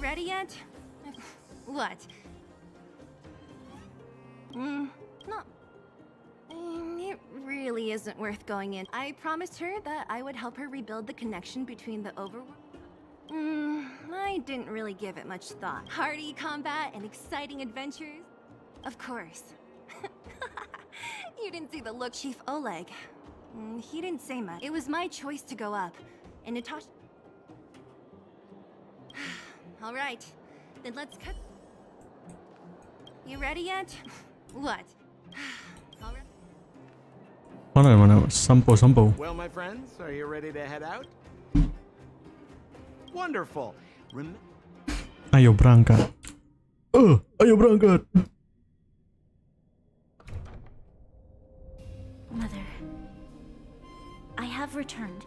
ready yet? What? No. It really isn't worth going in. I promised her that I would help her rebuild the connection between the overworld. I didn't really give it much thought. Hearty combat and exciting adventures? Of course. You didn't see the look, Chief Oleg. He didn't say much. It was my choice to go up. And Natasha... All right. Then let's cut... You ready yet? What? All right. Mana sampo. Well, my friends, are you ready to head out? Wonderful. Ayo berangkat. Ayo berangkat. Mother, I have returned.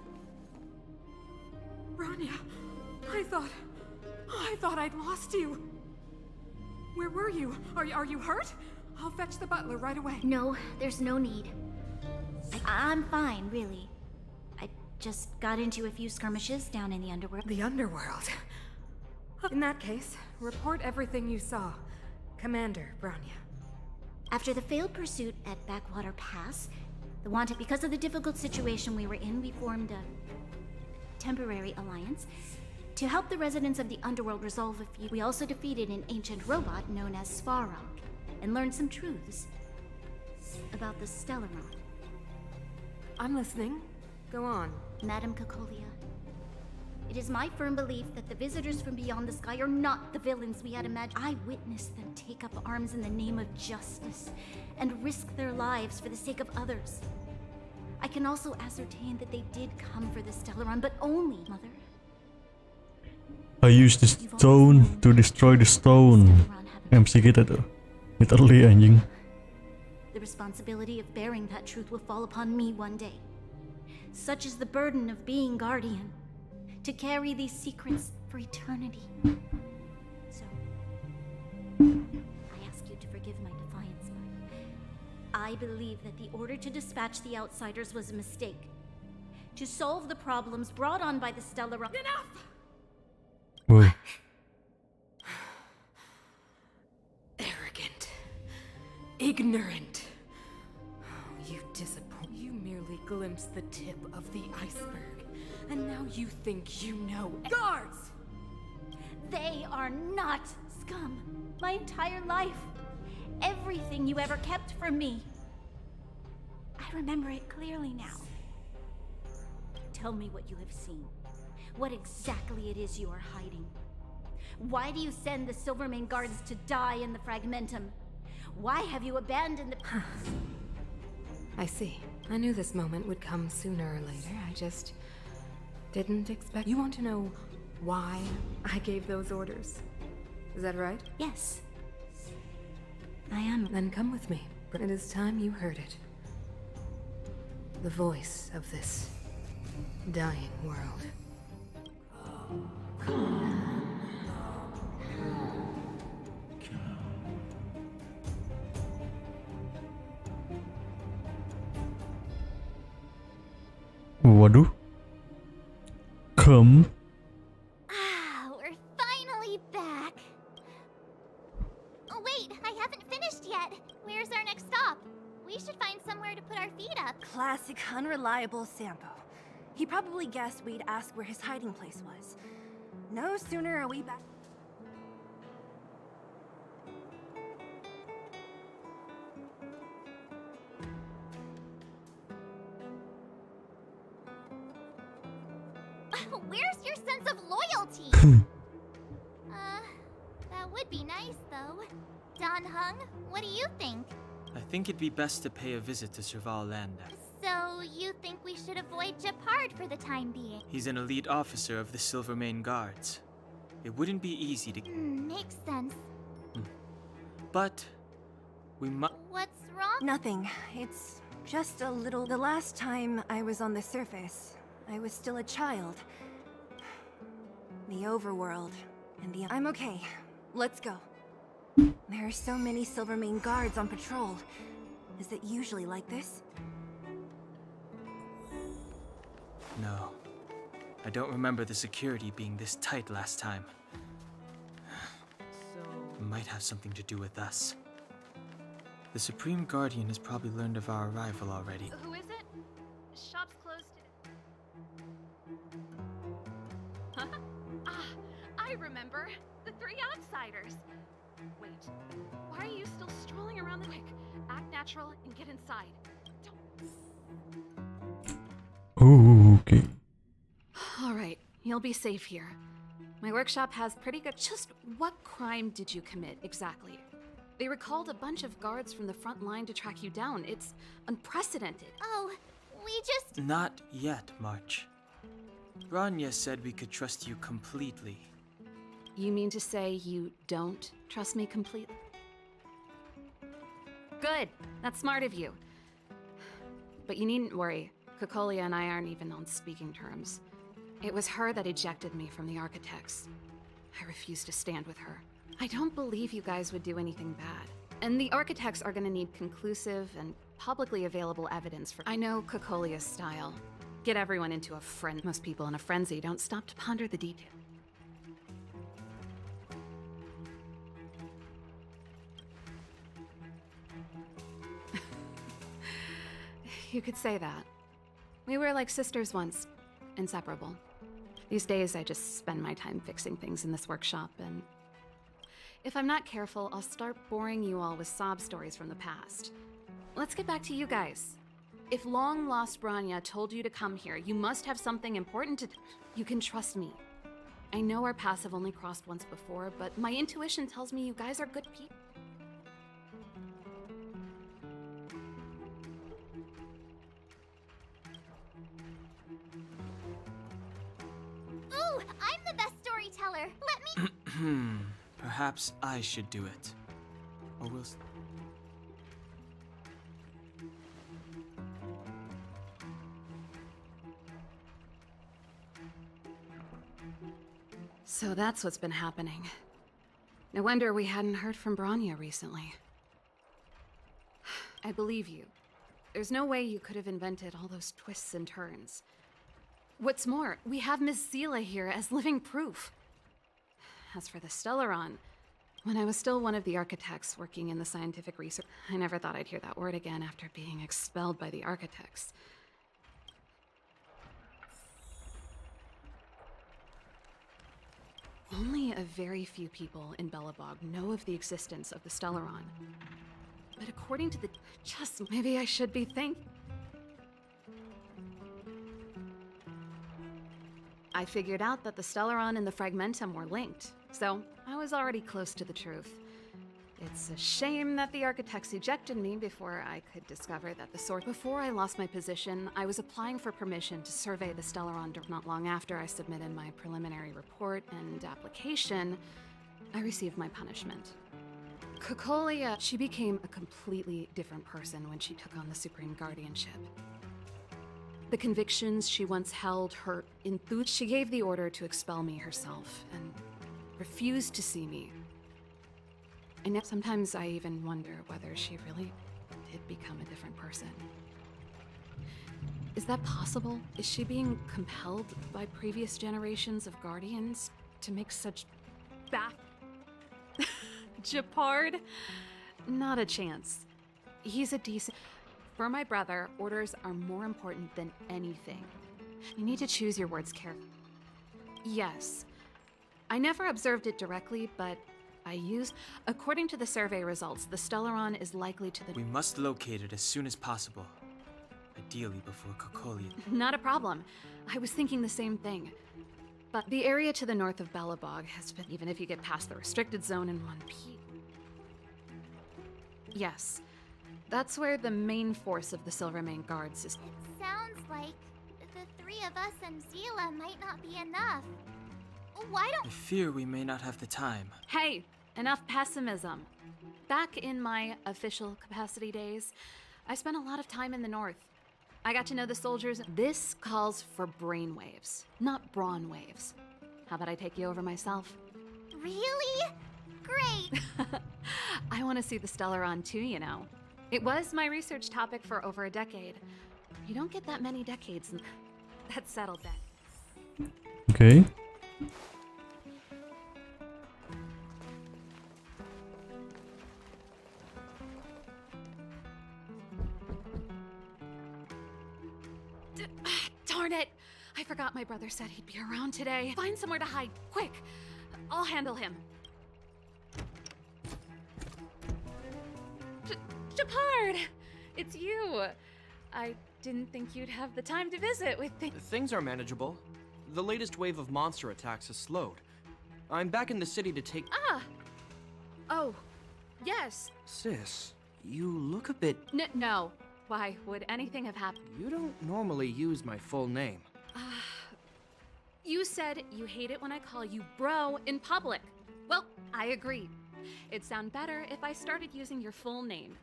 Rania, I thought I'd lost you. Where were you? Are you hurt? I'll fetch the butler right away. No, there's no need. I'm fine, really. I just got into a few skirmishes down in the underworld. The underworld? In that case, report everything you saw. Commander Branya. After the failed pursuit at Backwater Pass, the Wanted, because of the difficult situation we were in, we formed a temporary alliance to help the residents of the underworld resolve a few. We also defeated an ancient robot known as Svarog and learned some truths about the Stellaron. I'm listening. Go on. Madam Cocolia, it is my firm belief that the visitors from beyond the sky are not the villains we had imagined. I witnessed them take up arms in the name of justice and risk their lives for the sake of others. I can also ascertain that they did come for the Stellaron, but only, Mother. I used the stone to destroy the stone. MC kita tuh. Literally anjing. The responsibility of bearing that truth will fall upon me one day. Such is the burden of being guardian, to carry these secrets for eternity. So, I ask you to forgive my defiance, but I believe that the order to dispatch the outsiders was a mistake. To solve the problems brought on by the Stellaron. Enough! Whoa. Arrogant. Ignorant. Oh, you disappoint. You merely glimpsed the tip of the iceberg. And now you think you know. Guards! They are not scum. My entire life. Everything you ever kept from me. I remember it clearly now. Tell me what you have seen. What exactly it is you are hiding. Why do you send the Silvermane guards to die in the Fragmentum? Why have you abandoned the... I see. I knew this moment would come sooner or later. I just didn't expect... You want to know why I gave those orders? Is that right? Yes. I am. Then come with me. It is time you heard it. The voice of this dying world. Waduh. Come. We're finally back. Oh wait, I haven't finished yet. Where's our next stop? We should find somewhere to put our feet up. Classic unreliable Sampo. He probably guessed we'd ask where his hiding place was. No sooner are we back... Where's your sense of loyalty? That would be nice though. Don Hung, what do you think? I think it'd be best to pay a visit to Serval Land. So, you think we should avoid Japard for the time being? He's an elite officer of the Silvermane Guards. It wouldn't be easy to... Makes sense. But... we might... What's wrong? Nothing. It's just a little... The last time I was on the surface, I was still a child. The overworld and the... I'm okay. Let's go. There are so many Silvermane guards on patrol. Is it usually like this? No. I don't remember the security being this tight last time. might have something to do with us. The Supreme Guardian has probably learned of our arrival already. Who is it? Shop's closed today. Ah, I remember. The three outsiders. Wait, why are you still strolling around the quick? Act natural and get inside. Okay. All right, you'll be safe here. My workshop has pretty good. Just what crime did you commit exactly? They recalled a bunch of guards from the front line to track you down. It's unprecedented. Oh, we just... Not yet, March. Branya said we could trust you completely. You mean to say you don't trust me completely? Good. That's smart of you. But you needn't worry. Kokolia and I aren't even on speaking terms. It was her that ejected me from the Architects. I refuse to stand with her. I don't believe you guys would do anything bad. And the Architects are gonna need conclusive and publicly available evidence for— I know Kokolia's style. Get everyone into a frenzy. Most people in a frenzy don't stop to ponder the detail. You could say that. We were like sisters once, inseparable. These days, I just spend my time fixing things in this workshop, and if I'm not careful, I'll start boring you all with sob stories from the past. Let's get back to you guys. If long-lost Branya told you to come here, you must have something important to— You can trust me. I know our paths have only crossed once before, but my intuition tells me you guys are good people. Ooh, I'm the best storyteller. Let me... Perhaps I should do it. Or we'll... So that's what's been happening. No wonder we hadn't heard from Branya recently. I believe you. There's no way you could have invented all those twists and turns. What's more, we have Miss Zila here as living proof. As for the Stellaron, when I was still one of the architects working in the scientific research, I never thought I'd hear that word again after being expelled by the architects. Only a very few people in Belobog know of the existence of the Stellaron. But according to the— Just maybe I should be I figured out that the Stellaron and the Fragmentum were linked, so I was already close to the truth. It's a shame that the architects ejected me before I could discover that the source— Before I lost my position, I was applying for permission to survey the Stellaron. Not long after I submitted my preliminary report and application, I received my punishment. Kokolia, she became a completely different person when she took on the Supreme Guardianship. The convictions she once held, her enthusiasm— She gave the order to expel me herself and refused to see me. And sometimes I even wonder whether she really did become a different person. Is that possible? Is she being compelled by previous generations of Guardians to make such Japard? Not a chance. He's a decent— For my brother, orders are more important than anything. You need to choose your words carefully. Yes. I never observed it directly, but I used— According to the survey results, the Stellaron is likely to the— We must locate it as soon as possible. Ideally before Kokolia. Not a problem. I was thinking the same thing. But the area to the north of Belobog has been— Even if you get past the restricted zone in one piece. Yes. That's where the main force of the Silvermane Guards is. It sounds like the three of us and Zila might not be enough. Why I don't— fear we may not have the time. Hey, enough pessimism. Back in my official capacity days, I spent a lot of time in the north. I got to know the soldiers. This calls for brainwaves, not brawn waves. How about I take you over myself? Really? Great! I want to see the Stellaron too, you know. It was my research topic for over a decade. You don't get that many decades. That's settled then. Darn it! I forgot my brother said he'd be around today. Find somewhere to hide, quick! I'll handle him. Shepard! It's you! I didn't think you'd have the time to visit with Things are manageable. The latest wave of monster attacks has slowed. I'm back in the city to take... Ah! Oh, yes. Sis, you look a bit... No. Why would anything have happened? You don't normally use my full name. You said you hate it when I call you bro in public. Well, I agree. It'd sound better if I started using your full name.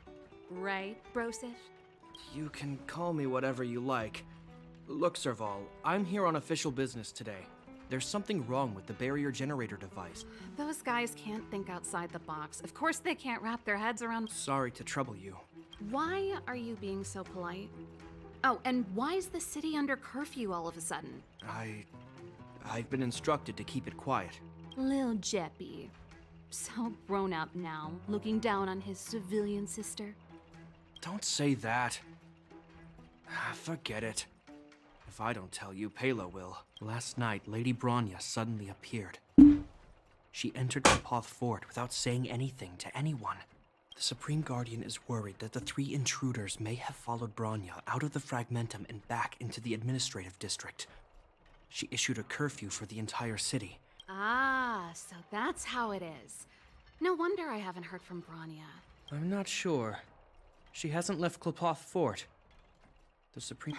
Right, Brosif? You can call me whatever you like. Look, Serval, I'm here on official business today. There's something wrong with the barrier generator device. Those guys can't think outside the box. Of course they can't wrap their heads around... Sorry to trouble you. Why are you being so polite? Oh, and why is the city under curfew all of a sudden? I've been instructed to keep it quiet. Lil Jeppy. So grown up now, looking down on his civilian sister. Don't say that. Forget it. If I don't tell you, Pela will. Last night, Lady Bronya suddenly appeared. She entered Kapoth Fort without saying anything to anyone. The Supreme Guardian is worried that the 3 intruders may have followed Bronya out of the Fragmentum and back into the administrative district. She issued a curfew for the entire city. Ah, so that's how it is. No wonder I haven't heard from Bronya. I'm not sure. She hasn't left Kapoth Fort. The Supreme...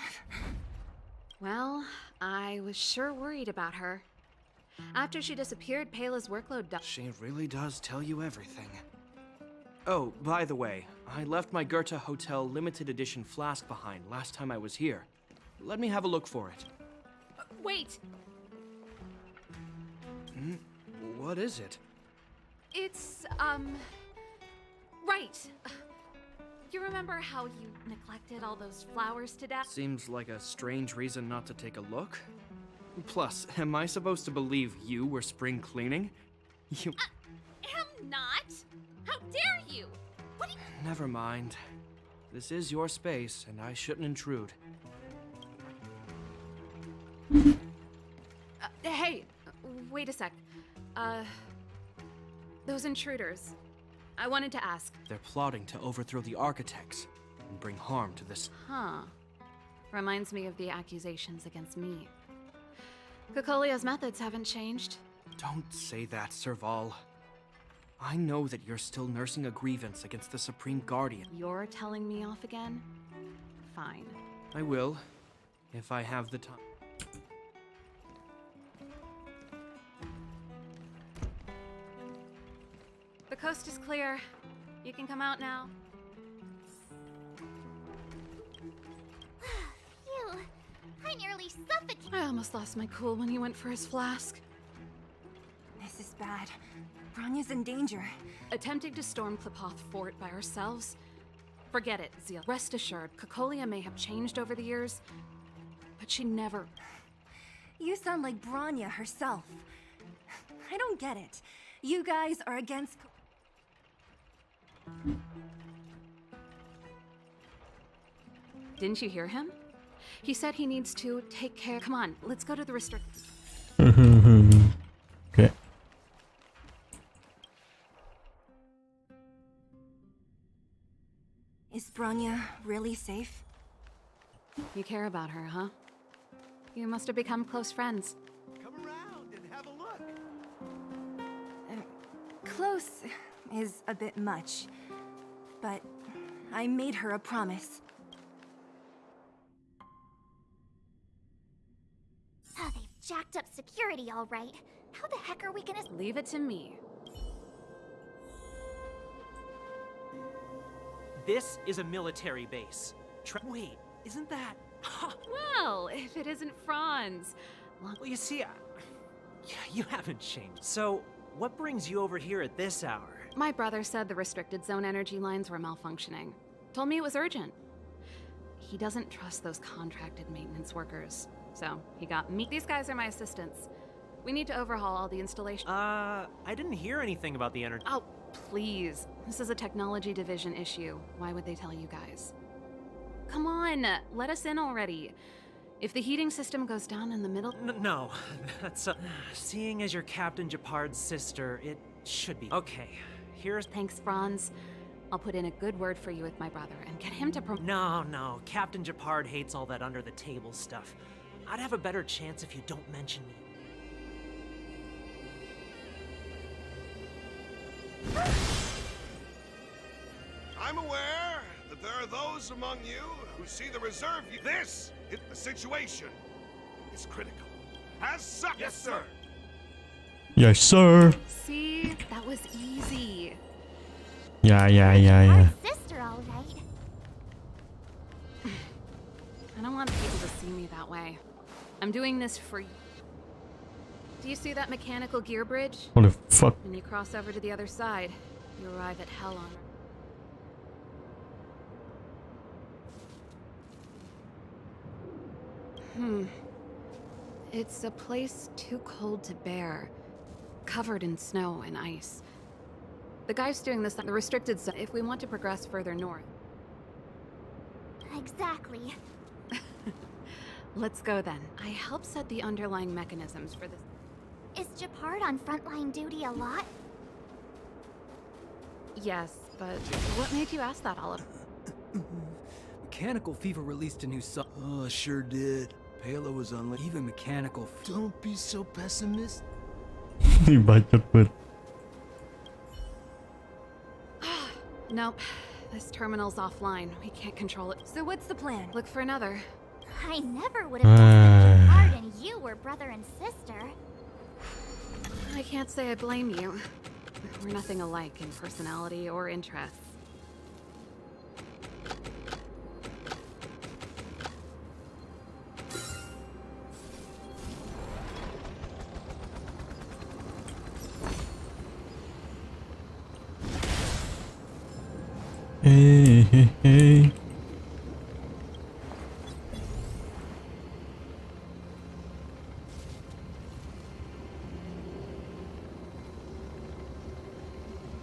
Well, I was sure worried about her. After she disappeared, Pela's workload She really does tell you everything. Oh, by the way, I left my Goethe Hotel limited edition flask behind last time I was here. Let me have a look for it. Wait! What is it? It's, right. You remember how you neglected all those flowers to death? Seems like a strange reason not to take a look. Plus, am I supposed to believe you were spring cleaning? You... Am not! How dare you! What do you... Never mind. This is your space, and I shouldn't intrude. Hey, wait a sec. Those intruders. I wanted to ask. They're plotting to overthrow the architects and bring harm to this... Huh. Reminds me of the accusations against me. Kokolia's methods haven't changed. Don't say that, Serval. I know that you're still nursing a grievance against the Supreme Guardian. You're telling me off again? Fine. I will, if I have the time. The coast is clear. You can come out now. Phew. I nearly suffocated. I almost lost my cool when he went for his flask. This is bad. Bronya's in danger. Attempting to storm Kapoth Fort by ourselves? Forget it, Zeal. Rest assured, Kokolia may have changed over the years, but she never... You sound like Bronya herself. I don't get it. You guys are against... Didn't you hear him? He said he needs to take care... Come on, let's go to the restrict... Okay. Is Bronya really safe? You care about her, huh? You must have become close friends. Come around and have a look. Close is a bit much, but I made her a promise. Oh, they've jacked up security all right. How the heck are we gonna... Leave it to me. This is a military base. Wait, isn't that... Well, if it isn't Franz. Well, you see, you haven't changed. So, what brings you over here at this hour? My brother said the restricted zone energy lines were malfunctioning. Told me it was urgent. He doesn't trust those contracted maintenance workers. So, he got me. These guys are my assistants. We need to overhaul all the installation. I didn't hear anything about the energy. Oh, please. This is a technology division issue. Why would they tell you guys? Come on, let us in already. If the heating system goes down in the middle... No, that's seeing as you're Captain Japard's sister, it should be. Okay, here's... Thanks, Franz. I'll put in a good word for you with my brother and get him to No, Captain Japard hates all that under-the-table stuff. I'd have a better chance if you don't mention me. I'm aware that there are those among you who see the reserve. This is the situation. It's critical. As such, yes, sir. Yes, sir. See? That was easy. Yeah. Our sister, all right. I don't want people to see me that way. I'm doing this for you. Do you see that mechanical gear bridge? Holy fuck. When you cross over to the other side, you arrive at Hell on Earth. It's a place too cold to bear, covered in snow and ice. The guy's doing this on the restricted zone if we want to progress further north. Exactly. Let's go then. I help set the underlying mechanisms for this. Is Japard on frontline duty a lot? Yes, but what made you ask that, Olive? Mechanical Fever released a new song. Oh, sure did. Palo was on even Mechanical. Don't be so pessimistic. Dibacot banget. Nope. This terminal's offline. We can't control it. So what's the plan? Look for another. I never would have guessed that Japard and you were brother and sister. I can't say I blame you. We're nothing alike in personality or interests. Hey.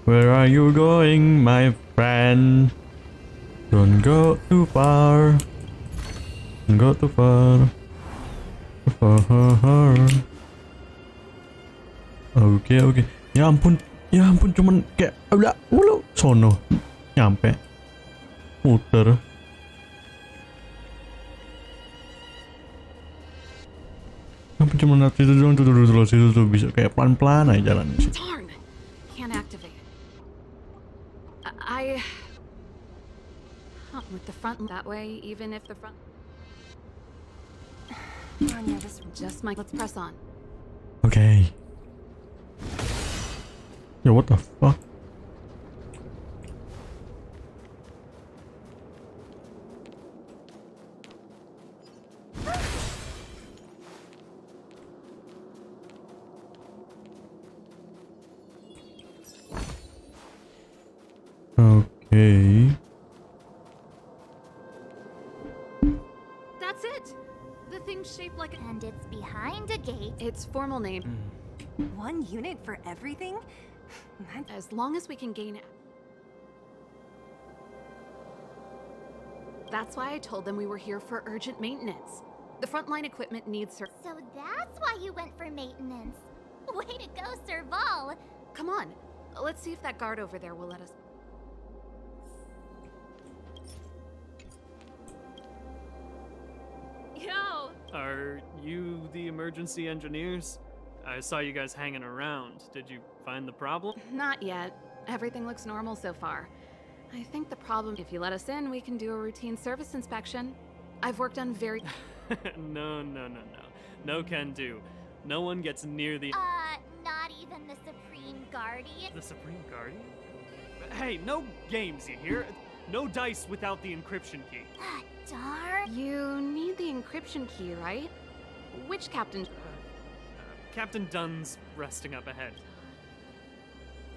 Where are you going, my friend? Don't go too far. Don't go too far. Oke. Ya ampun, cuman kayak udah sono nyampe muter. Apa cuma nanti itu doang tuh situ bisa kayak pelan-pelan aja jalannya sih. Darn! Can't activate. With the front that way, even if the front... Anya, this Just my... Let's press on. Okay. Yo, what the fuck? Okay. That's it! The thing's shaped like a... And it's behind a gate. Its formal name. one unit for everything? As long as we can gain it. That's why I told them we were here for urgent maintenance. The frontline equipment needs her. So that's why you went for maintenance. Way to go, Serval. Come on, let's see if that guard over there will let us. Yo! Are you the emergency engineers? I saw you guys hanging around. Did you find the problem? Not yet. Everything looks normal so far. I think the problem, if you let us in, we can do a routine service inspection. I've worked on very... No. No can do. No one gets near the... Not even the Supreme Guardian? The Supreme Guardian? Hey, no games, you hear? No dice without the encryption key. Darn. You need the encryption key, right? Which captain? Captain Dunn's resting up ahead.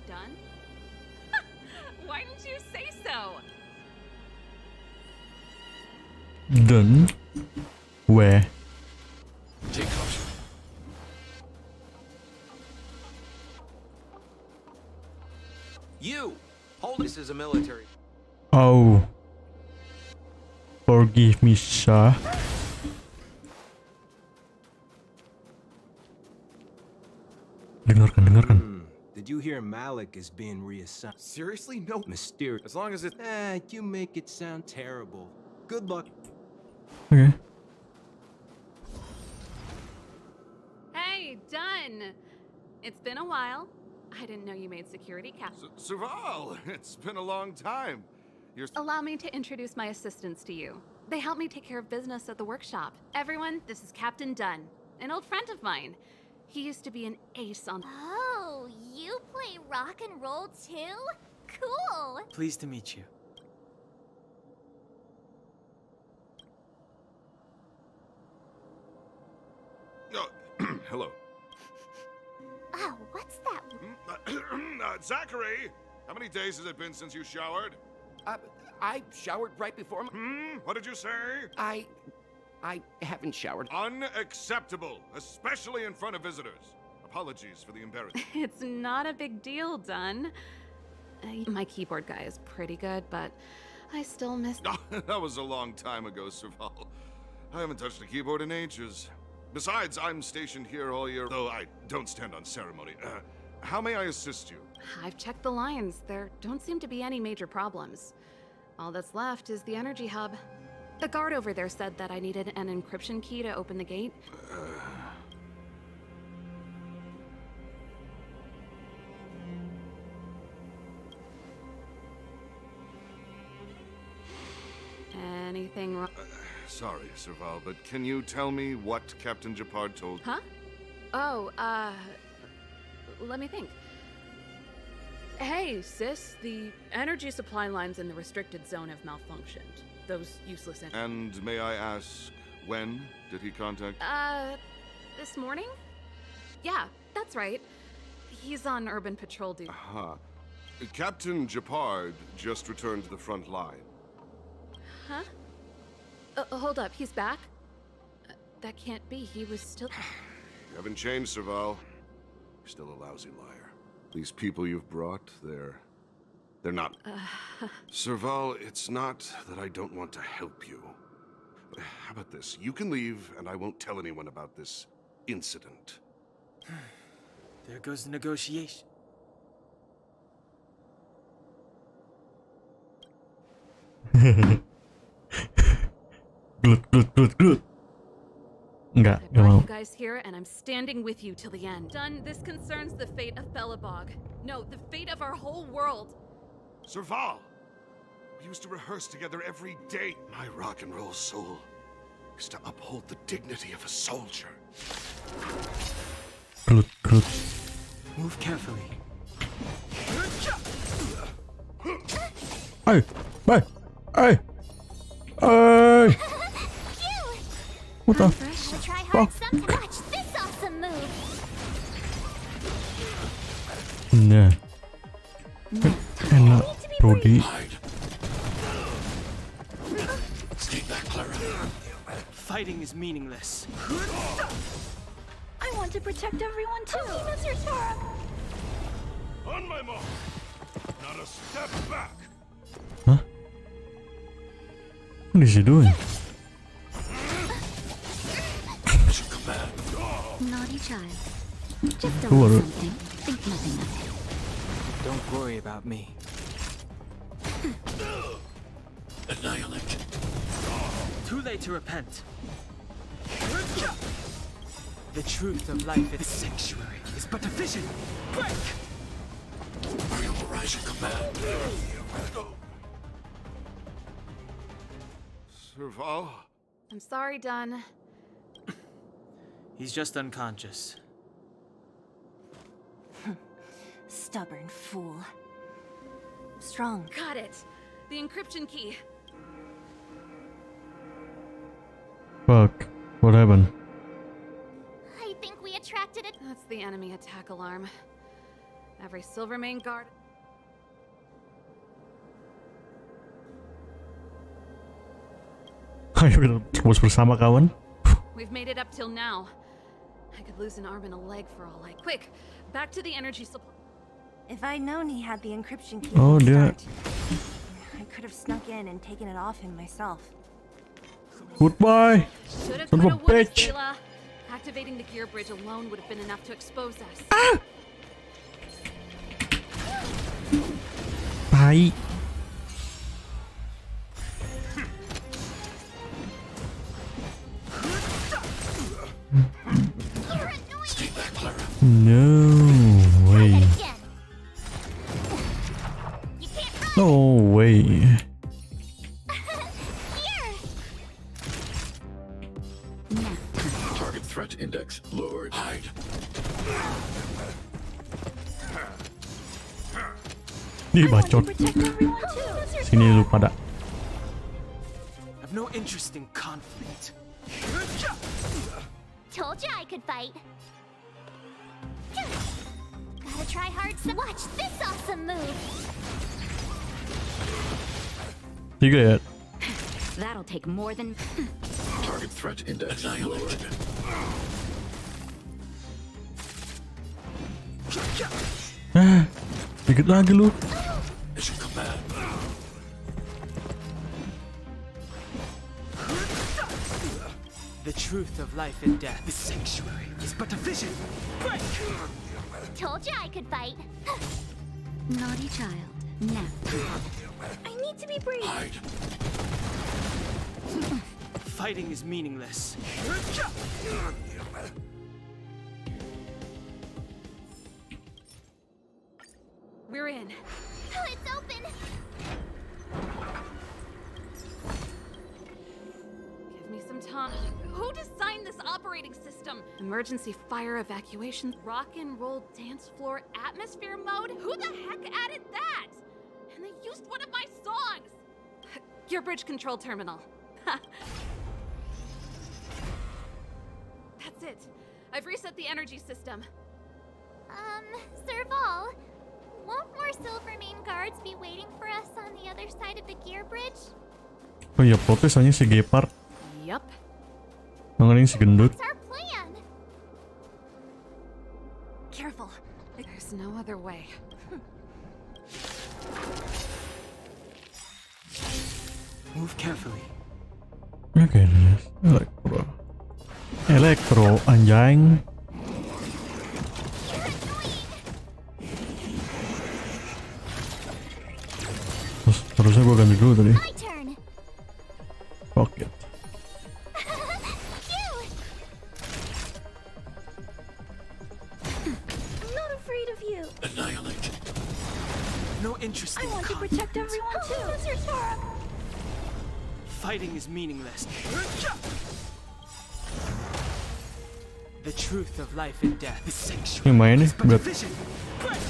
Dunn? Why didn't you say so? Done? Where? Take caution. You! Hold this is a military. Oh. Forgive me, sir. Dengarkan. Did you hear Malik is being reassigned? Seriously? No. Mysterious. As long as it. You make it sound terrible. Good luck. Okay. Hey, done! It's been a while. I didn't know you made security cap. Serval, it's been a long time. Allow me to introduce my assistants to you. They help me take care of business at the workshop. Everyone, this is Captain Dunn, an old friend of mine. He used to be an ace on... Oh, you play rock and roll too? Cool! Pleased to meet you. Oh, hello. Oh, what's that? Zachary! How many days has it been since you showered? I showered right before What did you say? I haven't showered. Unacceptable, especially in front of visitors. Apologies for the embarrassment. It's not a big deal, Dunn. My keyboard guy is pretty good, but I still miss... That was a long time ago, Serval. I haven't touched a keyboard in ages. Besides, I'm stationed here all year, though I don't stand on ceremony. How may I assist you? I've checked the lines. There don't seem to be any major problems. All that's left is the energy hub. The guard over there said that I needed an encryption key to open the gate. Anything wrong? Sorry, Serval, but can you tell me what Captain Japard told you? Huh? Oh, let me think. Hey, sis, the energy supply lines in the restricted zone have malfunctioned. Those useless... And may I ask, when did he contact? This morning? Yeah, that's right. He's on urban patrol duty. Captain Japard just returned to the front line. Huh? Hold up, he's back? That can't be, he was still... You haven't changed, Serval. You're still a lousy liar. These people you've brought, they're not... Serval, it's not that I don't want to help you. How about this? You can leave, and I won't tell anyone about this incident. There goes the negotiation. Glut. Enggak I brought mau. you guys here, and I'm standing with you till the end. Done. This concerns the fate of Belobog. No, the fate of our whole world. Serval! We used to rehearse together every day. My rock and roll soul is to uphold the dignity of a soldier. Glut. Move carefully. Hey! What the Try hard some to match this awesome move. Nah. Enak, Brody. Take that, Clara. Fighting is meaningless. I want to protect everyone too. Mr. Tara. On my mark! Not a step back! Huh? What is he doing? Naughty child. Just a Who are little you? something. Think nothing of it. Don't worry about me. Annihilate. Too late to repent. The truth of life is sanctuary is but a vision. Break! Bring up the rise of command. Serval? I'm sorry, Dunn. He's just unconscious. Stubborn fool. Strong. Got it. The encryption key. Fuck. What happened? I think we attracted it. That's the enemy attack alarm. Every Silvermane guard... Ayo kita terus bersama kawan. We've made it up till now. I could lose an arm and a leg for all I... Quick! Back to the energy supply... If I'd known he had the encryption key Oh, at the dia. start, I could have snuck in and taken it off him myself. Goodbye. Shoulda, Son of a coulda, woulda, bitch. Seela. Pack Activating the gear bridge alone would have been enough to expose us. ไป No way. No way. Target threat index lowered. Hide. Ih, bacot. Sini lu pada. I've no interest in conflict. Told you I could fight. Gotta try hard some. Watch this awesome move. 3 ya. That'll take more than. Target threat index lowered. Dikit lagi lu. Mission command. The truth of life and death. The sanctuary is but a vision. Break! Told you I could fight. Naughty child. Now. I need to be brave. Hide. Fighting is meaningless. We're in. It's open. Give me some time. Who designed this operating system? Emergency fire evacuation, rock and roll dance floor atmosphere mode? Who the heck added that? And they used one of my songs! Gear bridge control terminal. That's it. I've reset the energy system. Serval, won't more Silvermane guards be waiting for us on the other side of the gear bridge? Oh iya, protes hanya si Gepard. Yup. Ngangaling si gendut. What's our plan? Careful. There's no other way. Move carefully. Oke, elektro anjing. Terus harusnya gue ganti dulu tadi. Rocket. I'm not afraid of you. Annihilate. No interest in I want to conflict. protect everyone too. Mr. Sora. Fighting is meaningless. The truth of life and death. The sanctuary Yang main nih, is but a berat. vision. Break!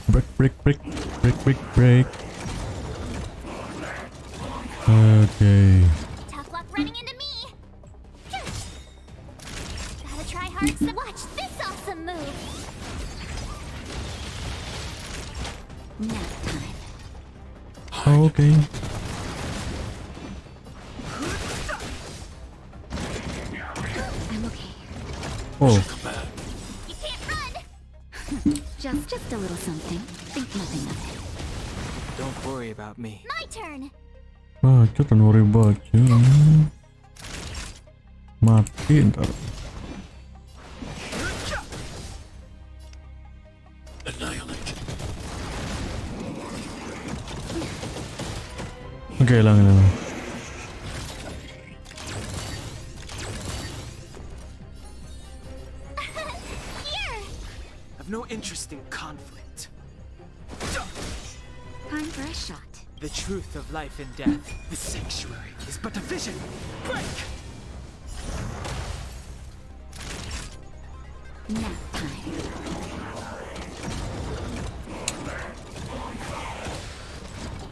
Ngebreak. Break. Okay. Tough luck running into me. Gotta try hard to watch this awesome move. Nap time. Okay. I'm okay. Oh. You can't run. Just a little something. Think nothing of it. Don't worry about me. My turn. Bacot dan worry bacot. Mati ntar. Oke, hilang. I've no interest in conflict. Time for a shot. The truth of life and death. The sanctuary is but a vision. Break! Nap time.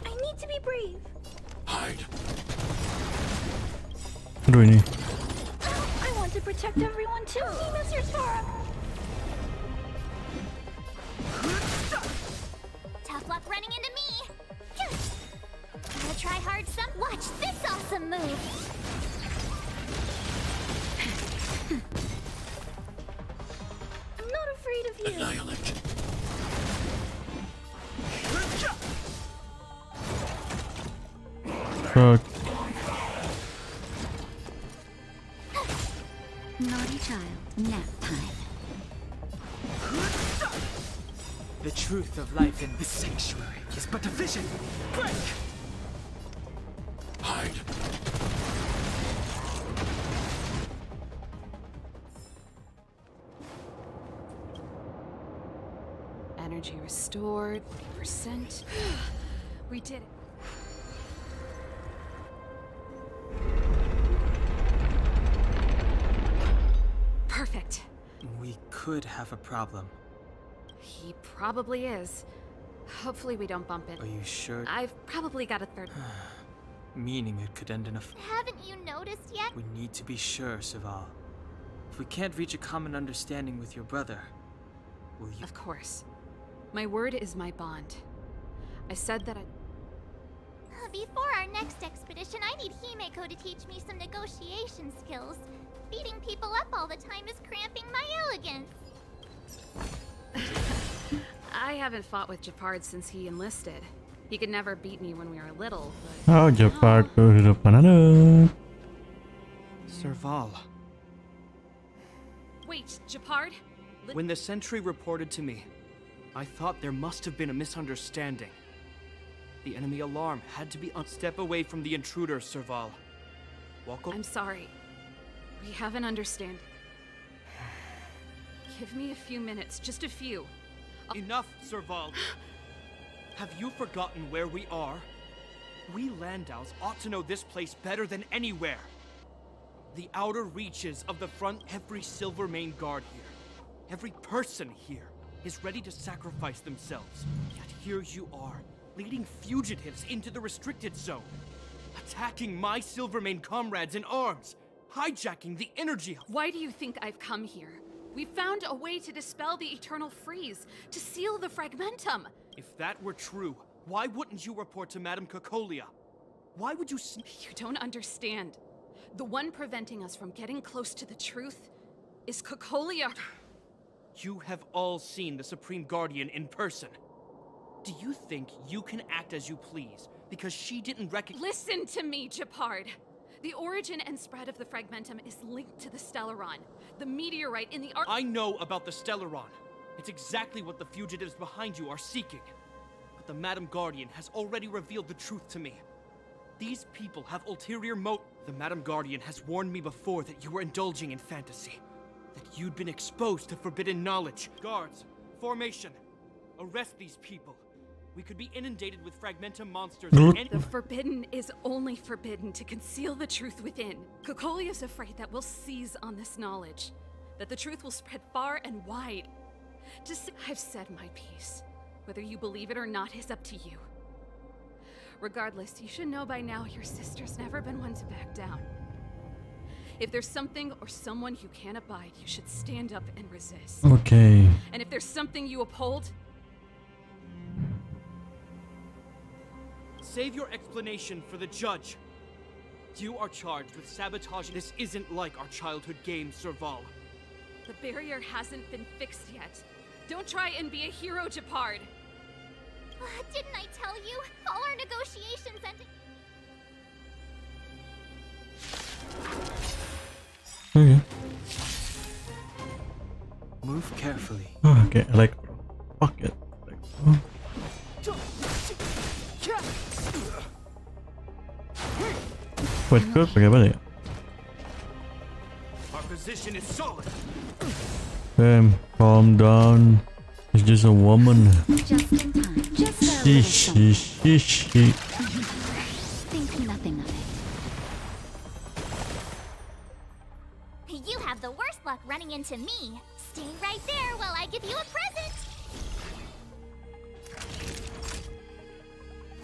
I need to be brave. Hide. Aduh ini. I want to protect everyone too. Mr. Sora. Tough luck running into me. Gotta try hard some. Watch this awesome move. I'm not afraid of you. Annihilate. Fuck. Naughty child, nap time. The truth of life in the sanctuary is but a vision. Break! Hide. Energy restored, 40%. We did it. Perfect. We could have a problem. He probably is. Hopefully we don't bump it. Are you sure? I've probably got a third. Meaning it could end in a Haven't you noticed yet? We need to be sure, Serval. If we can't reach a common understanding with your brother, will you— Of course. My word is my bond. I said that I— Before our next expedition, I need Himeko to teach me some negotiation skills. Beating people up all the time is cramping my elegance. I haven't fought with Japard since he enlisted. He could never beat me when we were little, but... Oh, Japard kehidupan anak. Serval. Wait, Japard? When the sentry reported to me, I thought there must have been a misunderstanding. The enemy alarm had to be a step away from the intruder, Serval. Welcome. I'm sorry. We have an understanding. Give me a few minutes, just a few. Enough, Serval. Have you forgotten where we are? We Landows ought to know this place better than anywhere. The outer reaches of the front, every Silvermane guard here, every person here is ready to sacrifice themselves. Yet here you are, leading fugitives into the restricted zone, attacking my Silvermane comrades in arms, hijacking the energy. Why do you think I've come here? We found a way to dispel the eternal freeze, to seal the fragmentum. If that were true, why wouldn't you report to Madame Cocolia? Why would you You don't understand. The one preventing us from getting close to the truth is Cocolia. You have all seen the Supreme Guardian in person. Do you think you can act as you please because she didn't recognize— Listen to me, Japard. The origin and spread of the fragmentum is linked to the Stellaron, the meteorite in the I know about the Stellaron. It's exactly what the fugitives behind you are seeking. But the Madam Guardian has already revealed the truth to me. These people have ulterior The Madam Guardian has warned me before that you were indulging in fantasy. That you'd been exposed to forbidden knowledge. Guards, formation. Arrest these people. We could be inundated with fragmentum monsters. The forbidden is only forbidden to conceal the truth within. Cocolia is afraid that we'll seize on this knowledge. That the truth will spread far and wide. I've said my piece. Whether you believe it or not is up to you. Regardless, you should know by now your sister's never been one to back down. If there's something or someone you can't abide, you should stand up and resist. Okay. And if there's something you uphold, save your explanation for the judge. You are charged with sabotaging. This isn't like our childhood game, Serval. the barrier hasn't been fixed yet. Don't try and be a hero, Japard. Didn't I tell you? All our negotiations ended. Okay. Move carefully. Okay, like fuck it. Like, oh. Wait, good. Pakai balik. Our position is solid. Damn, calm down. It's just a woman. Just in time. Just a Sheesh, sheesh, sheesh. Think nothing of it. You have the worst luck running into me. Stay right there while I give you a present.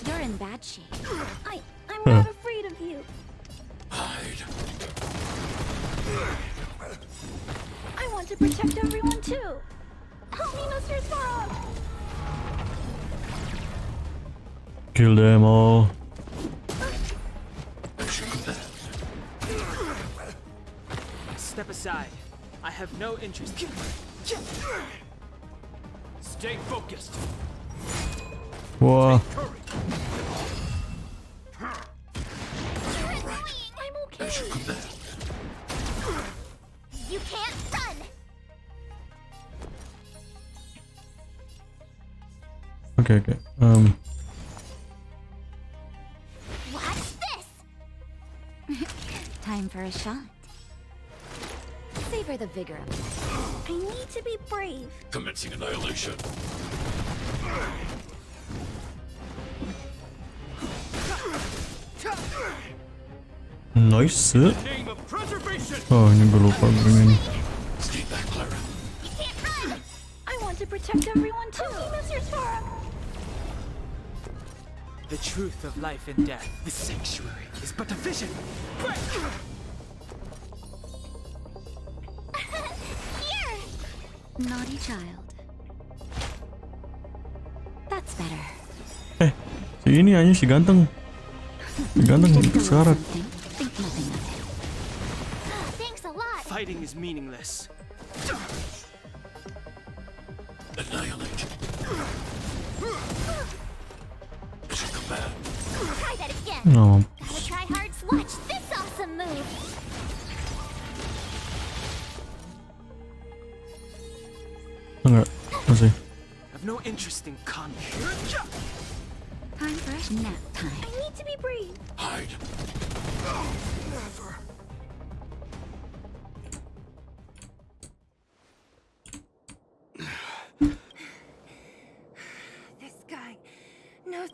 You're in bad shape. I'm not afraid of you. Hide. I want to protect everyone too. Help me, Mr. Sparrow. Kill them all. Step aside. I have no interest. Stay focused. Whoa. I'm okay. You can't run! Okay. Watch this! Time for a shot. Savor the vigor of it. I need to be brave. Commencing annihilation. Nice. Name of preservation. Oh, ini gue lupa begini. Stay back, Clara. You can't run! I want to protect everyone too. Mr. Sora. The truth of life and death. The sanctuary is but a vision. Here! Naughty child. That's better. Si ini hanya si ganteng. Si ganteng sekarat. Think nothing of it. Thanks a lot! Fighting is meaningless. Annihilate. Mission command. Try that again! No. Gotta try hard. Watch this awesome move! Enggak. Masih. I've no interest in conflict. Time for a nap time. I need to be brave. Hide. Never. This guy knows.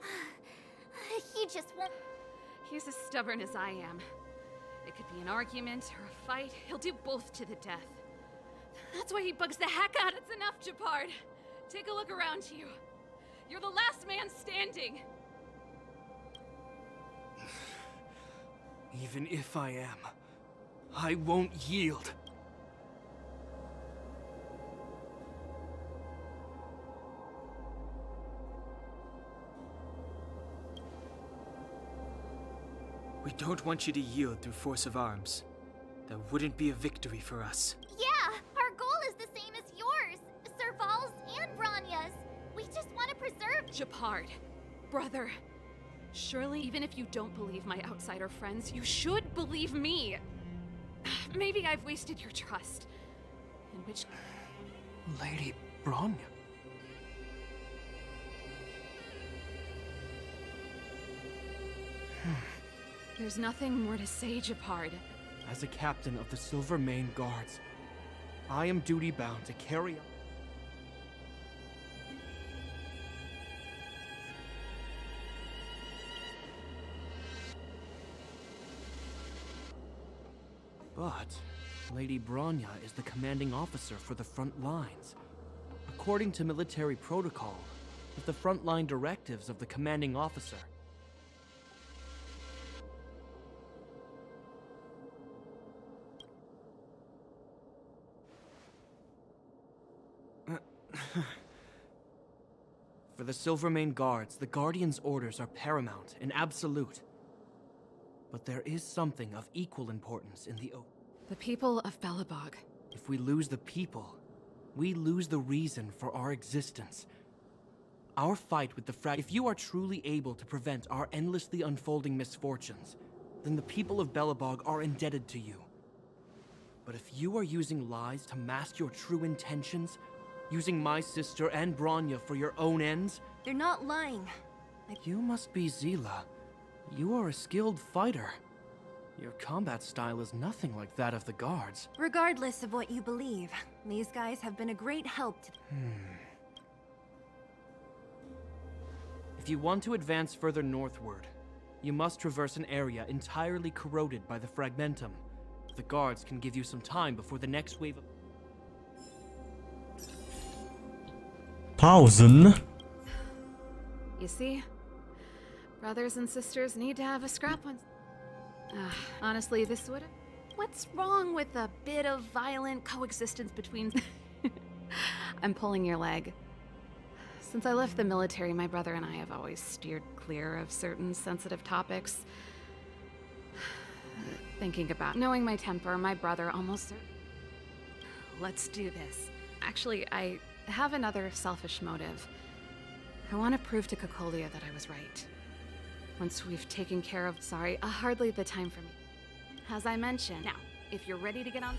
He just won't. He's as stubborn as I am. It could be an argument or a fight. He'll do both to the death. That's why he bugs the heck out. It's enough, Japard. Take a look around you. You're the last man standing. Even if I am, I won't yield. We don't want you to yield through force of arms. That wouldn't be a victory for us. Yeah, our goal is the same as yours, Serval's and Branya's. We just want to preserve. Japard, brother. Surely, even if you don't believe my outsider friends, you should believe me. Maybe I've wasted your trust. In which... Lady Bronya. There's nothing more to say, Japard. As a captain of the Silver Mane Guards, I am duty-bound to carry out... But Lady Bronya is the commanding officer for the front lines. According to military protocol, with the frontline directives of the commanding officer. For the Silvermane Guards, the Guardian's orders are paramount and absolute. But there is something of equal importance in the oath. The people of Belobog. If we lose the people, we lose the reason for our existence. Our fight with the If you are truly able to prevent our endlessly unfolding misfortunes, then the people of Belobog are indebted to you. But if you are using lies to mask your true intentions, using my sister and Bronya for your own ends... They're not lying. You must be Zila. You are a skilled fighter. Your combat style is nothing like that of the guards. Regardless of what you believe, these guys have been a great help to... If you want to advance further northward, you must traverse an area entirely corroded by the Fragmentum. The guards can give you some time before the next wave of... 1,000? You see? Brothers and sisters need to have a scrap once. Honestly, this would have... What's wrong with a bit of violent coexistence between... I'm pulling your leg. Since I left the military, my brother and I have always steered clear of certain sensitive topics. Thinking about knowing my temper, my brother almost... Let's do this. Actually, I have another selfish motive. I want to prove to Cocolia that I was right. Once we've taken care of... Sorry, hardly the time for me. As I mentioned, now, if you're ready to get on...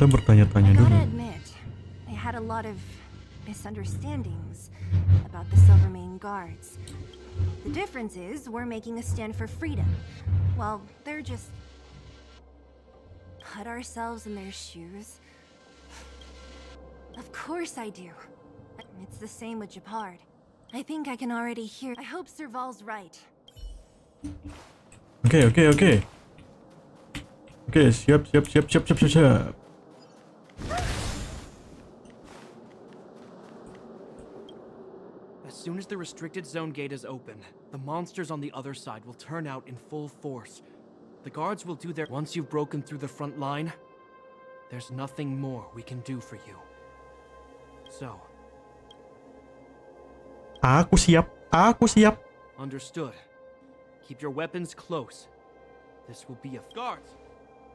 Kita bertanya-tanya I dulu. gotta admit, I had a lot of misunderstandings about the Silvermane guards. The difference is we're making a stand for freedom, while they're just... Put ourselves in their shoes? Of course I do. It's the same with Japard. I think I can already hear... I hope Serval's right. Oke. Oke, siap. As soon as the restricted zone gate is open, the monsters on the other side will turn out in full force. The guards will do their... Once you've broken through the front line, there's nothing more we can do for you. So... Aku siap. Understood. Keep your weapons close. This will be a... Guards!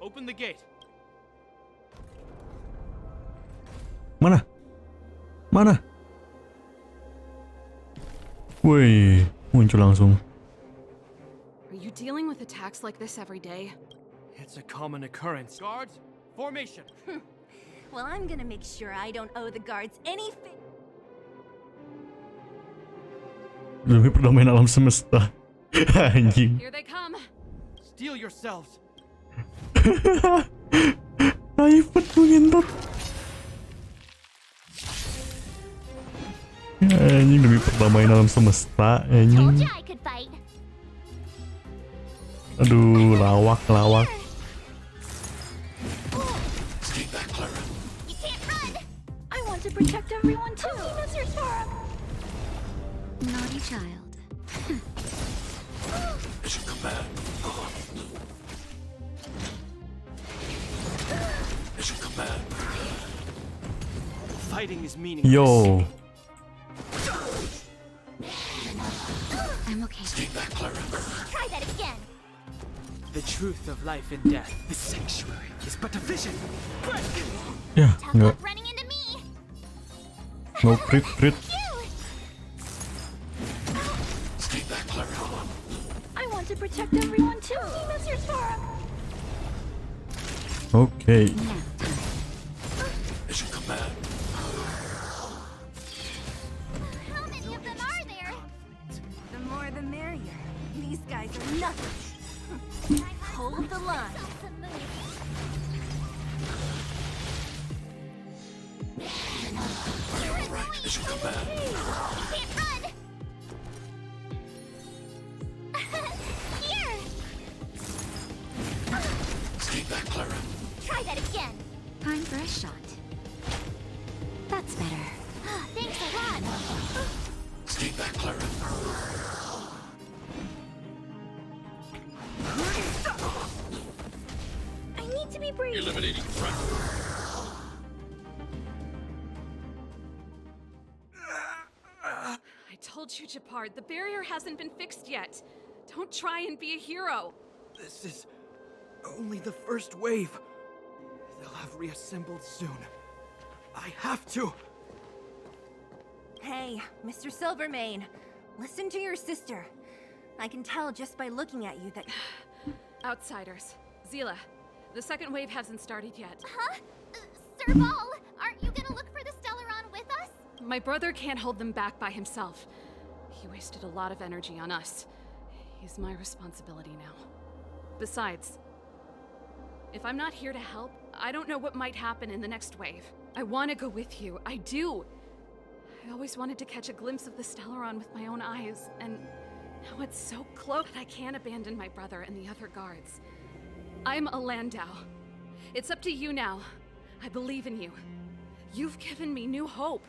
Open the gate! Mana? Wih, muncul langsung. Are you dealing with attacks like this every day? It's a common occurrence. Guards, formation! Well, I'm gonna make sure I don't owe the guards any Demi perdamaian alam semesta. Anjing. Here they come. Steel yourselves! Naif banget gue ngentot. Anjing, demi perdamaian alam semesta, anjing. Told ya I could fight. Aduh, lawak. Stay back, Clara. You can't run! I want to protect everyone too! Mr. Storm! Naughty child. Mission command. Mission command. Fighting is meaningless. Yo. I'm okay. Stay back, Clara. Try that again. The truth of life and death. The sanctuary is but a vision. Ya, Tough enggak. luck running into me. No crit. Stay back, Clara. I want to protect everyone too! Mr. Storm! Oke. Mission command. How many of them are there? The more the merrier. These guys are nothing. Hold the line. Right, mission command. Can't run. Here. Stay back, Clara. Try that again. Time for a shot. That's better. Thanks a lot. Stay back, Clara. I need to be brave! Eliminating threat. I told you, Japard, the barrier hasn't been fixed yet. Don't try and be a hero. This is only the first wave. They'll have reassembled soon. I have to. Hey, Mr. Silvermane. Listen to your sister. I can tell just by looking at you that... Outsiders. Zila, the second wave hasn't started yet. Huh? Serval, aren't you gonna look for the Stellaron with us? My brother can't hold them back by himself. He wasted a lot of energy on us. He's my responsibility now. Besides, if I'm not here to help, I don't know what might happen in the next wave. I want to go with you. I do. I always wanted to catch a glimpse of the Stellaron with my own eyes, and now it's so close that I can't abandon my brother and the other guards. I'm a Landau. It's up to you now. I believe in you. You've given me new hope.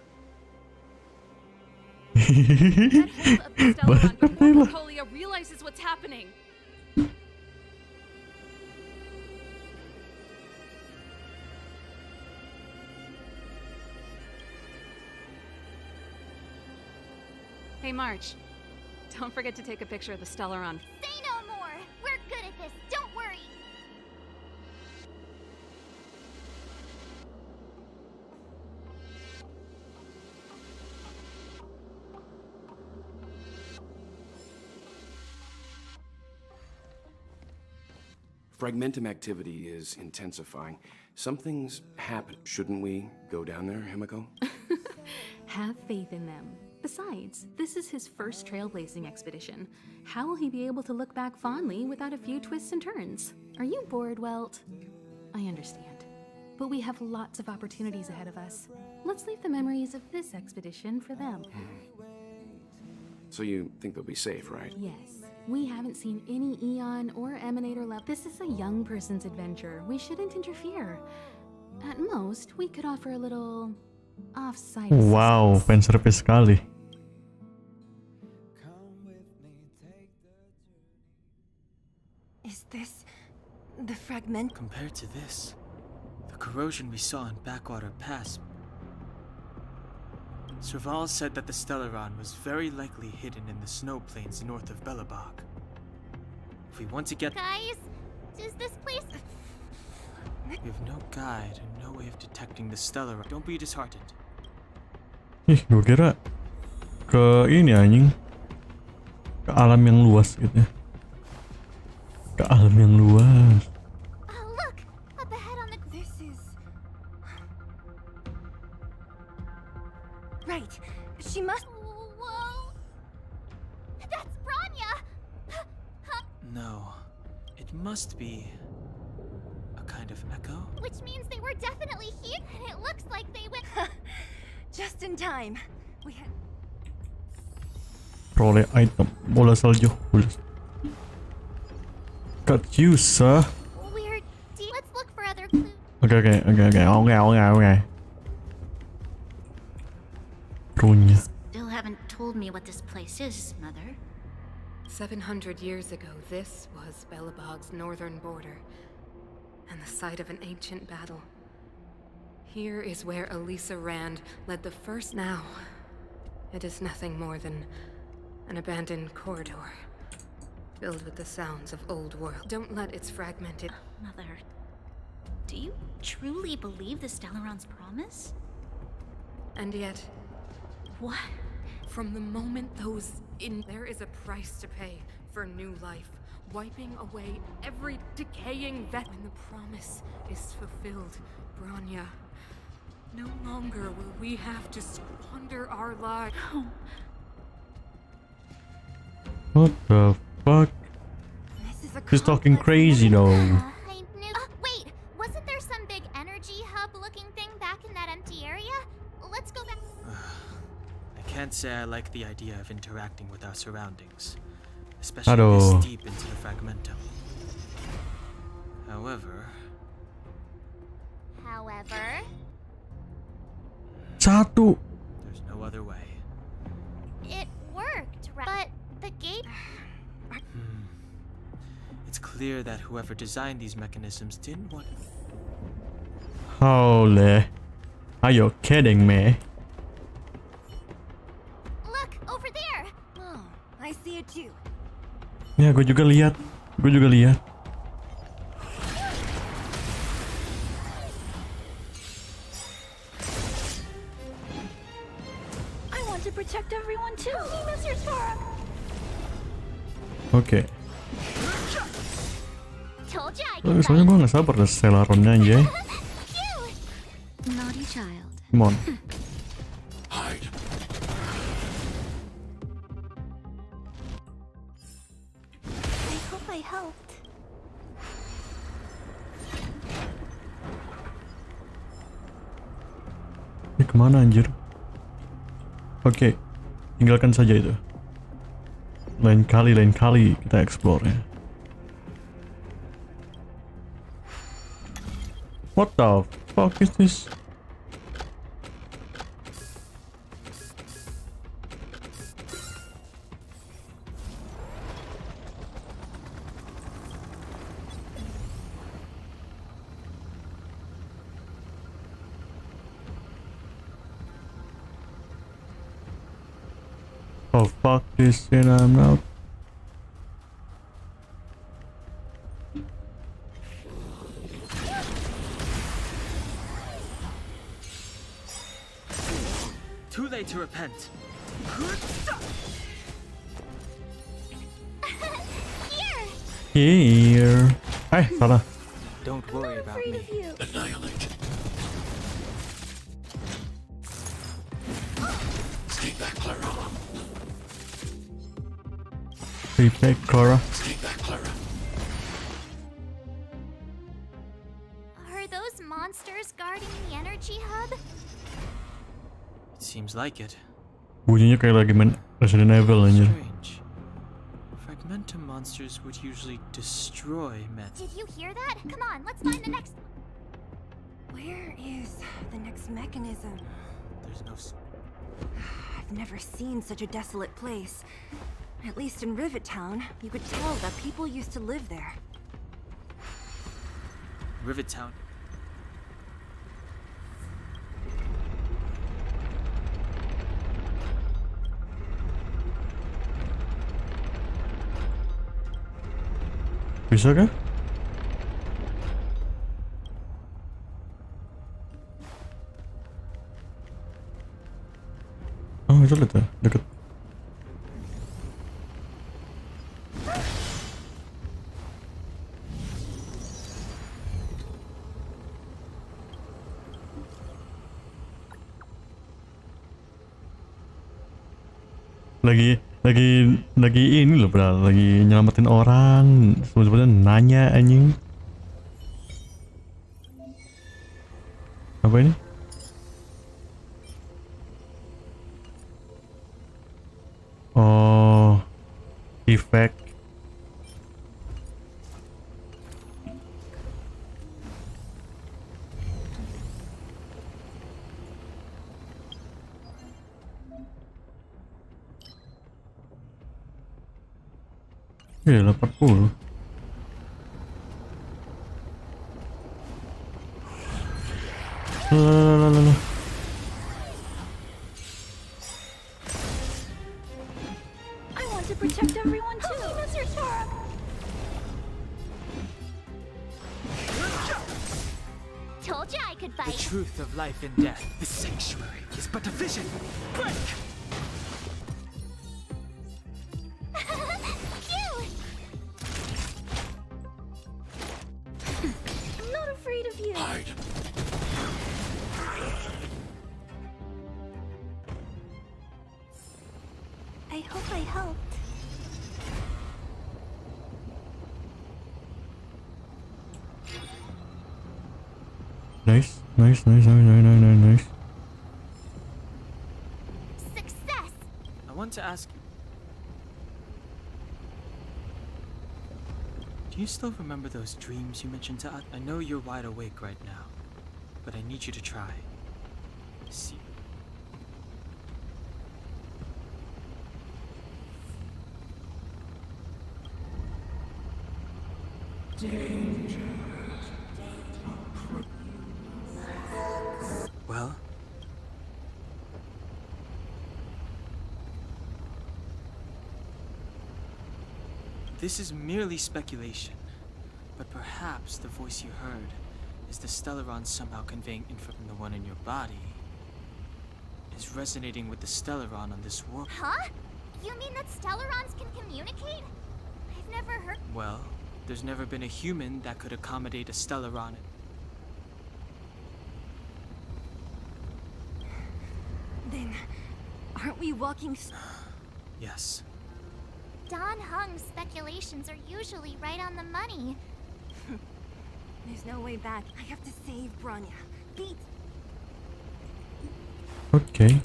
Get hold of the Stellaron before Procolia realizes what's happening. Hey, March. Don't forget to take a picture of the Stellaron. Say no more! We're good at this, don't worry! Fragmentum activity is intensifying. Something's happened. Shouldn't we go down there, Himiko? Have faith in them. Besides, this is his first trailblazing expedition. How will he be able to look back fondly without a few twists and turns? Are you bored, Welt? I understand. But we have lots of opportunities ahead of us. Let's leave the memories of this expedition for them. So you think they'll be safe, right? Yes. We haven't seen any Eon or Emanator left. This is a young person's adventure. We shouldn't interfere. At most, we could offer a little off-site Wow, fan service sekali. Is this the fragment? Compared to this, the corrosion we saw in Backwater Pass. Serval said that the Stellaron was very likely hidden in the snow plains north of Belobog. If we want to get... Guys, does this place... We have no guide and no way of detecting the Stellaron. Don't be disheartened. Ih, gue kira ke ini anjing. Ke alam yang luas gitu ya. Ke alam yang luas. Oh, look! Up ahead on the... This is... Right. She must... Whoa! That's Bronya! No, it must be a kind of echo. Which means they were definitely here, and it looks like they went... Just in time. We had... Peroleh item bola salju. Katyusa. We're deep. Let's look for other clues. Okay. Bronya. Still haven't told me what this place is, Mother. 700 years ago, this was Belobog's northern border, and the site of an ancient battle. Here is where Elisa Rand led the first. Now, it is nothing more than an abandoned corridor, filled with the sounds of old world. Don't let its fragmented... Mother, do you truly believe the Stellaron's promise? And yet, What? from the moment those in... There is a price to pay for new life, wiping away every decaying vet. When the promise is fulfilled, Bronya, no longer will we have to squander our lives. What the fuck? This is a She's talking complex crazy though. I knew... wait! Wasn't there some big energy hub-looking thing back in that empty area? Let's go back... I can't say I like the idea of interacting with our surroundings, especially this deep into the Fragmentum. However... Satu. There's no other way. It worked, right? But the gate... It's clear that whoever designed these mechanisms didn't want... Holy. Are you kidding me? Look, over there! Oh, I see it too. Ya, gue juga lihat. I want to protect everyone too. Mr. Sora. Oke. Told you I could Soalnya gue gak sabar deh Stellaronnya anjay. Naughty child. Come on. Hide. I hope I helped. Ini kemana anjir? Oke, tinggalkan saja itu. Lain kali kita explore ya. What the fuck is this? Oh fuck this shit, I'm out. Too late to repent. Here! Here. Salah. Don't worry about me. Annihilate. Stay back, Clara. Stay back, Clara. Stay back, Clara. Are those monsters guarding the energy hub? It seems like it. Bunyinya kayak lagi main Resident Evil anjir. Strange. Fragmentum monsters would usually destroy men. Did you hear that? Come on, let's find the next. Where is the next mechanism? There's no. I've never seen such a desolate place. At least in Rivet Town, you could tell that people used to live there. Rivet Town. Bisa kah? Oh, itu lihat ya, deket. Lagi ini loh, bro. Lagi nyelamatin orang. Sebetulnya nanya anjing. Apa ini? Oh, efek. Ya, 80. Lalalala. I want to protect everyone too. Told you I could The fight. truth of life and death. The sanctuary is but a vision. Break! Cute! I'm not afraid of you. Hide. I hope I helped. Nice. Success! I want to ask you. Do you still remember those dreams you mentioned to us? I know you're wide awake right now, but I need you to try. See. Well? This is merely speculation, but perhaps the voice you heard is the Stellaron somehow conveying info from the one in your body is resonating with the Stellaron on this world. Huh? You mean that Stellarons can communicate? I've never heard. Well, there's never been a human that could accommodate a Stellaron. Then, aren't we walking? Yes. Don Hung's speculations are usually right on the money. There's no way back. I have to save Bronya. Beat. Okay.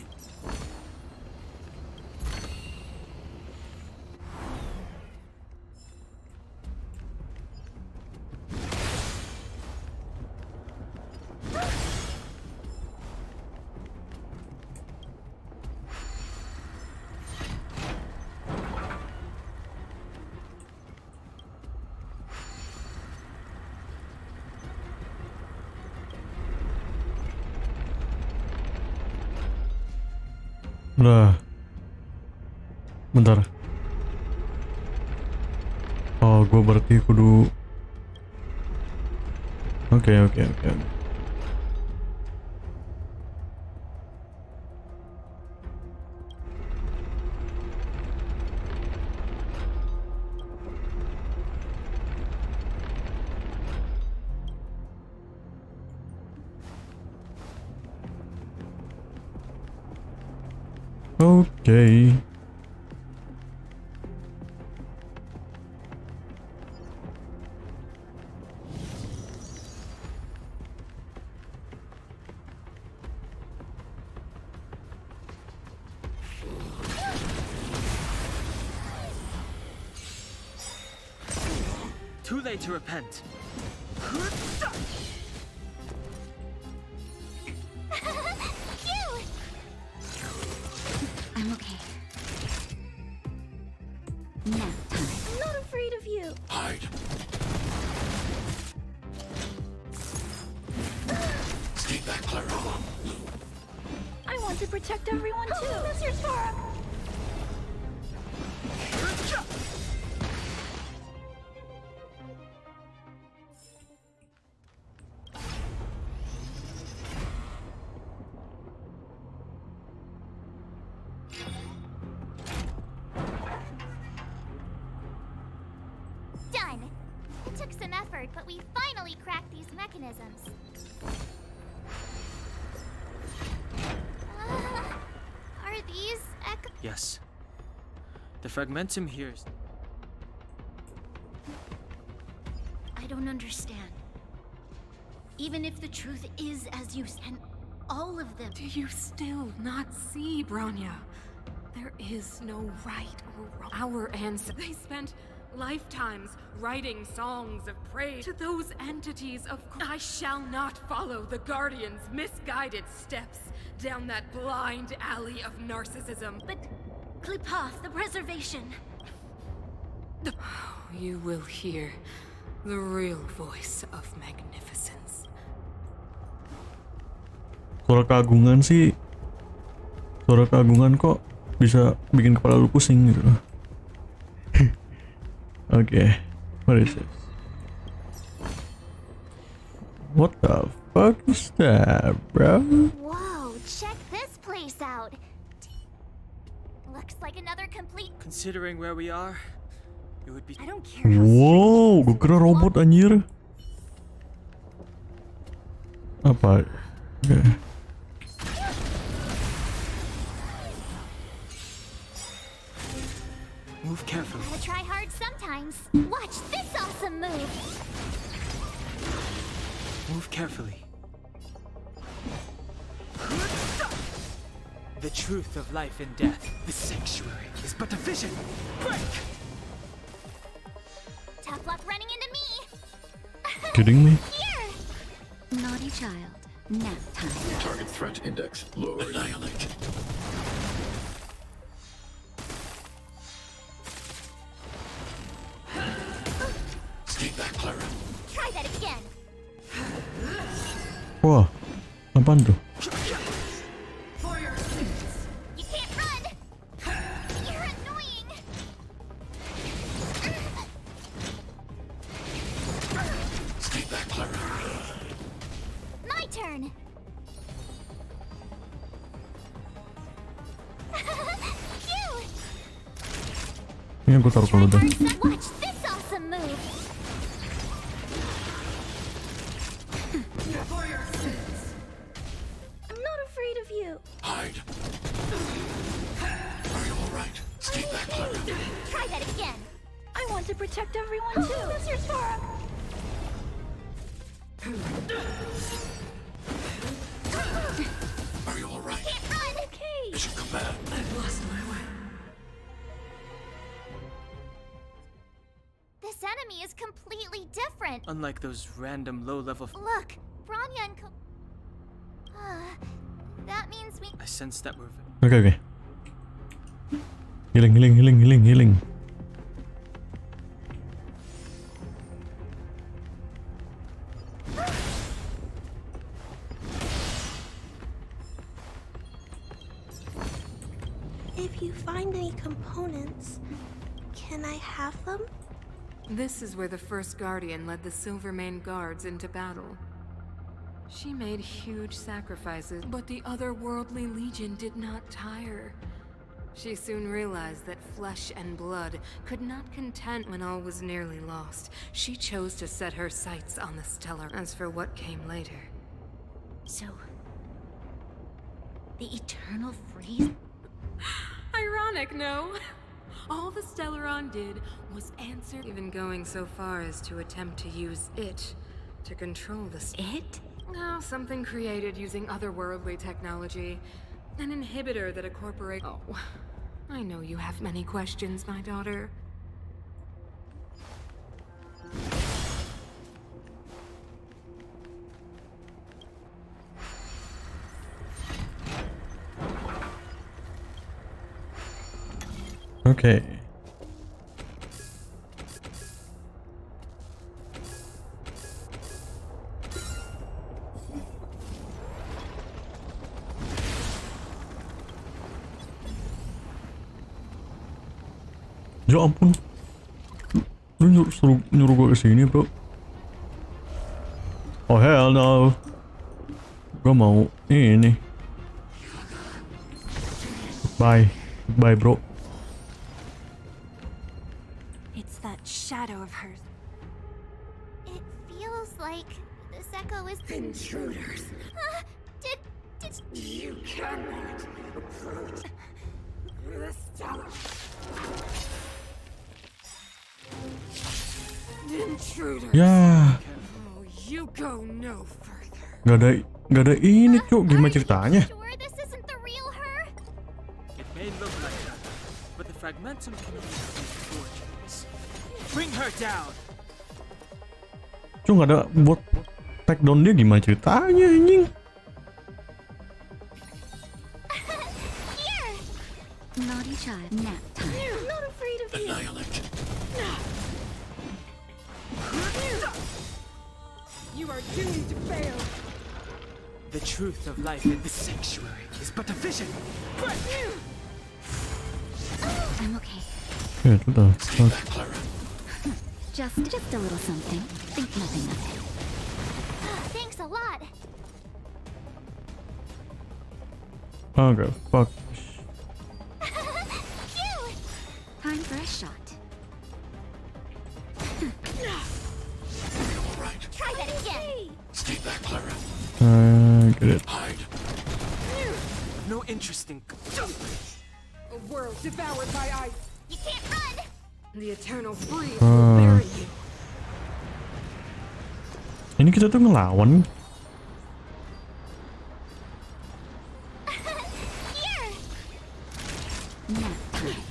Udah. Bentar. Oh, gue berarti kudu. Oke. Okay. Too late to repent. I'm okay. Nap time. I'm not afraid of you. Hide. Stay back, Clara. I want to protect everyone too. Mr. Sora. Done. It took some effort, but we finally cracked these mechanisms. Are these Yes. The fragmentum here is... I don't understand. Even if the truth is as you and all of them. Do you still not see, Bronya? There is no right or wrong. Our ancestors, they spent lifetimes writing songs of praise to those entities of... I shall not follow the Guardian's misguided steps down that blind alley of narcissism. But Klipoth, the preservation. You will hear the real voice of magnificence. Suara keagungan sih. Suara keagungan kok bisa bikin kepala lu pusing gitu. Okay, what is this? What the fuck is that, bro? Whoa, check this place out. Looks like another complete... Considering where we are, it would be... I don't care. Wow, gue kira robot anjir. Apa? Okay. Move carefully. Gotta try hard sometimes. Watch this awesome move. Move carefully. The truth of life and death. The sanctuary is but a vision. Break! Tough luck running into me. Kidding me? Here. Naughty child. Nap time. Target threat index lowered. Annihilate. Stay back, Clara. Try that again. Wah, apaan tuh? You can't run. You're annoying. Stay back, Clara. My turn. Cute. Ini gue taruh kalau udah. Watch this awesome move. I'm not afraid of you. Hide. Are you alright? Stay back, Clara. Try that again. I want to protect everyone too. Mr. Sora. Are you alright? Can't run. Okay. Mission command. I've lost my way. This enemy is completely different. Unlike those random low-level... Look, Bronya and that means we... I sense that we're... Okay, okay. Healing, healing, healing, healing, healing. If you find any components, can I have them? This is where the first Guardian led the Silvermane Guards into battle. She made huge sacrifices, but the otherworldly Legion did not tire. She soon realized that flesh and blood could not content when all was nearly lost. She chose to set her sights on the Stellar. As for what came later... So... the Eternal Freeze? Ironic, no? All the Stellaron did was answer, even going so far as to attempt to use it to control the It? Oh, something created using otherworldly technology. An inhibitor that a corporation. Oh, I know you have many questions, my daughter. Okay. Ya ampun. Lu nyuruh gue kesini, bro. Oh hell no. Gue mau ini. Bye. Bye, bro. It's that shadow of hers. It feels like this echo is Intruders. Did You cannot approach the Stella. Intruder. Ya. Oh, you go no further. Gak ada ini, Cuk. Gimana ceritanya? sure this isn't the real her? It may look like that, but the fragmentum can only be forgeries. Bring her down! Cuk, gak ada buat take down dia, gimana ceritanya, anjing? Here! Naughty child. Nap time. I'm not afraid of you. Annihilate. You are doomed to fail. The truth of life in this sanctuary is but a vision. I'm okay. Ya, itu dah. Just a little something. Think nothing of it. Thanks a lot. Okay, fuck. Time for a shot. Try that again. Stay back, Clara. Get it. Hide. No interest in. A world devoured by ice. You can't run. The eternal freeze will bury you. Ini kita tuh ngelawan. Here. Nap time.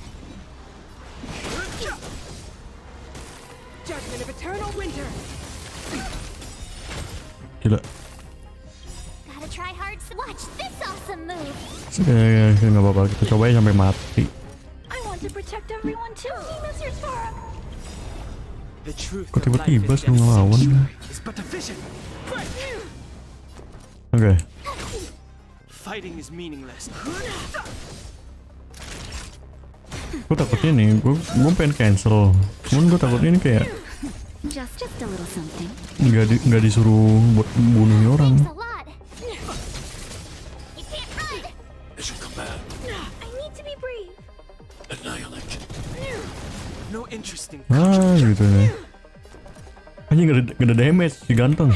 Judgment of eternal winter. Gila. Gotta try hard. Watch this awesome move. Ya, nggak apa-apa. Kita coba ya sampai mati. I want to protect everyone too. The truth Kok of life tiba-tiba in suruh this ngelawan? sanctuary is but a vision. Oke. Fighting is meaningless. Gue takutnya nih, gue pengen cancel. Cuman gue takutnya ini kayak Just a little something. nggak disuruh buat bunuh nih orang. Thanks a lot. You can't run. Mission command. I need to be brave. Annihilate. No interest in. Ah, gitu ya. Hanya nggak ada damage, si ganteng.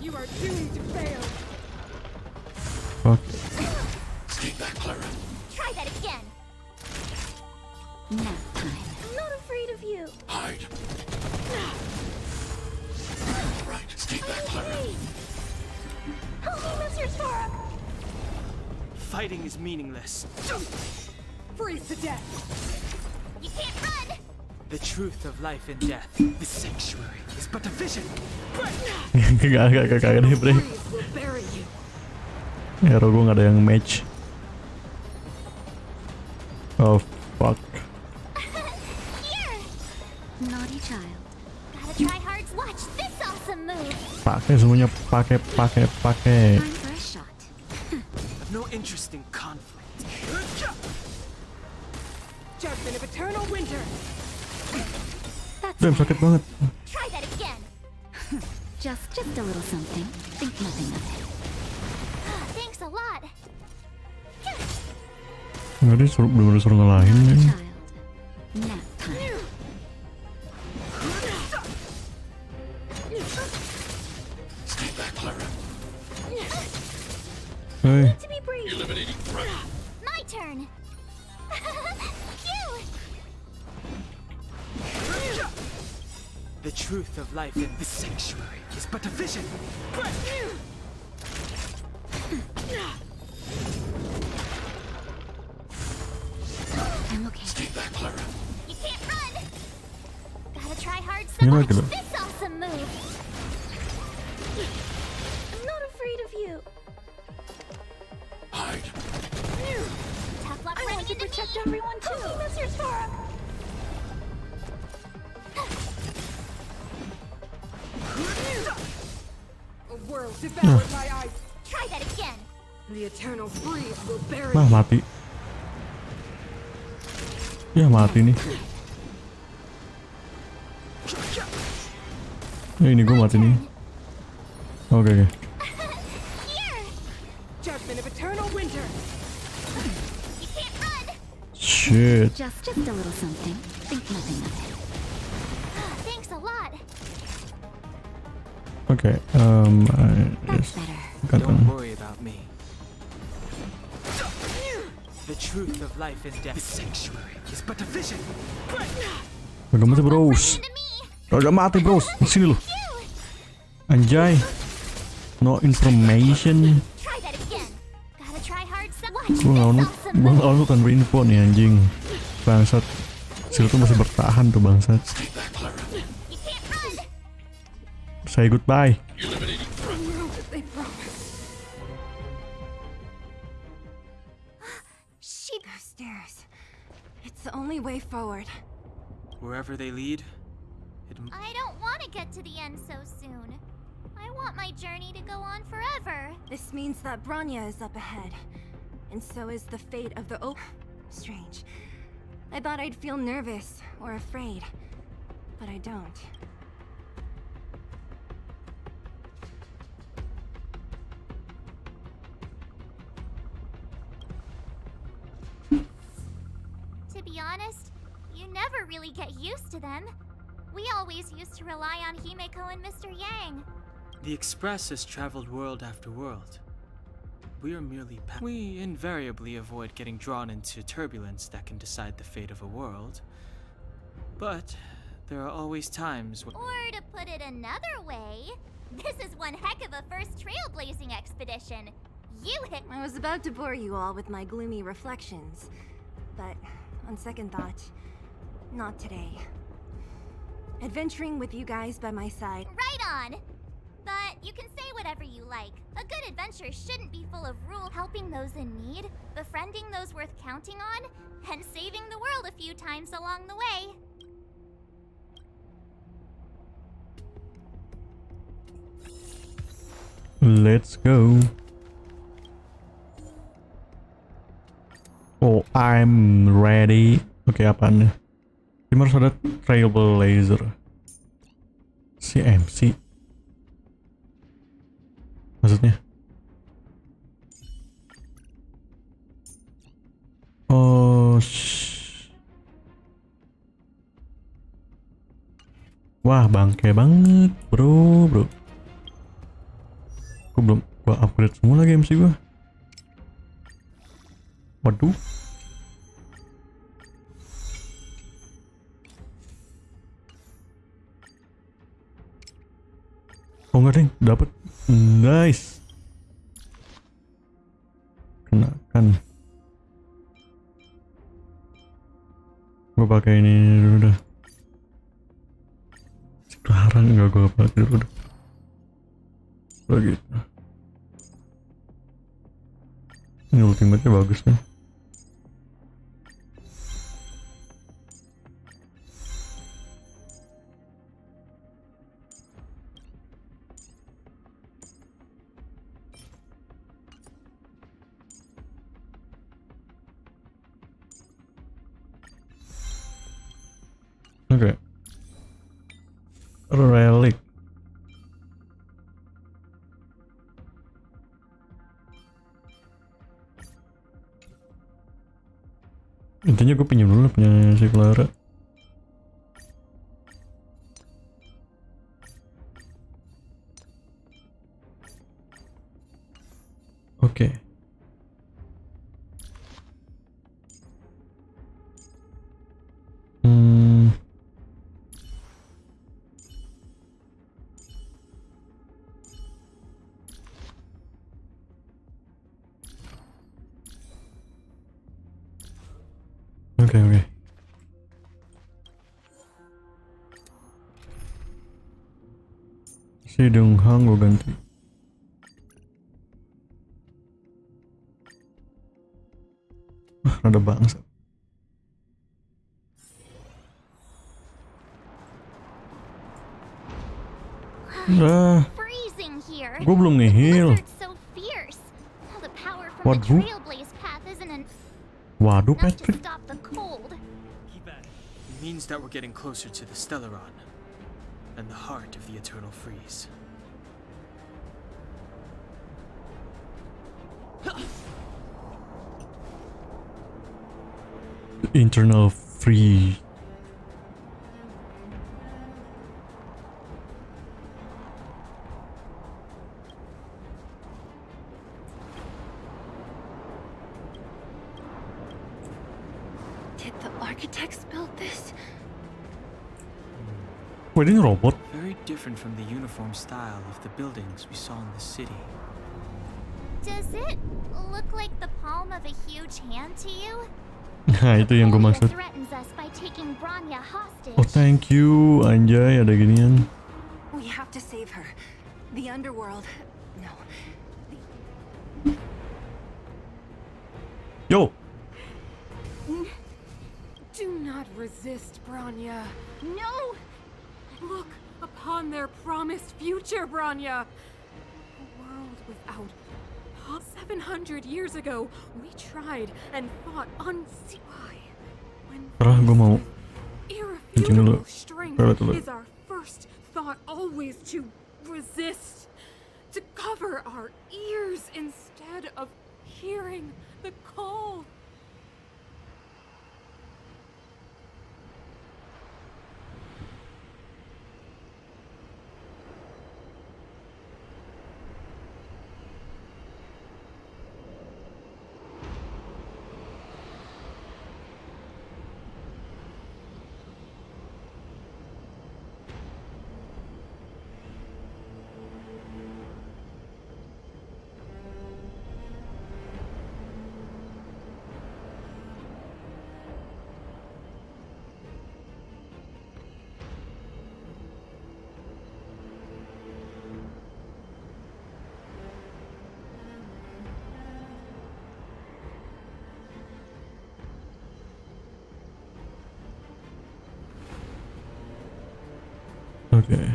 You are doomed to fail. Fuck. Stay back, Clara. Try that again. Nap time. I'm not afraid of you. Hide. Right. Stay back, Clara. Help me, Mr. Sora. Fighting is meaningless. Freeze to death. You can't run. The truth of life and death. This sanctuary is but a vision. Gak ada break. Freeze will bury you. Hero gue gak ada yang match. Oh fuck. Here. Naughty child. Gotta try hard. Watch this awesome move. Pakai semuanya, pakai. Time for a shot. No interest in conflict. Judgment of eternal winter. Damn, sakit banget. Try that again. Just a little something. Think nothing of it. Thanks a lot. Nggak bener-bener suruh ngalahin ya. Child. Nap time. Stay back, Clara. Hey. To be brief. Eliminating threat. My turn. Phew. The truth of life in the sanctuary is but a vision. I'm okay. Stay back, Clara. You can't run. Gotta try hard Ini some lagi loh. this awesome move. I'm not afraid of you. Hide. Tough luck I running want to into protect me. everyone too. Mr. Sora. A world devoured my eyes. Try that again. The eternal freeze will bury Nah, mati. Ya mati nih. Ini gue mati nih. Oke. Here. judgment of eternal winter. You can't run. Shit. Just a little something. Think nothing of it. Thanks a lot. Oke. Yes. Don't Katakan. worry about me. The truth of life and death. The sanctuary is but a vision. Kagak mati bros. Kagak mati bros. Sini lo. Anjay. No information. Try that again. Gotta try hard some. Gue ngelawan tanpa info nih anjing. Bangsat. Sil tuh masih bertahan tuh bangsat. You can't run. Say goodbye. They promise. Those stairs. It's the only way forward. Wherever they lead, I don't want to get to the end so soon. I want my journey to go on forever. This means that Bronya is up ahead. And so is the fate of the Strange. I thought I'd feel nervous or afraid. But I don't. To be honest, you never really get used to them. We always used to rely on Himeko and Mr. Yang. the Express has traveled world after world. We are merely we invariably avoid getting drawn into turbulence that can decide the fate of a world. But there are always times when Or to put it another way, this is one heck of a first trailblazing expedition. You hit. I was about to bore you all with my gloomy reflections. But on second thought, not today. Adventuring with you guys by my side. Right on! But you can say whatever you like. A good adventure shouldn't be full of rules, helping those in need, befriending those worth counting on, and saving the world a few times along the way. Let's go. Oh, I'm ready. Oke, apaan nih? Ini harus ada Trailblazer. CMC. Maksudnya? Oh, wah, bangke banget, bro. Gua upgrade semua lagi MC gua. Waduh. Oh enggak deng, dapet. Nice. Kenakan. Gua pakai ini dulu dah. Sekarang enggak gua pakai dulu dah. Begitu. Ini ultimate-nya bagus nih. Oke. Relic. Intinya gue pinjam dulu punya si Clara. Oke. Oke. Si Dong Hang gue ganti. Rada bangsa. Freezing here. Gue belum nihil. So fierce. All the power from What, the bro? Trailblaze path isn't Waduh, enough to Patrick. stop the cold. It means that we're getting closer to the Stellaron, and the heart of the Eternal Freeze. Internal free. Did the architects build this? Wah, ini robot. Very different from the uniform style of the buildings we saw in the city. Does it look like the palm of a huge hand to you? Nah, itu yang gue maksud. Threatens us by taking Bronya hostage. Oh, thank you, anjay, ada ginian. We have to save her. The underworld. No. Yo! Do not resist, Bronya. No! Look upon their promised future, Bronya. A world without 700 years ago, we tried and fought unseen. Parah, gue mau kencing dulu. Irrefutable strength Toilet dulu. is our first thought always to resist, to cover our ears instead of hearing the call. Oke. It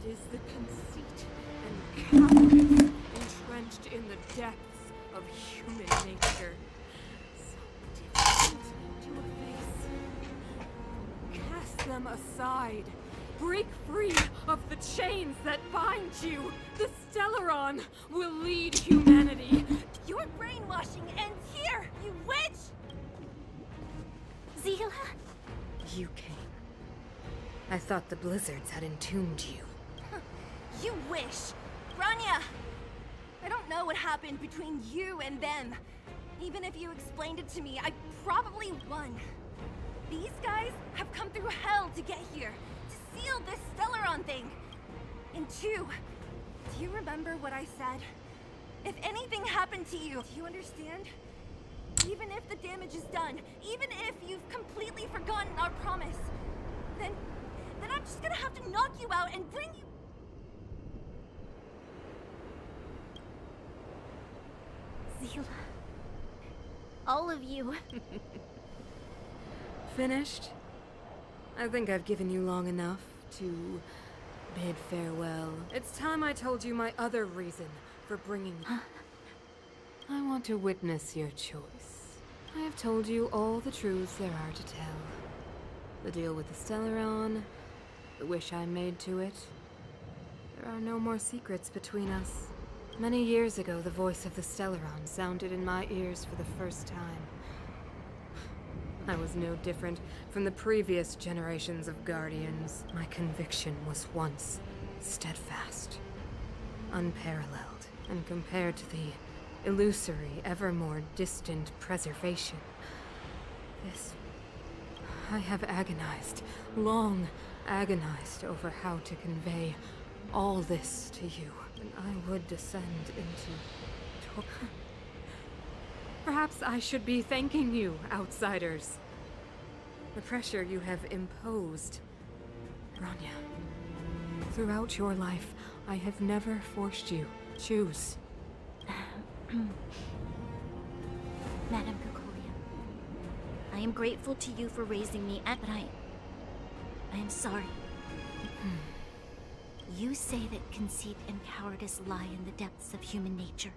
is the conceit and cowardice entrenched in the depths of human nature. So difficult to efface. Cast them aside. Break free of the chains that bind you. The Stellaron will lead humanity. Your brainwashing ends here, you witch! Zila? You came. I thought the blizzards had entombed you. You wish! Bronya! I don't know what happened between you and them. Even if you explained it to me, I probably won. These guys have come through hell to get here, to seal this Stellaron thing. And two, do you remember what I said? If anything happened to you, do you understand? Even if the damage is done, even if you've completely forgotten our promise, then I'm just gonna have to knock you out and bring you... Zila. All of you. Finished? I think I've given you long enough to bid farewell. It's time I told you my other reason for bringing you. I want to witness your choice. I have told you all the truths there are to tell. The deal with the Stellaron, the wish I made to it. There are no more secrets between us. Many years ago, the voice of the Stellaron sounded in my ears for the first time. I was no different from the previous generations of Guardians. My conviction was once steadfast, unparalleled, and compared to the illusory, ever more distant preservation. This... I have agonized, long agonized over how to convey all this to you. And I would descend into... Perhaps I should be thanking you, outsiders. The pressure you have imposed. Bronya, throughout your life, I have never forced you. Choose. Madame Kokoria, I am grateful to you for raising me, but I am sorry. You say that conceit and cowardice lie in the depths of human nature.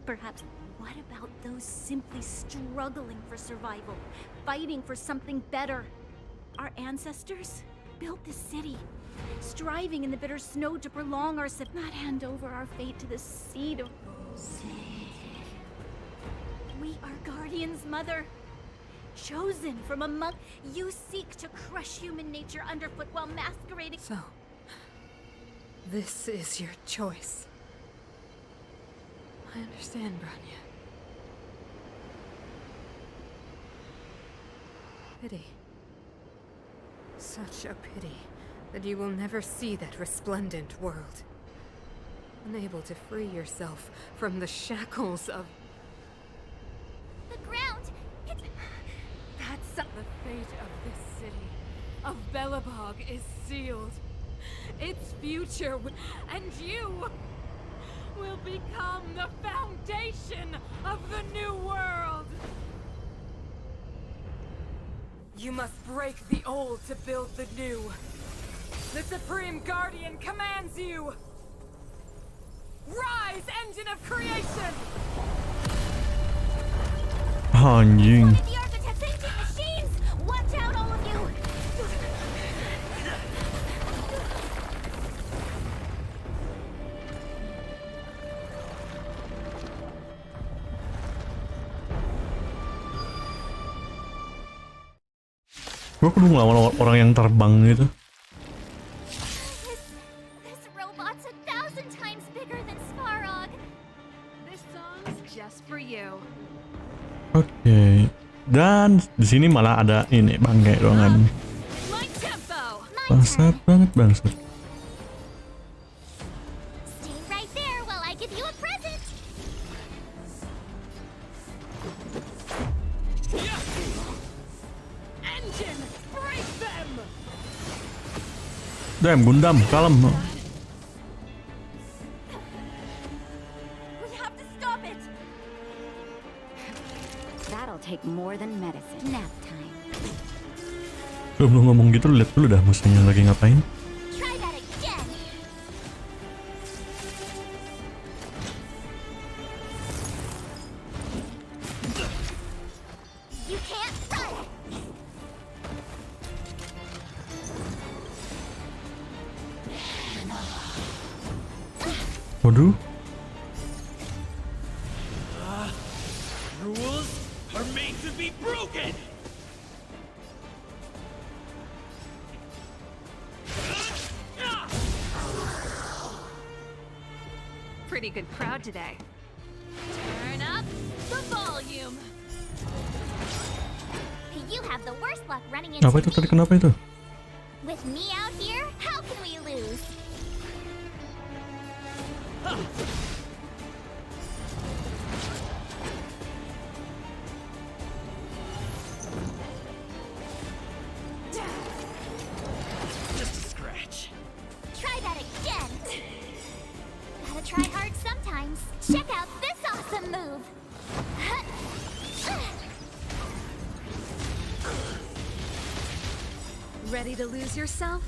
Perhaps, what about those simply struggling for survival, fighting for something better? Our ancestors built this city, striving in the bitter snow to prolong our not hand over our fate to the seed of... We are Guardian's mother, chosen from among... You seek to crush human nature underfoot while masquerading... So, this is your choice. I understand, Bronya. Pity. Such a pity that you will never see that resplendent world. Unable to free yourself from the shackles of... The ground! That's the fate of this city, of Belobog, is sealed. Its future and you will become the foundation of the new world. You must break the old to build the new. The Supreme Guardian commands you. Rise, engine of creation! Anjing. One of the architect's ancient machines! Watch out, all of you! Gue perlu ngelawan orang yang terbang gitu. This robot's 1,000 times bigger than Svarog. This song's just for you. Oke. Dan di sini malah ada ini bangkai doangan. Bangsat banget bangsat. Stay right there while I give you a present. Engine, break them! Damn, Gundam, kalem. We have to stop it. That'll take more than medicine. Nap time. Belum ngomong gitu, lihat dulu dah musuhnya lagi ngapain. Try that again. You can't run. Waduh. Rules are made to be broken. Pretty good crowd today. Turn up the volume. You have the worst luck running into Apa itu tadi, kenapa itu? With me out here, how can we lose? Just a scratch. Try that again. Gotta try hard sometimes. Check out this awesome move. Ready to lose yourself?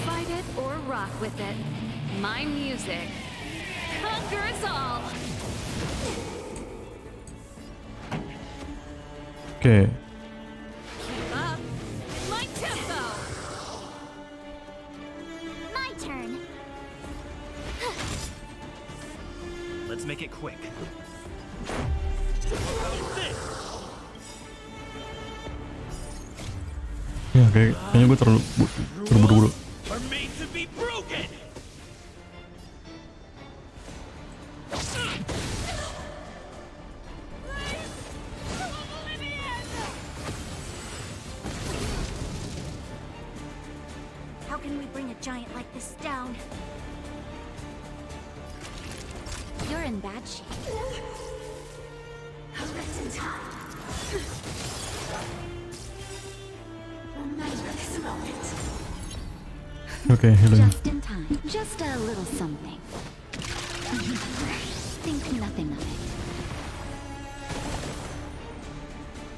Fight it or rock with it. My music conquers all. Oke. Keep up. My tempo. My turn. Let's make it quick. Ya, kayaknya gue terlalu buru-buru. Are made to be broken. How can we bring a giant like this down? You're in bad shape. Okay, healing. Just in time. Just a little something. Think nothing of it.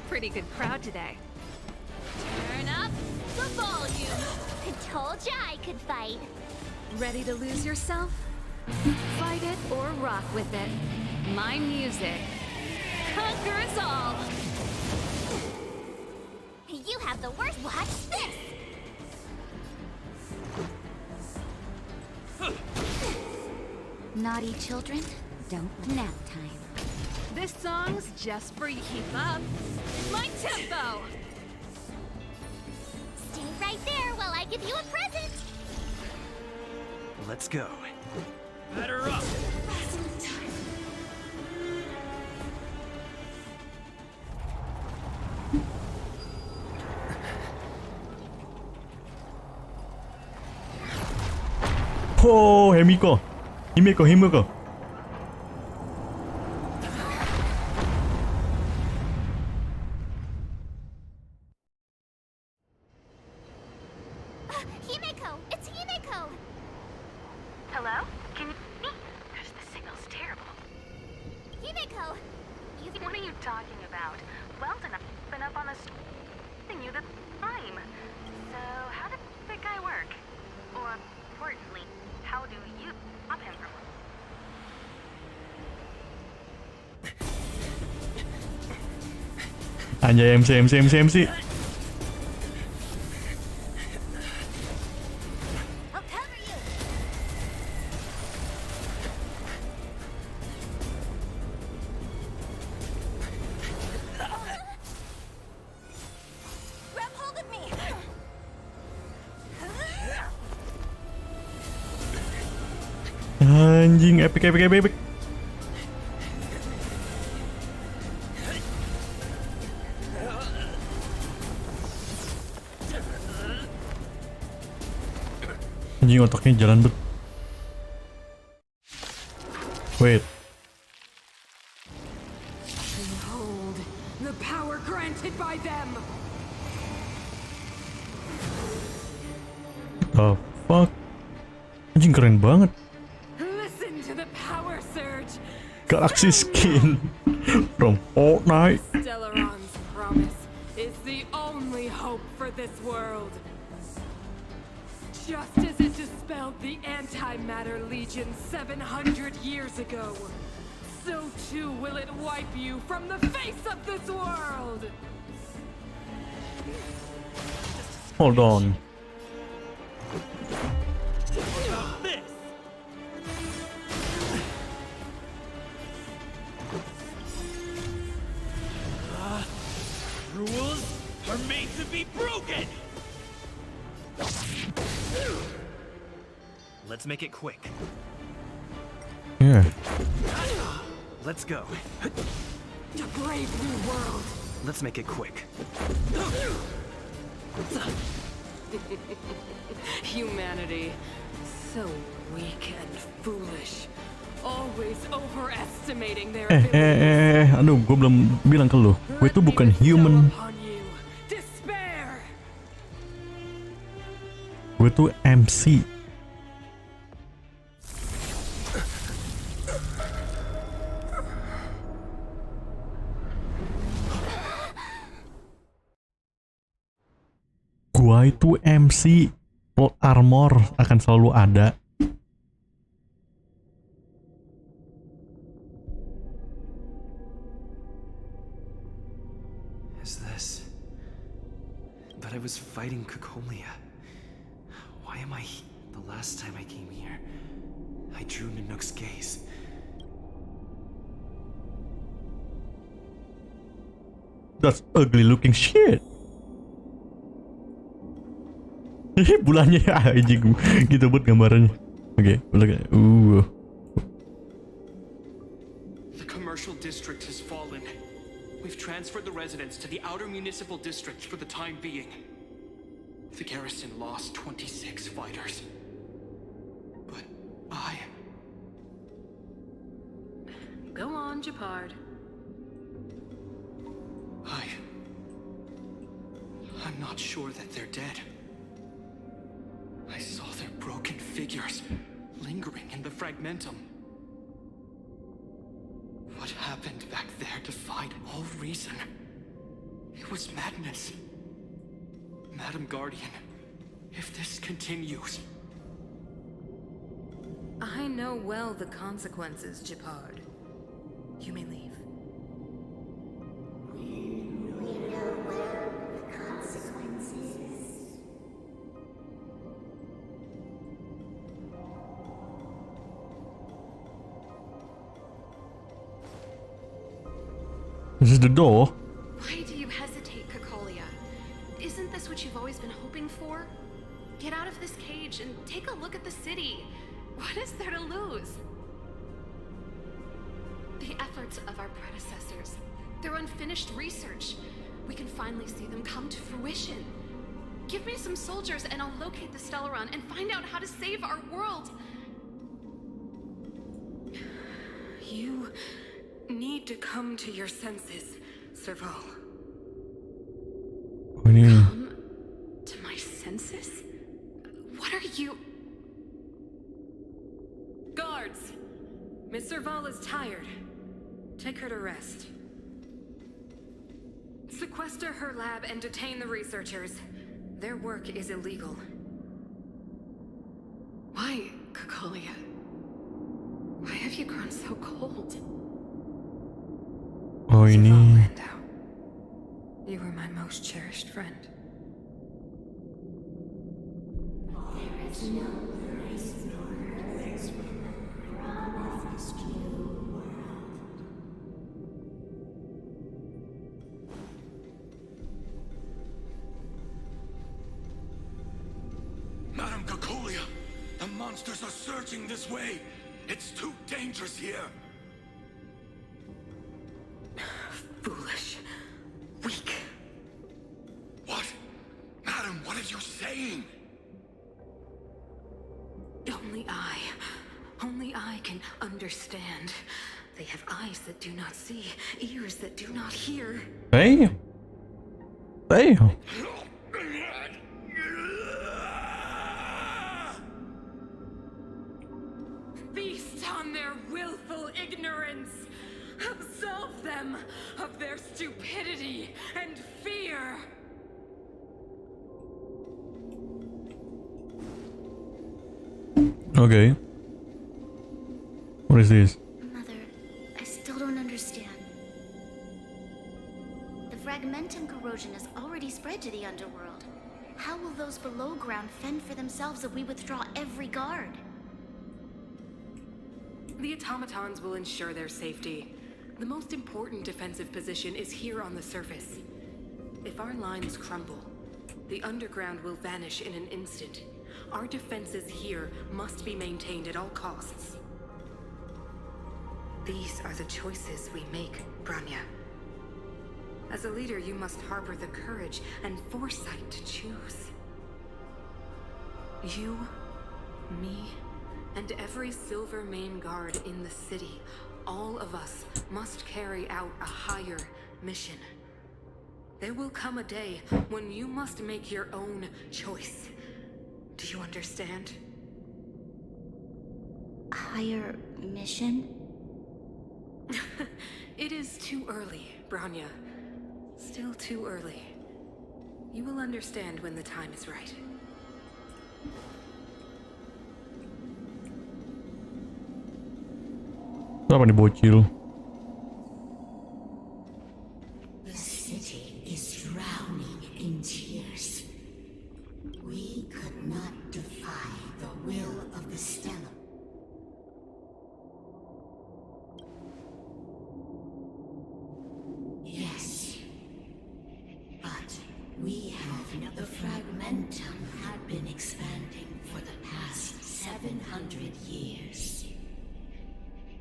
Pretty good crowd today. Turn up the volume. I told ya I could fight. Ready to lose yourself? Fight it or rock with it. My music conquers all. You have the worst. Watch this. Naughty children, don't nap time. This song's just for you. Keep up. My tempo. Stay right there while I give you a present. Let's go. Batter up! Oh, Himiko. Himiko. Himeko! It's Himeko! Hello? Can you hear me? Gosh, the signal's terrible. Himeko! What are you talking about? Weldon, I've been up on the street you the time. So, how did the guy work? Or, importantly, how do you stop him from... Anjay, MC. I'll cover you! Grab hold of me! Anjing, epic. Anjing otaknya jalan bet. Wait. Behold the power granted by them. The fuck? Anjing keren banget. Listen to the power surge. Galaxy skin from Fortnite. Stellaron's promise is the only hope for this world. Just as it dispelled the Antimatter Legion 700 years ago, so too will it wipe you from the face of this world! Hold on. This! Rules are made to be broken! Let's make it quick. Yeah. Let's go. A brave new world! Let's make it quick. Humanity, so weak and foolish. Always overestimating their abilities. Aduh, gue belum bilang ke lu. Gue itu bukan human. Despair! Gue tuh MC. Gua itu MC. Plot armor akan selalu ada. Is this... But I was fighting Kukolia. Why am I... The last time I came here, I drew Nanook's gaze. That's ugly looking shit. Bulannya anjing gitu buat gambarannya. Oke, okay, The commercial district has fallen. We've transferred the residents to the outer municipal district for the time being. The garrison lost 26 fighters. But I... Go on, Japard. I'm not sure that they're dead. I saw their broken figures lingering in the fragmentum. What happened back there defied all reason. It was madness. Madam Guardian, if this continues... I know well the consequences, Gepard. You may leave. This is the door. Why do you hesitate, Kakolia? Isn't this what you've always been hoping for? Get out of this cage and take a look at the city. What is there to lose? The efforts of our predecessors, their unfinished research. We can finally see them come to fruition. Give me some soldiers and I'll locate the Stellaron and find out how to save our world. You need to come to your senses, Serval. What do you mean? Come to my senses? What are you... Guards! Miss Serval is tired. Take her to rest. Sequester her lab and detain the researchers. Their work is illegal. Why, Kakolia? Why have you grown so cold? Oh, you need... You were my most cherished friend. There is no place nor earth from this new world. Madam Kakolia, the monsters are surging this way. It's too dangerous here. Foolish. Weak. What? Madam, what are you saying? Only I can understand. They have eyes that do not see, ears that do not hear. Damn. Damn. Feast on their willful ignorance. Absolve them of their stupidity and fear. Okay. What is this? Mother, I still don't understand. The fragmentum corrosion has already spread to the underworld. How will those below ground fend for themselves if we withdraw every guard? The automatons will ensure their safety. The most important defensive position is here on the surface. If our lines crumble, the underground will vanish in an instant. Our defenses here must be maintained at all costs. These are the choices we make, Branya. As a leader, you must harbor the courage and foresight to choose. You, me, and every Silver Main Guard in the city, all of us must carry out a higher mission. There will come a day when you must make your own choice. Do you understand? Higher mission? It is too early, Branya. Still too early. You will understand when the time is right. Apa nih bocil? The city is drowning in tears. We could not defy the will of the Stella. Yes. But we have no... The fragmentum had been expanding for the past 700 years.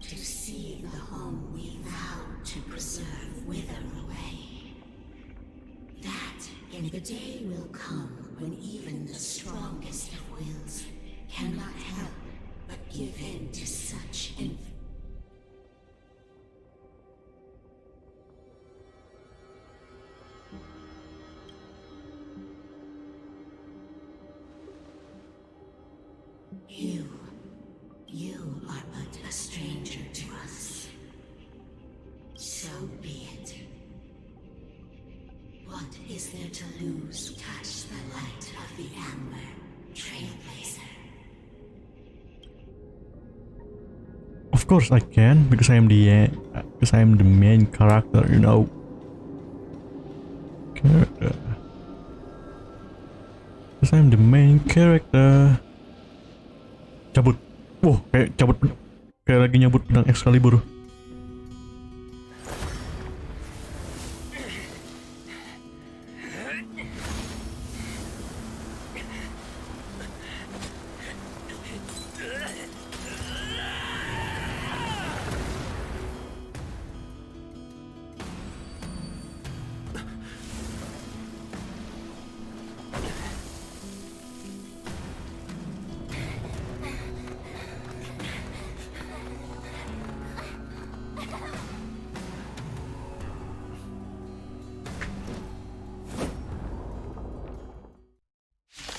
To see the home we vowed to preserve wither away. That, in the day will come when even the strongest of wills cannot help but give in to such a stranger to us. So be it. What is there to lose? Touch the light of the amber, trailblazer. Of course I can, because I'm the main character, you know. Because I'm the main character. Cabut. Wow, kayak cabut, kayak lagi nyabut pedang Excalibur.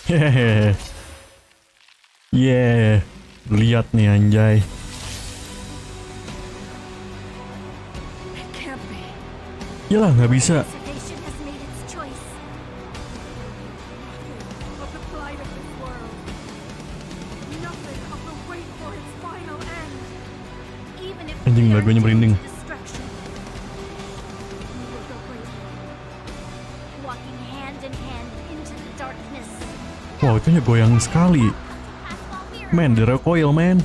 Hehehe. Yeah. Lihat nih anjay. Yalah nggak bisa. Anjing lagunya merinding. Wow, itu goyang sekali. Man, di recoil, man.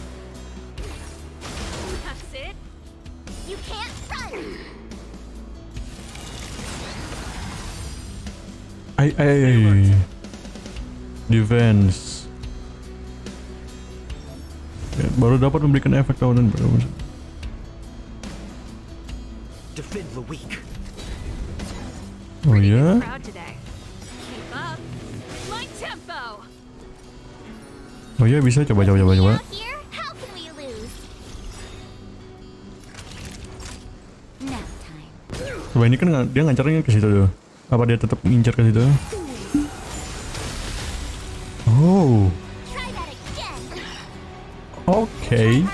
Defense. Ya, baru dapat memberikan efek tawanan baru. Defend the weak. Oh ya? Oh iya bisa, coba. Coba ini kan dia ngancarnya ke situ tuh. Apa dia tetap ngincar ke situ? Oh. Okay.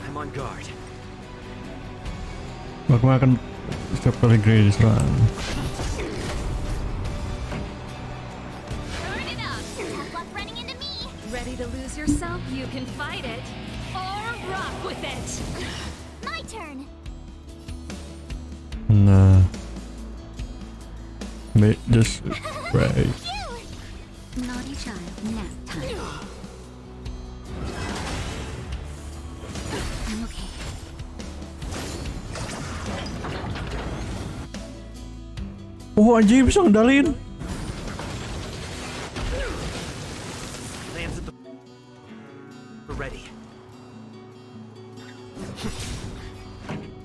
I'm on guard. Aku akan setiap kali Grey diserang. Ready to lose yourself? You can fight it or rock with it. My turn. Nah. Just right. Naughty child, nap time. I'm okay. Oh anjing bisa ngendalin. Lands at the... We're ready.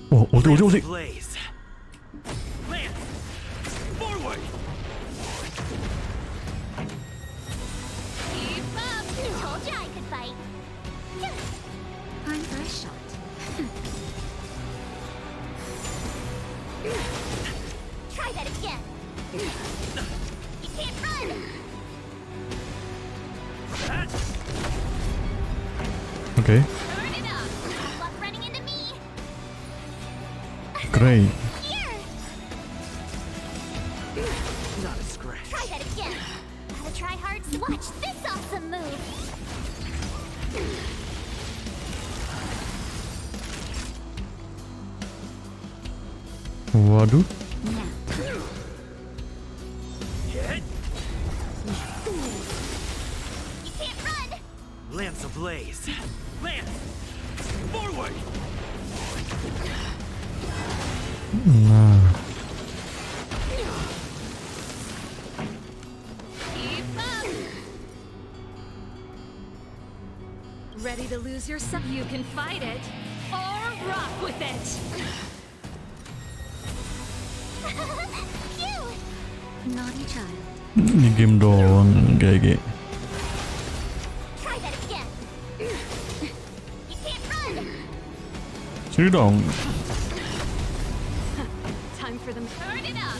Oh, ulti. Blaze. Lance. Forward. Keep up. Told you I could fight. I'm for a shot. Try that again. You can't run. Okay. Turn it up. Tough luck running into me. Great. Here. Not a scratch. Try that again. Gotta try hard. Watch this awesome move. Waduh. You can't run. Lance ablaze. Lance. Forward. Nah. Keep up. Ready to lose yourself? You can fight it or rock with it. Cute. Naughty child. Ini game doang kayak. Try that again. You can't run. Sini dong. Time for them. Turn it up.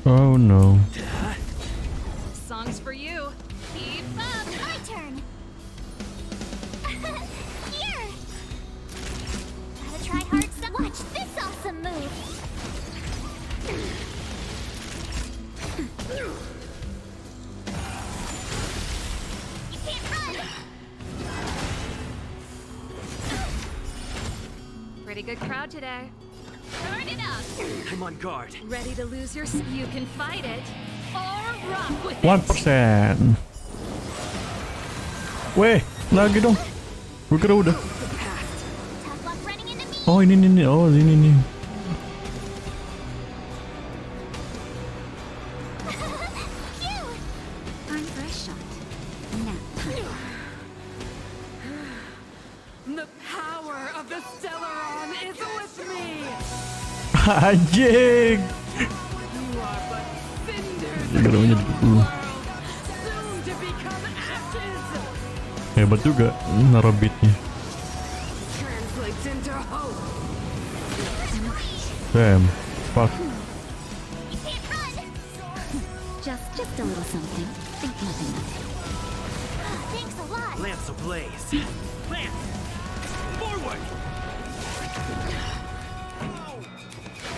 Oh no. Songs for you. Keep up. My turn. Here. Gotta try hard. Watch this awesome move. You can't run. Pretty good crowd today. Turn it up. I'm on guard. Ready to lose your... You can fight it or rock with it. 1%. Weh, lagi dong. Gue kira udah. Oh ini. Oh ini. Time for a shot. Nap time. The power of the Stellaron is with me. Anjing. You are but cinders. Gak ada jadi 10. Soon to become ashes. Hebat juga naruh beatnya. Translates into hope. Damn. Fuck. Just a little something. Think nothing of it. Thanks a lot. Lance ablaze. Lance! Forward!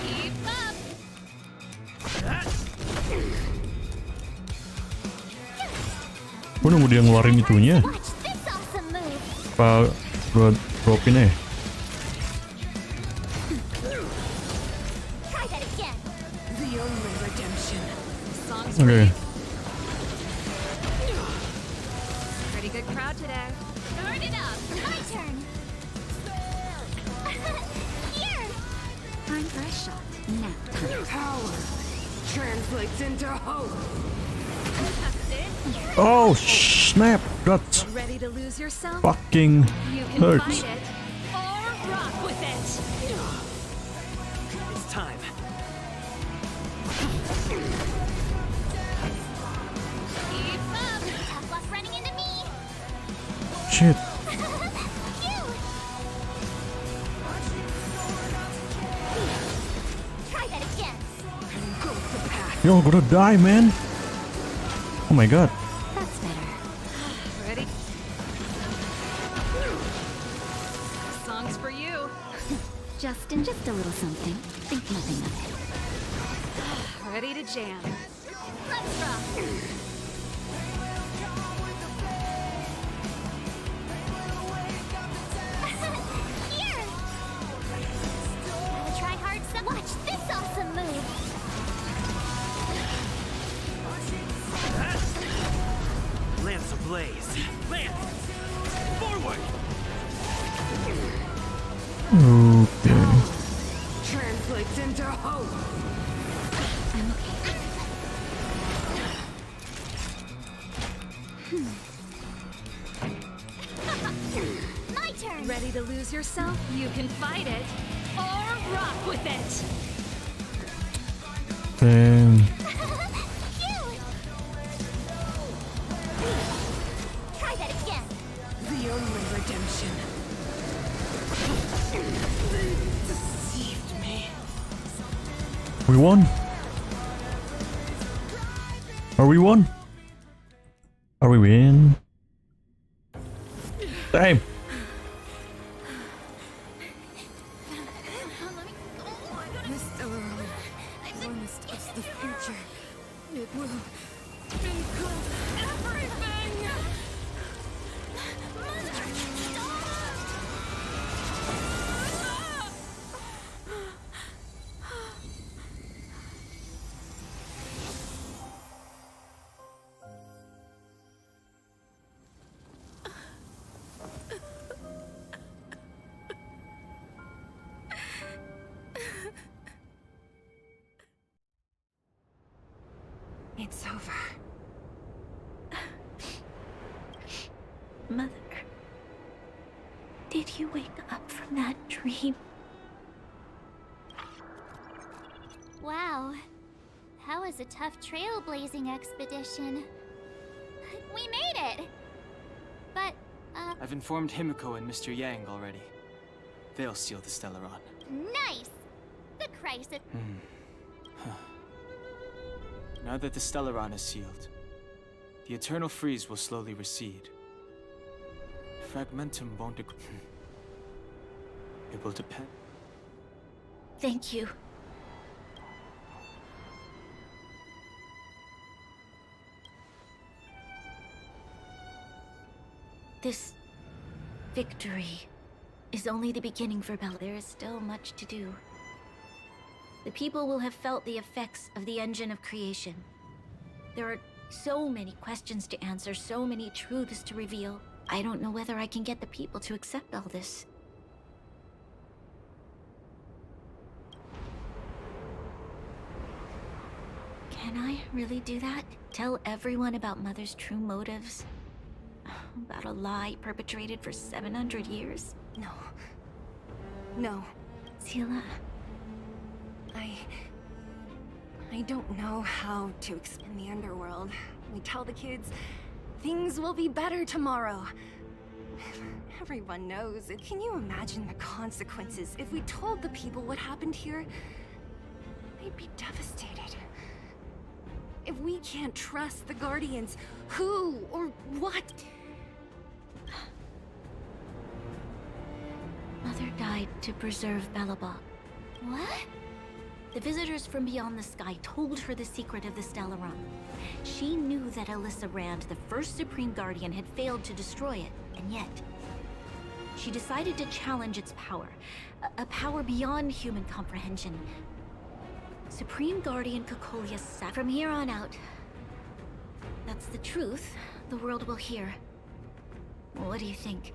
Keep up. Gue nunggu dia ngeluarin itunya. Watch this awesome move. Apa gue dropin aja? Try that again. The only redemption. Songs Oke. for you. Pretty good crowd today. Turn it up. My turn. Here. Time for a shot. Nap time. Power translates into hope. Oh snap! That's Ready to lose yourself? fucking You can hurts. fight it or rock with it. It's time. Keep up. Tough luck running into me. Shit. Try that again. Yo, I'm gonna die, man. Oh my god. That's better. Ready? Songs for you. Just a little something. Think nothing of it. Ready to jam. Let's rock. Here. Gotta try hard. Watch this awesome move. Lance ablaze. Lance! Forward! Okay. Translates into hope. I'm okay. My turn. Ready to lose yourself? You can fight it or rock with it. Damn. Try that again. The only redemption. They deceived me. We won. Are we won? Are we win? Damn. Mr. Earl, honest is the future. It will include everything. It's over. Mother, did you wake up from that dream? Wow. That was a tough trailblazing expedition. We made it! But, I've informed Himiko and Mr. Yang already. They'll steal the Stellaron. nice! The crisis. Now that the Stellaron is sealed, the eternal freeze will slowly recede. Fragmentum won't It will depend. Thank you. This victory is only the beginning for Bella. There is still much to do. The people will have felt the effects of the engine of creation. There are so many questions to answer, so many truths to reveal. I don't know whether I can get the people to accept all this. Can I really do that? Tell everyone about Mother's true motives? About a lie perpetrated for 700 years? No. No. Seela, I don't know how to explain the underworld. We tell the kids, things will be better tomorrow. Everyone knows it. Can you imagine the consequences if we told the people what happened here? They'd be devastated. If we can't trust the Guardians, who or what? Mother died to preserve Belobog. What? The visitors from beyond the sky told her the secret of the Stellaron. She knew that Alyssa Rand, the first Supreme Guardian, had failed to destroy it, and yet she decided to challenge its power, a power beyond human comprehension. Supreme Guardian Cocolia sat from here on out. That's the truth the world will hear. What do you think?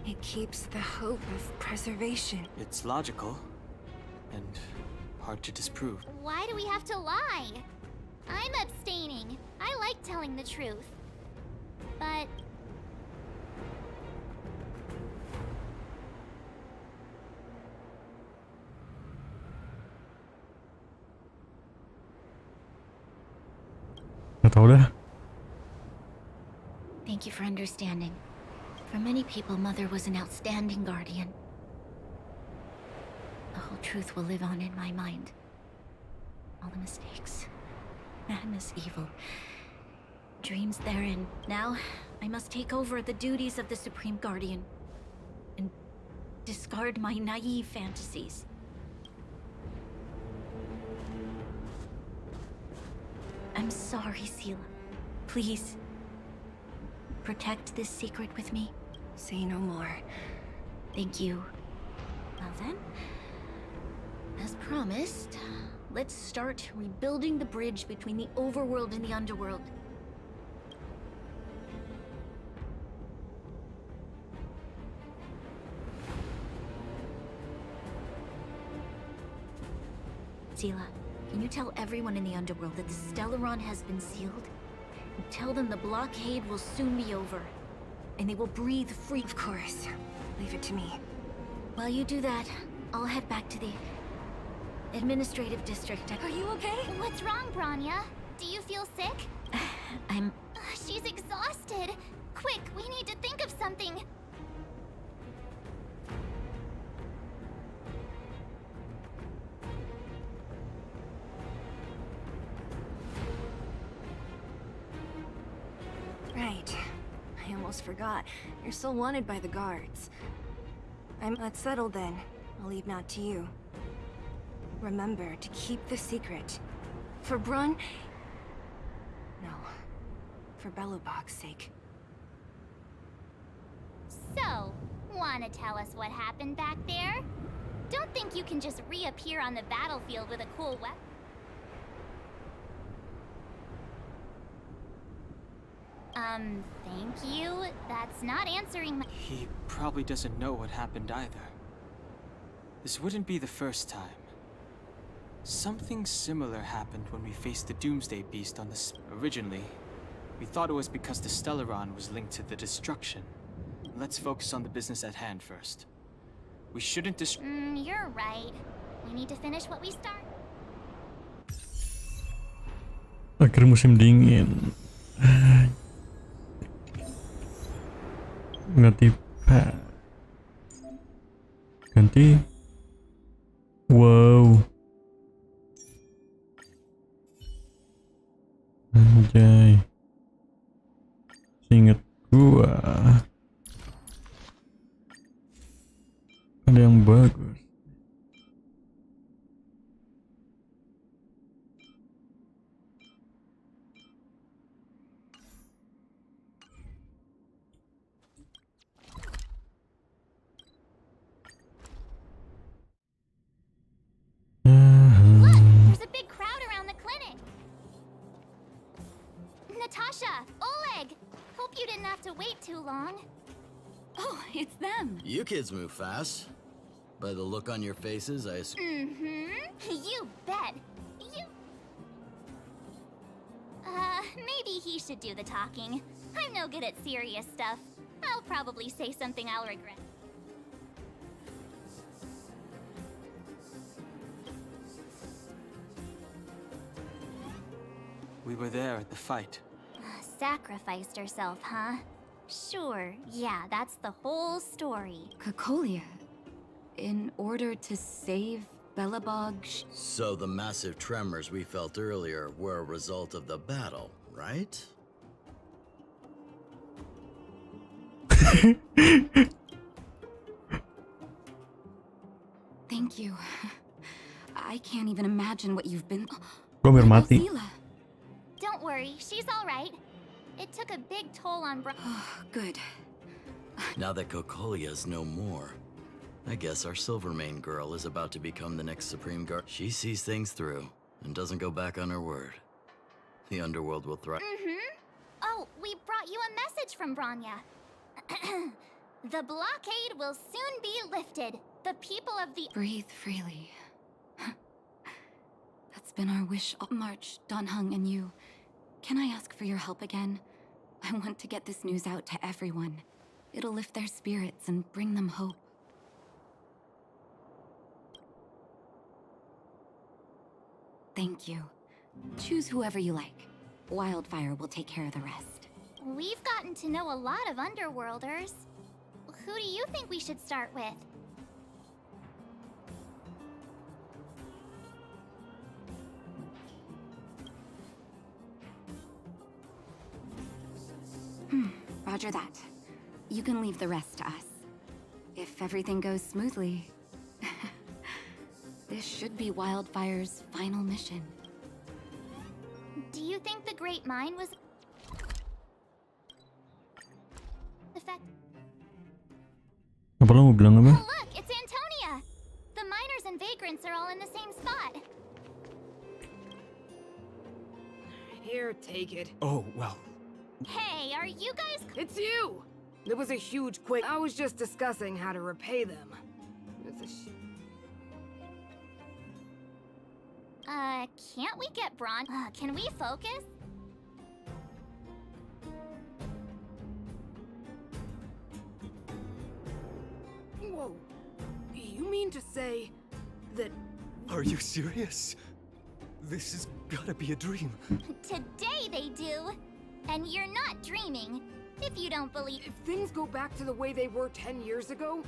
It keeps the hope of preservation. It's logical and hard to disprove. Why do we have to lie? I'm abstaining. I like telling the truth. But Nggak tahu dah. Thank you for understanding. For many people, Mother was an outstanding guardian. The whole truth will live on in my mind. All the mistakes, madness, evil, dreams therein. Now, I must take over the duties of the Supreme Guardian and discard my naive fantasies. I'm sorry, Seela. Please, protect this secret with me. Say no more. Thank you. Well then, as promised, let's start rebuilding the bridge between the overworld and the underworld. Seela, can you tell everyone in the underworld that the Stellaron has been sealed? And tell them the blockade will soon be over, and they will breathe free. Of course. Leave it to me. While you do that, I'll head back to the administrative district. Are you okay? what's wrong, Bronya? Do you feel sick? I'm... She's exhausted. Quick, we need to think of something. Right. I almost forgot. You're still wanted by the guards. Let's settle then. I'll leave now to you. Remember to keep the secret. For Brun... No. For Belobog's sake. So, wanna tell us what happened back there? Don't think you can just reappear on the battlefield with a cool weapon. Thank you. That's not answering my... He probably doesn't know what happened either. This wouldn't be the first time. Something similar happened when we faced the Doomsday Beast on the... Originally, we thought it was because the Stellaron was linked to the destruction. Let's focus on the business at hand first. We shouldn't you're right. We need to finish what we start. Akhir musim dingin. Ganti pad. Ganti. Wow. Anjay. Ingat gua. Ada yang bagus. There's a big crowd around the clinic. Natasha, Oleg! Hope you didn't have to wait too long. Oh, it's them. You kids move fast. By the look on your faces, I assume. Mm-hmm. You bet. Maybe he should do the talking. I'm no good at serious stuff. I'll probably say something I'll regret. We were there at the fight. Sacrificed herself, huh? Sure, yeah, that's the whole story. Cocolia, in order to save Belobog. So the massive tremors we felt earlier were a result of the battle, right? Thank you. I can't even imagine what you've been. Gua hampir mati. Don't worry, she's all right. It took a big toll on Good. Now that Cocolia's no more, I guess our Silvermane girl is about to become the next Supreme Guard. She sees things through and doesn't go back on her word. The underworld will thrive. Mm-hmm. Oh, we brought you a message from Bronya. The blockade will soon be lifted. The people of the— Breathe freely. That's been our wish all March, Donhung, and you. Can I ask for your help again? I want to get this news out to everyone. It'll lift their spirits and bring them hope. Thank you. Choose whoever you like. Wildfire will take care of the rest. We've gotten to know a lot of Underworlders. Who do you think we should start with? Roger that. You can leave the rest to us. If everything goes smoothly, this should be Wildfire's final mission. Do you think the Great Mine was— Apa lo mau bilang apa? Oh, look, it's Antonia! The miners and vagrants are all in the same spot. Here, take it. Oh, well. Hey, are you guys— It's you! There was a huge quake. I was just discussing how to repay them. It's a can't we get can we focus? Whoa. You mean to say that— Are you serious? This has gotta be a dream. Today they do. And you're not dreaming, if you don't believe— If things go back to the way they were 10 years ago,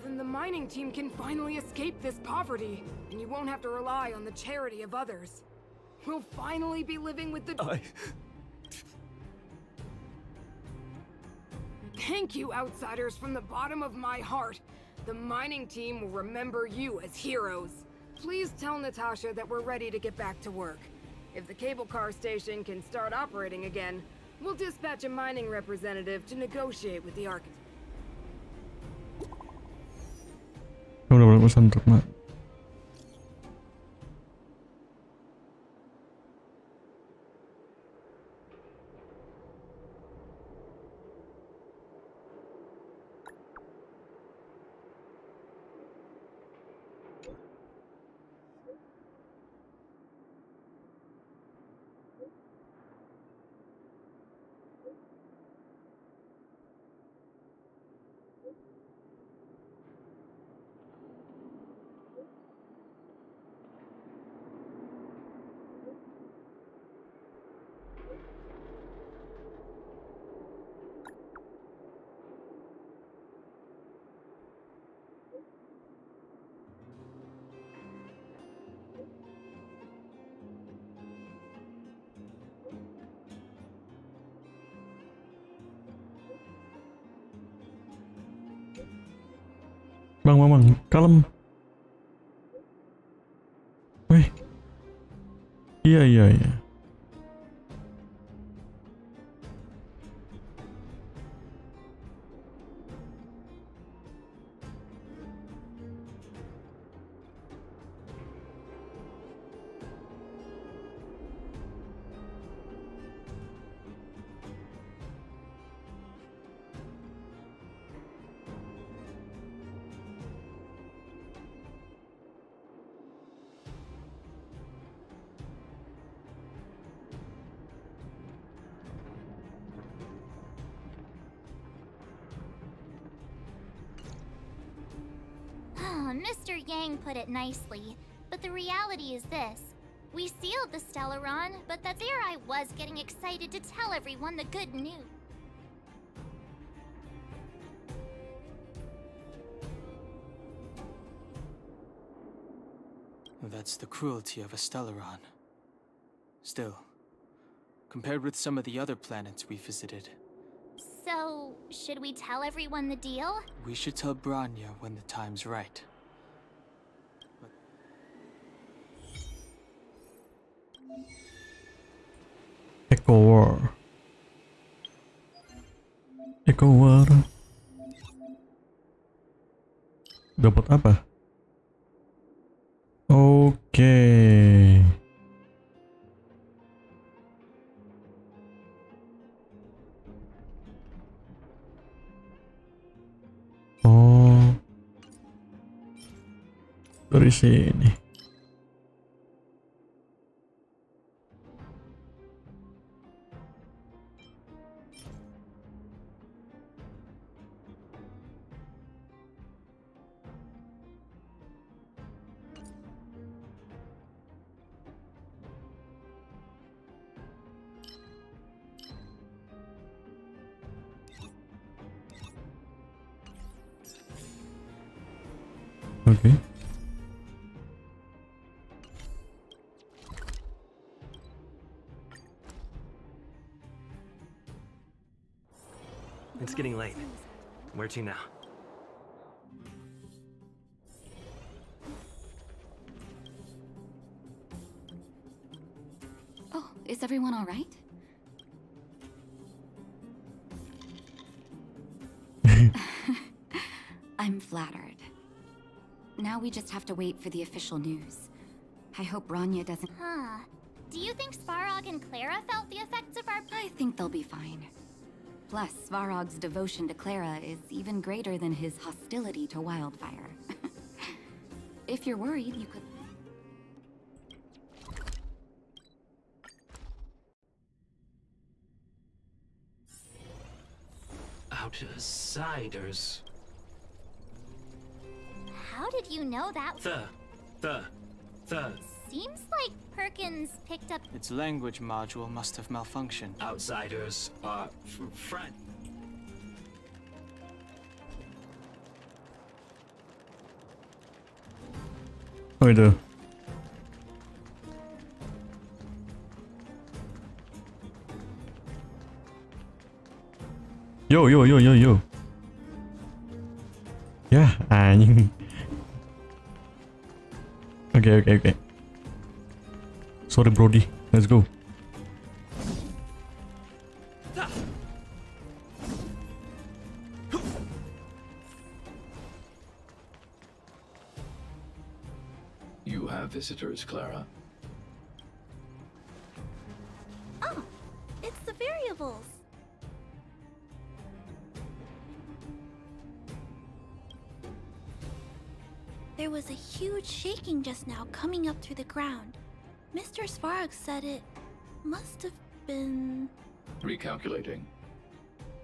then the mining team can finally escape this poverty, and you won't have to rely on the charity of others. We'll finally be living with the— Thank you, outsiders, from the bottom of my heart. The mining team will remember you as heroes. Please tell Natasha that we're ready to get back to work. If the cable car station can start operating again, we'll dispatch a mining representative to negotiate with the architect. Udah boleh pesan truk, Mak. Bang. Kalem. Weh. Iya. Mr. Yang put it nicely, but the reality is this. We sealed the Stellaron, but that's here I was getting excited to tell everyone the good news. That's the cruelty of a Stellaron. Still, compared with some of the other planets we visited, So, should we tell everyone the deal? we should tell Bronya when the time's right. Echo War. Dapat apa? Oke. Oh. Dari sini. Okay. It's getting late. Where to now? Oh, is everyone all right? I'm flattered. Now we just have to wait for the official news. I hope Bronya doesn't... Huh. Do you think Svarog and Clara felt the effects of our... I think they'll be fine. Plus, Svarog's devotion to Clara is even greater than his hostility to Wildfire. If you're worried, you could... Outsiders. How did you know that? The. Seems like Perkins picked up... Its language module must have malfunctioned. Outsiders are friend. Oh itu. Yo. Ya, anjing. Okay. Sorry, Brody. Let's go. You have visitors, Clara. Oh, it's the variables. There was a huge shaking just now coming up through the ground. Mr. Svarog said it must have been... Recalculating.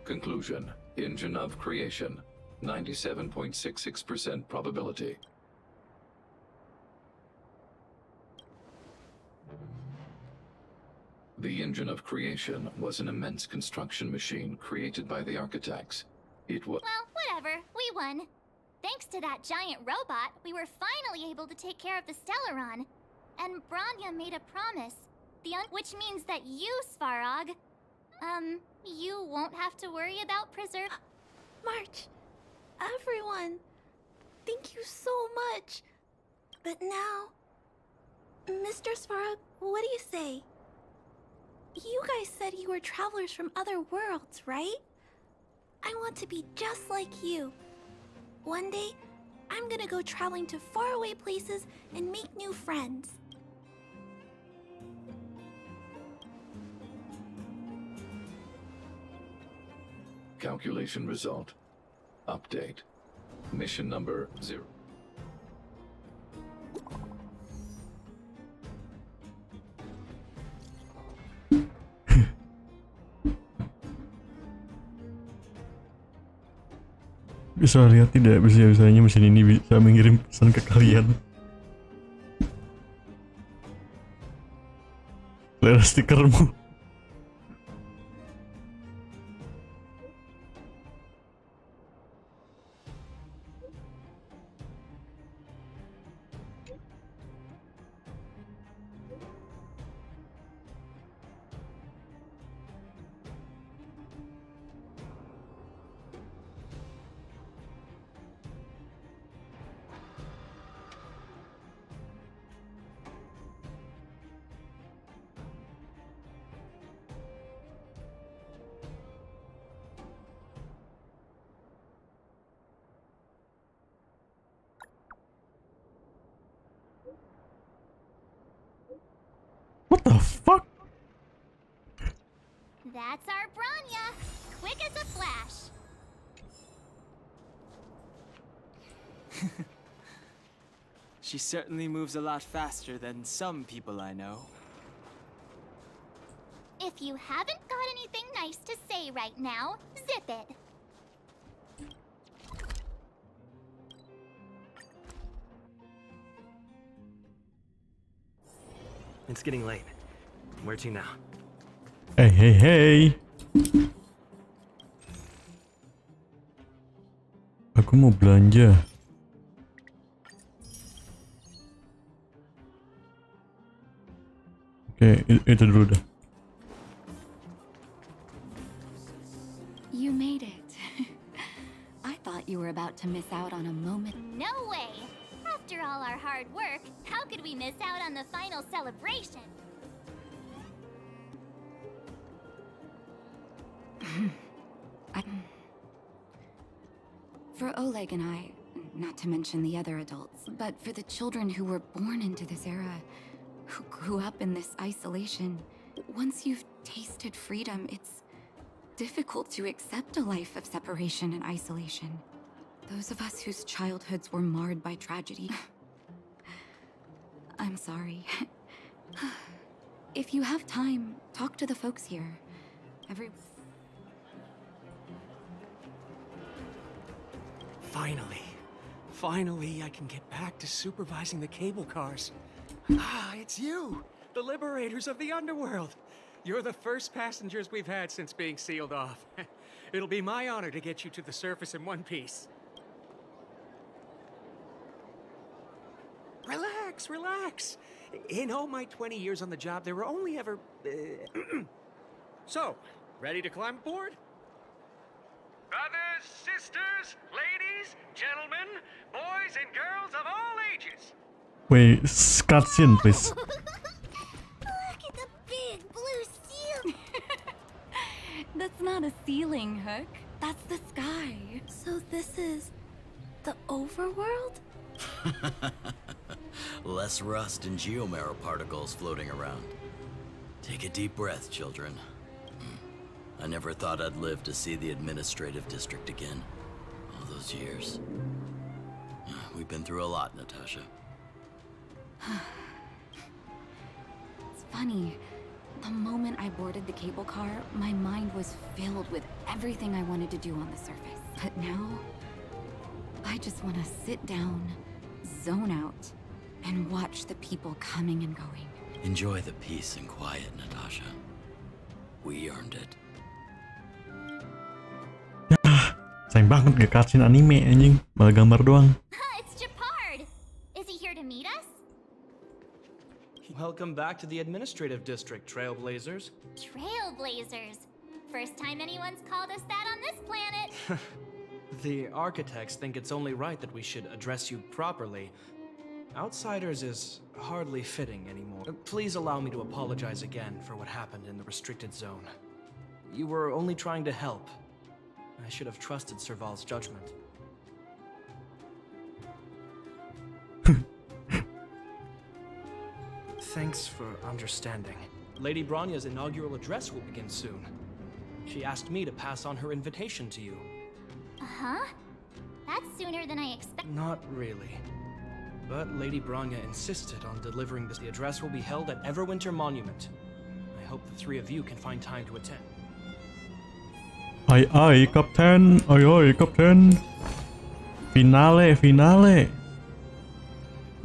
Conclusion. Engine of creation. 97.66% probability. The engine of creation was an immense construction machine created by the architects. It was... Well, whatever. We won. Thanks to that giant robot, we were finally able to take care of the Stellaron. And Bronya made a promise. Which means that you, Svarog, you won't have to worry about March, everyone, Thank you so much. But now, Mr. Svarog, what do you say? You guys said you were travelers from other worlds, right? I want to be just like you. One day, I'm gonna go traveling to faraway places and make new friends. Calculation result. Update. Mission number 0. Bisa lihat tidak bisa-bisanya mesin ini bisa mengirim pesan ke kalian. Lihat stikermu. What the fuck? That's our Bronya, quick as a flash. She certainly moves a lot faster than some people I know. If you haven't got anything nice to say right now, zip it. It's getting late. Where to now? Hey. Aku mau belanja. Oke, itu dulu dah. You made it. I thought you were about to miss out on a moment. No way! After all our hard work, how could we miss out on the final celebration? For Oleg and I, not to mention the other adults, but for the children who were born into this era, who grew up in this isolation, once you've tasted freedom, it's difficult to accept a life of separation and isolation. Those of us whose childhoods were marred by tragedy. I'm sorry. If you have time, talk to the folks here. Finally, I can get back to supervising the cable cars. Ah, it's you! The liberators of the underworld! You're the first passengers we've had since being sealed off. It'll be my honor to get you to the surface in one piece. Relax. In all my 20 years on the job, there were only ever... So, ready to climb aboard? Brothers, sisters, ladies, gentlemen, boys and girls of all ages. Wait, cutscene, please. Look at the big blue seal! That's not a ceiling, Hook. That's the sky. So this is the overworld? Less rust and geomarrow particles floating around. Take a deep breath, children. I never thought I'd live to see the administrative district again. All those years. We've been through a lot, Natasha. It's funny. The moment I boarded the cable car, my mind was filled with everything I wanted to do on the surface. But now, I just want to sit down, zone out, and watch the people coming and going. Enjoy the peace and quiet, Natasha. We earned it. Sayang banget gak cutscene anime anjing, malah gambar doang. It's Japard! Is he here to meet us? Welcome back to the administrative district, Trailblazers. Trailblazers. First time anyone's called us that on this planet. The architects think it's only right that we should address you properly. Outsiders is hardly fitting anymore. Please allow me to apologize again for what happened in the restricted zone. You were only trying to help. I should have trusted Serval's judgment. Thanks for understanding. Lady Bronya's inaugural address will begin soon. She asked me to pass on her invitation to you. Uh-huh. That's sooner than I expected. Not really. But Lady Bronya insisted on delivering this. The address will be held at Everwinter Monument. I hope the three of you can find time to attend. Ay, Kapten. Ay, Kapten. Finale.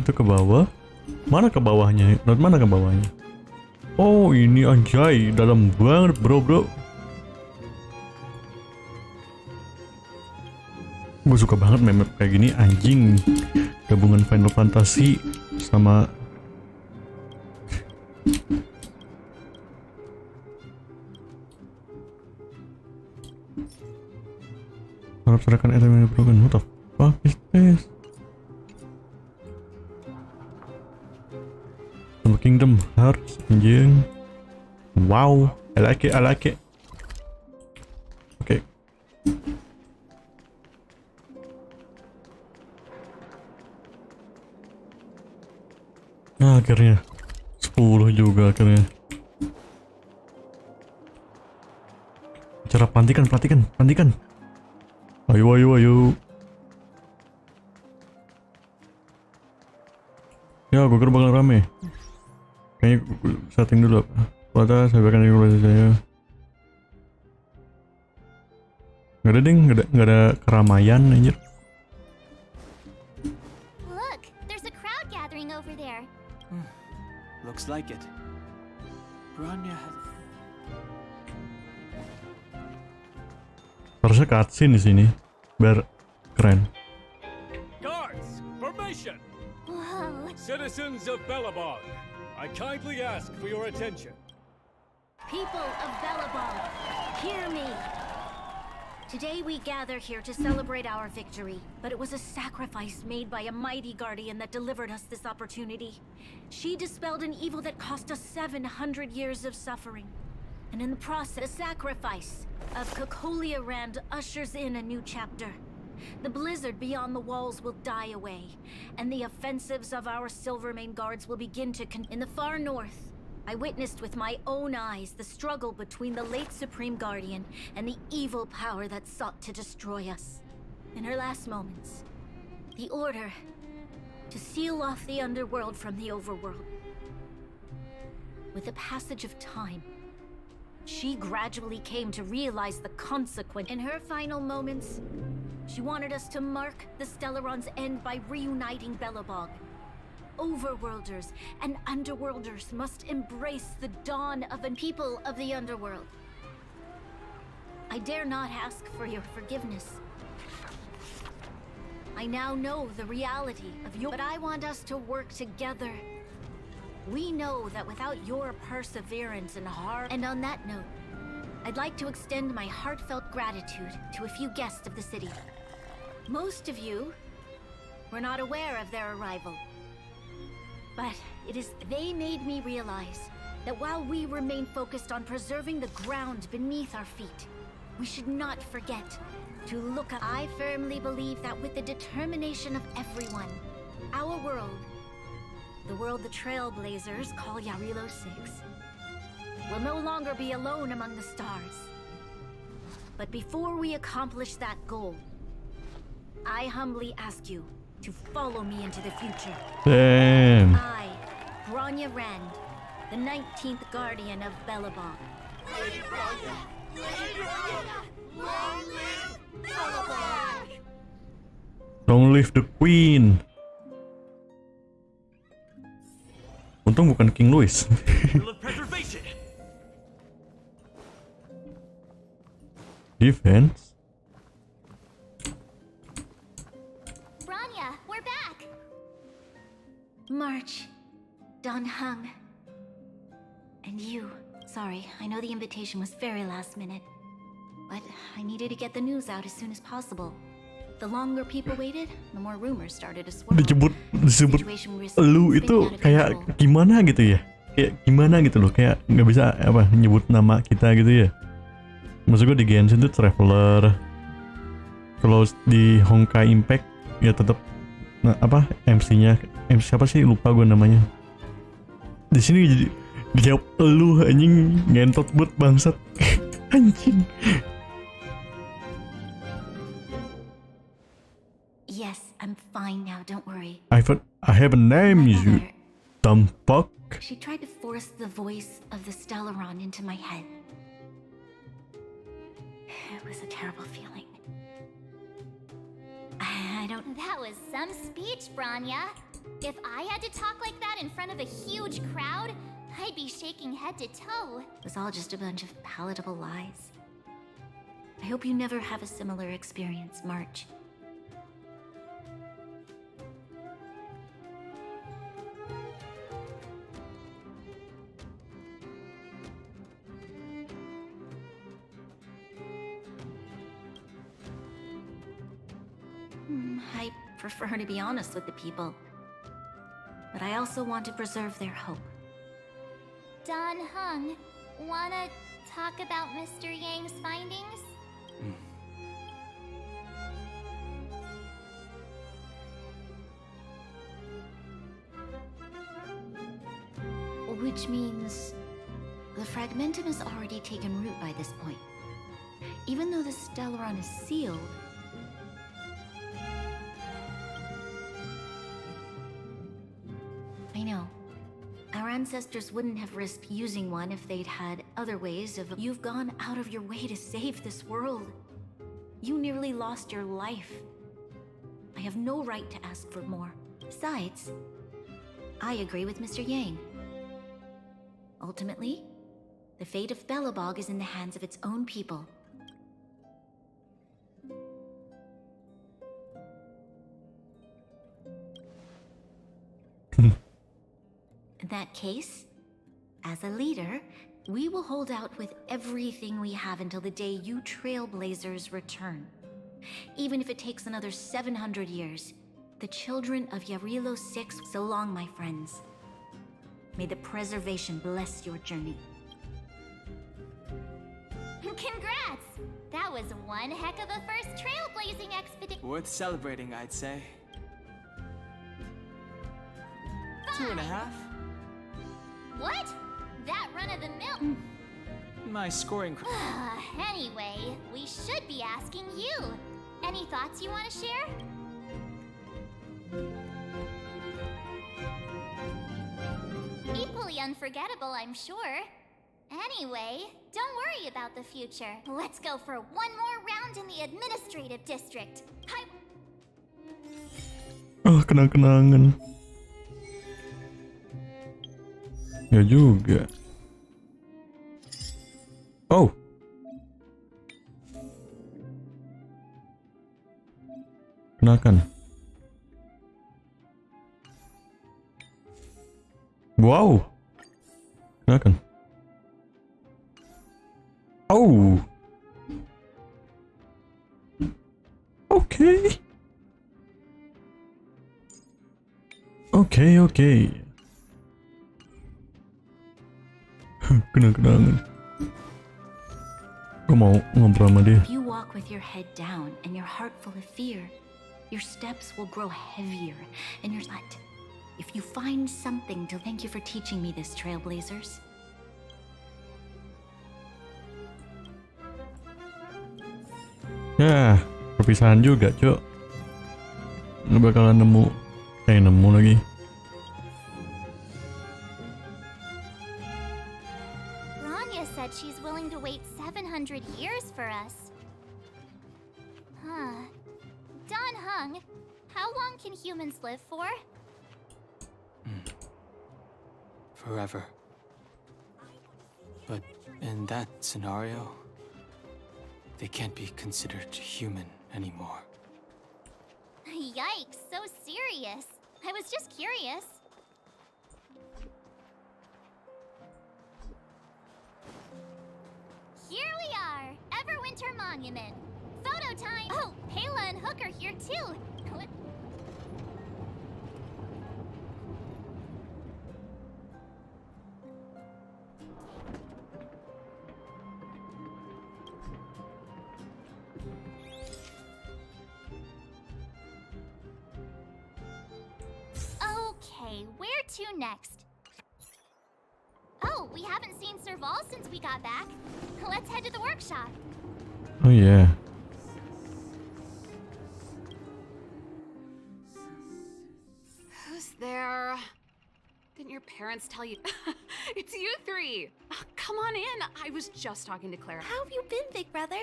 Itu ke bawah? Mana ke bawahnya? Mana ke bawahnya? Oh, ini anjay, dalam banget, bro. Gue suka banget meme kayak gini, anjing. Gabungan Final Fantasy sama harap serahkan item yang broken. What the fuck is this? Sama Kingdom Hearts, anjing. Wow, I like it. Okay. Nah, akhirnya 10 juga akhirnya. Cara pantikan. Ayo. Ya, gue kira bakal rame. Kayaknya gue setting dulu. Ternyata saya bakal regulasi saya. Gak ada ding, gak ada keramaian anjir. Look, there's a crowd gathering over there. Looks like it. Bronya has... Harusnya cutscene di sini, biar keren. Guards, formation! Whoa. Citizens of Bellabog, I kindly ask for your attention. People of Bellabog, hear me! Today we gather here to celebrate our victory, but it was a sacrifice made by a mighty guardian that delivered us this opportunity. She dispelled an evil that cost us 700 years of suffering. And in the process, the sacrifice of Cocolia Rand ushers in a new chapter. The blizzard beyond the walls will die away, and the offensives of our Silvermane guards will begin to in the far north. I witnessed with my own eyes the struggle between the late Supreme Guardian and the evil power that sought to destroy us. In her last moments, the order to seal off the underworld from the overworld. With the passage of time, she gradually came to realize the consequence. In her final moments, she wanted us to mark the Stellaron's end by reuniting Bellabog. Overworlders and underworlders must embrace the dawn of a people of the underworld. I dare not ask for your forgiveness. I now know the reality of your... But I want us to work together. We know that without your perseverance and heart... And on that note, I'd like to extend my heartfelt gratitude to a few guests of the city. Most of you were not aware of their arrival. But they made me realize that while we remain focused on preserving the ground beneath our feet, we should not forget to look up. I firmly believe that with the determination of everyone, our world, the world the Trailblazers call Yarilo 6, will no longer be alone among the stars. But before we accomplish that goal, I humbly ask you to follow me into the future. Damn. I, Bronya Rand, the 19th Guardian of Bellabog. Lady Bronya! Lady Bronya! Long live Bellabog! Long live the Queen. Untung bukan King Louis. Defense. March, Don Hung, and you. Sorry, I know the invitation was very last minute, but I needed to get the news out as soon as possible. The longer people waited, the more rumors started to swirl. disebut Situation risked lu spinning itu out of kayak control. gimana gitu ya, kayak gimana gitu loh, kayak nggak bisa apa nyebut nama kita gitu ya. Maksud gue di Genshin itu Traveler, kalau di Honkai Impact ya tetap apa MC-nya siapa sih, lupa gue namanya. Di sini jadi dijawab lu, anjing, ngentot buat bangsat. Anjing. Yes, I'm fine now, don't worry. I have a name, you dumb fuck. She tried to force the voice of the Stellaron into my head. It was a terrible feeling. I don't... That was some speech, Branya. If I had to talk like that in front of a huge crowd, I'd be shaking head to toe. It was all just a bunch of palatable lies. I hope you never have a similar experience, March. I prefer to be honest with the people. But I also want to preserve their hope. Don Hung, wanna talk about Mr. Yang's findings? Which means the fragmentum has already taken root by this point. Even though the Stellaron is sealed, I know. Our ancestors wouldn't have risked using one if they'd had other ways of... You've gone out of your way to save this world. You nearly lost your life. I have no right to ask for more. Besides, I agree with Mr. Yang. Ultimately, the fate of Belobog is in the hands of its own people. In that case, as a leader, we will hold out with everything we have until the day you Trailblazers return. Even if it takes another 700 years, the children of Yarilo 6, so long, my friends. May the preservation bless your journey. Congrats! That was one heck of a first trailblazing expedition. Worth celebrating, I'd say. 2.5? What? That run-of-the-mill... My scoring... Anyway, we should be asking you. Any thoughts you want to share? Equally unforgettable, I'm sure. Anyway, don't worry about the future. Let's go for one more round in the administrative district. Kenang-kenangan. Ya juga. Oh. Kenakan. Wow. Kenakan. Oh. Okay. Okay. Kenang-kenangan. Gue mau ngobrol sama dia. If you walk with your head down and your heart full of fear, your steps will grow heavier and your sweat. If you find something to thank you for teaching me this, Trailblazers. Ya, perpisahan juga, Cuk. Nggak bakalan nemu lagi. Rania said she's willing to wait 700 years for us. Huh. Don Hung, how long can humans live for? Forever. But in that scenario, they can't be considered human anymore. Yikes, so serious. I was just curious. Here we are, Everwinter Monument. Photo photo time! Oh, Payla and Hook are here too! Okay, where to next? Oh, we haven't seen Serval since we got back. Let's head to the workshop. Oh yeah. Who's there? Didn't your parents tell you? It's you three. Come on in. I was just talking to Clara. How have you been, Big Brother?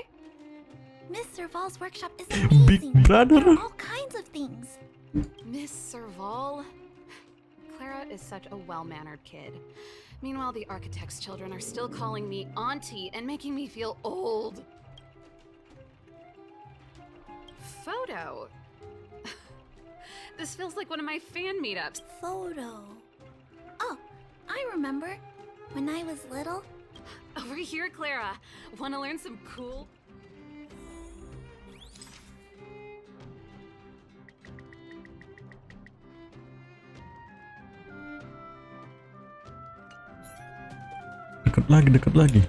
Miss Serval's workshop is amazing. Big Brother? There are all kinds of things. Miss Serval? Clara is such a well-mannered kid. Meanwhile, the architect's children are still calling me auntie and making me feel old. Photo? This feels like one of my fan meetups. Photo. Oh, I remember. When I was little. Over here, Clara. Want to learn some cool... Dekat lagi.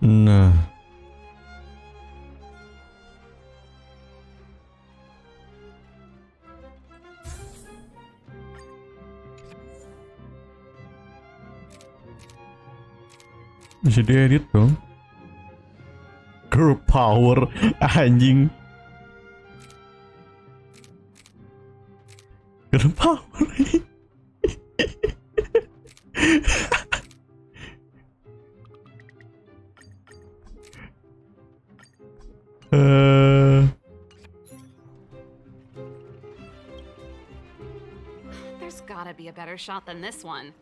Nah. Bisa diedit dong. Girl power anjing. Girl power. There's gotta be a better shot than this one.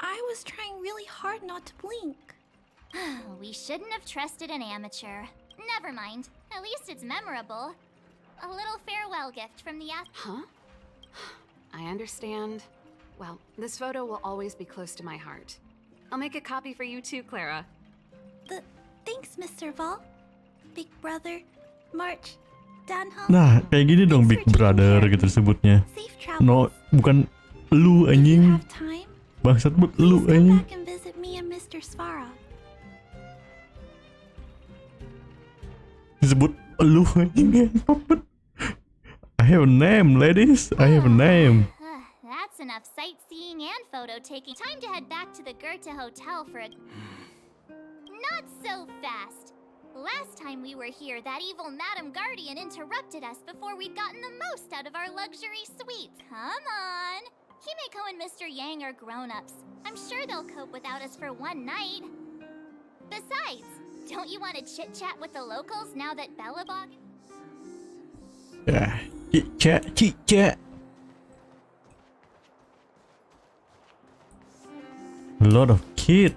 I was trying really hard not to blink. We shouldn't have trusted an amateur. Never mind. At least it's memorable. A little farewell gift from the Huh? I understand. Well, this photo will always be close to my heart. I'll make a copy for you too, Clara. Thanks, Mr. Val. Big Brother, March, Danho. Nah, kayak gini dong Big Brother gitu sebutnya. No, bukan lu anjing. Bangsat buat lu anjing. Back and visit me and Mr. Svara. Disebut lu anjing. I have a name, ladies. I have a name. That's enough sightseeing and photo taking. Time to head back to the Goethe Hotel for a... Not so fast. Last time we were here, that evil Madam Guardian interrupted us before we'd gotten the most out of our luxury suites. Come on. Himeko and Mr. Yang are grown-ups. I'm sure they'll cope without us for one night. Besides, don't you want to chit-chat with the locals now that Bellabog... Chit-chat, chit-chat. A lot of kids.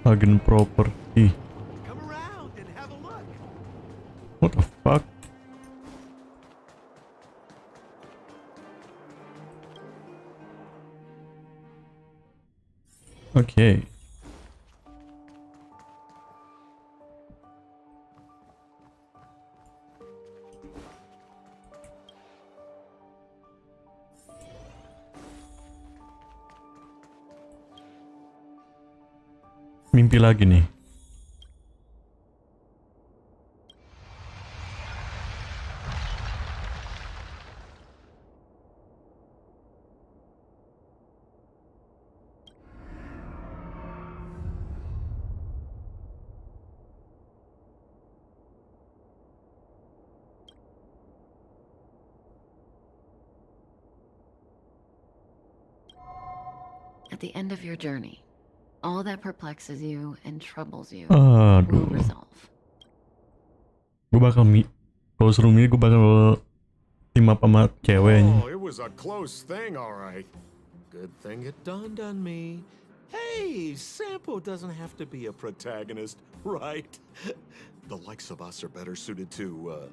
Hagen property. Come around and have a look. What the fuck? Okay. Mimpi lagi nih. At the end of your journey, all that perplexes you and troubles you Aduh. will resolve. Gue bakal kalau suruh milih gue bakal team up sama ceweknya. Oh, it was a close thing, all right. Good thing it dawned on me. Hey, Sampo doesn't have to be a protagonist, right? The likes of us are better suited to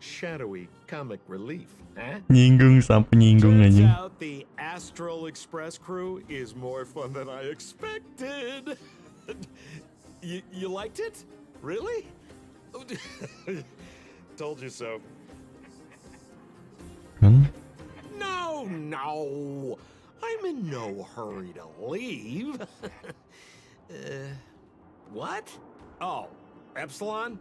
shadowy comic relief, huh? Nyinggung sampai nyinggung Turns anjing. out the Astral Express crew is more fun than I expected. You liked it? Really? Told you so. No. I'm in no hurry to leave. What? Oh, Epsilon?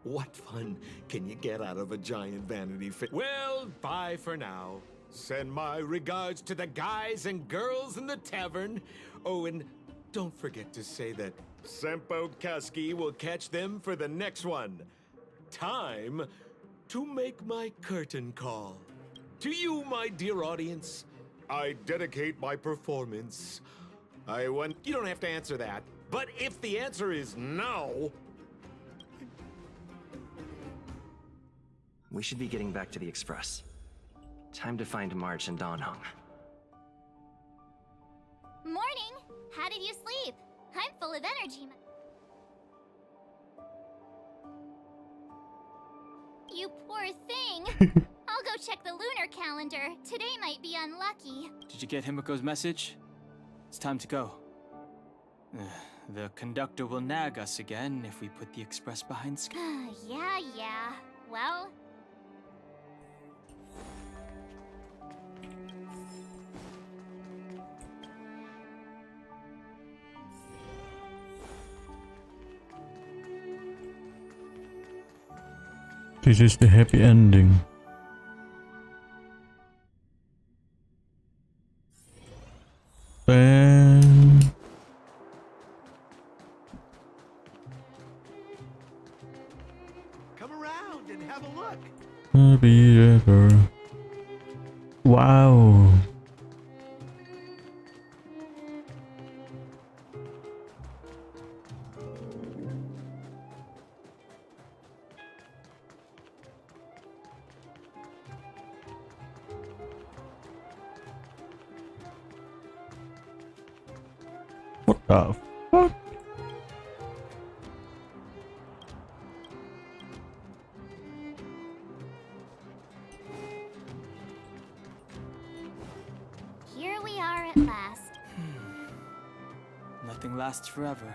What fun can you get out of a giant vanity fair? Well, bye for now. Send my regards to the guys and girls in the tavern. Oh, and don't forget to say that Sempo Kasky will catch them for the next one. Time to make my curtain call. To you, my dear audience, I dedicate my performance. You don't have to answer that, but if the answer is no... We should be getting back to the Express. Time to find March and Donhong. Morning! How did you sleep? I'm full of energy. You poor thing! I'll go check the lunar calendar. Today might be unlucky. Did you get Himiko's message? It's time to go. The conductor will nag us again if we put the express behind schedule. Yeah. Well... This is the happy ending. Then... Come around and have a look. Happy ever. Wow. What the fuck? Here we are at last. Nothing lasts forever.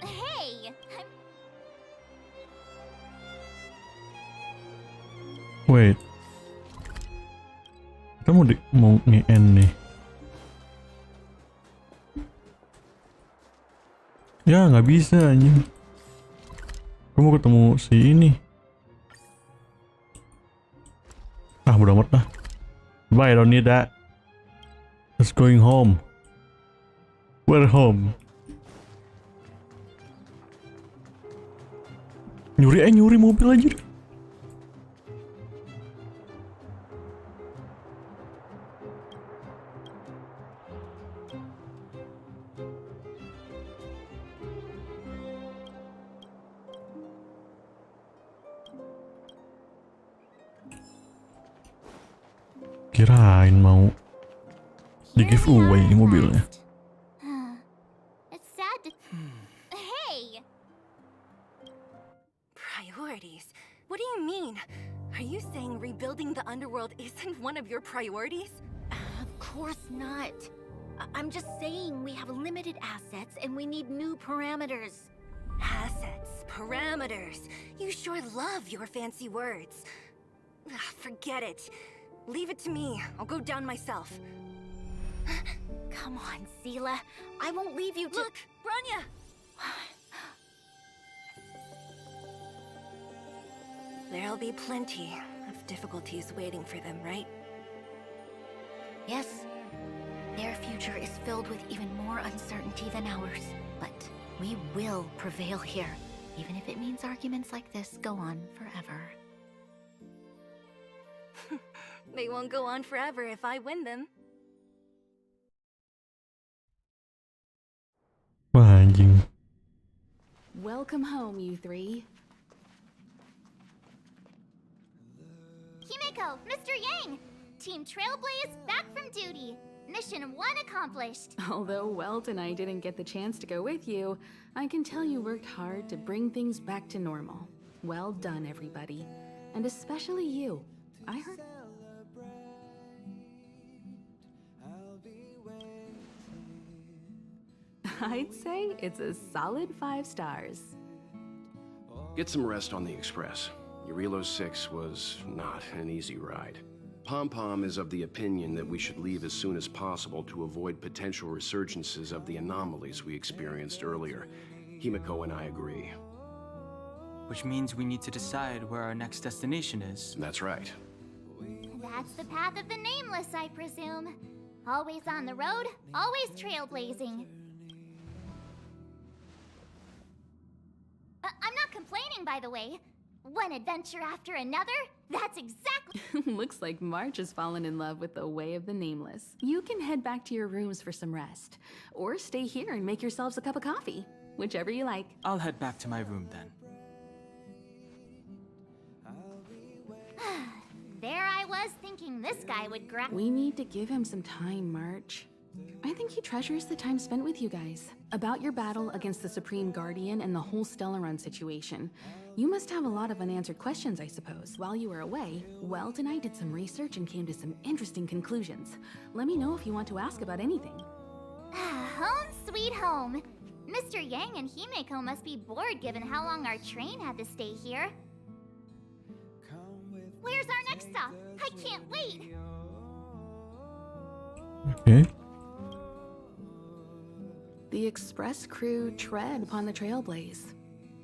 Hey! Wait. Kita mau nge-end nih. Ya nggak bisa anjing. Aku mau ketemu si ini. Ah bodo amat lah. Bye, I don't need that. Let's going home. We're home. Nyuri mobil aja. Kirain mau di giveaway mobilnya. It's sad to... Hey! Priorities? What do you mean? Are you saying rebuilding the underworld isn't one of your priorities? Of course not. I'm just saying we have limited assets and we need new parameters. Assets, parameters. You sure love your fancy words. Forget it. Leave it to me. I'll go down myself. Come on, Seela. I won't leave you to— Look, Bronya! There'll be plenty of difficulties waiting for them, right? Yes. Their future is filled with even more uncertainty than ours. But we will prevail here, even if it means arguments like this go on forever. They won't go on forever if I win them. Wah anjing. Welcome home, you three. Himiko, Mr. Yang! Team Trailblaze back from duty. Mission 1 accomplished. Although Welt and I didn't get the chance to go with you, I can tell you worked hard to bring things back to normal. Well done, everybody. And especially you. I heard... I'd say it's a solid 5 stars. Get some rest on the Express. Eurilo 6 was not an easy ride. Pom-Pom is of the opinion that we should leave as soon as possible to avoid potential resurgences of the anomalies we experienced earlier. Himiko and I agree. Which means we need to decide where our next destination is. That's right. That's the path of the Nameless, I presume. Always on the road, always trailblazing. I'm not complaining, by the way. One adventure after another, that's exactly... Looks like March has fallen in love with the way of the Nameless. You can head back to your rooms for some rest. Or stay here and make yourselves a cup of coffee. Whichever you like. I'll head back to my room then. There I was thinking this guy would grab... We need to give him some time, March. I think he treasures the time spent with you guys. About your battle against the Supreme Guardian and the whole Stellaron situation. You must have a lot of unanswered questions, I suppose. While you were away, Welt and I did some research and came to some interesting conclusions. Let me know if you want to ask about anything. Home sweet home. Mr. Yang and Himeko must be bored given how long our train had to stay here. Where's our next stop? I can't wait! Okay. The Express crew tread upon the trailblaze.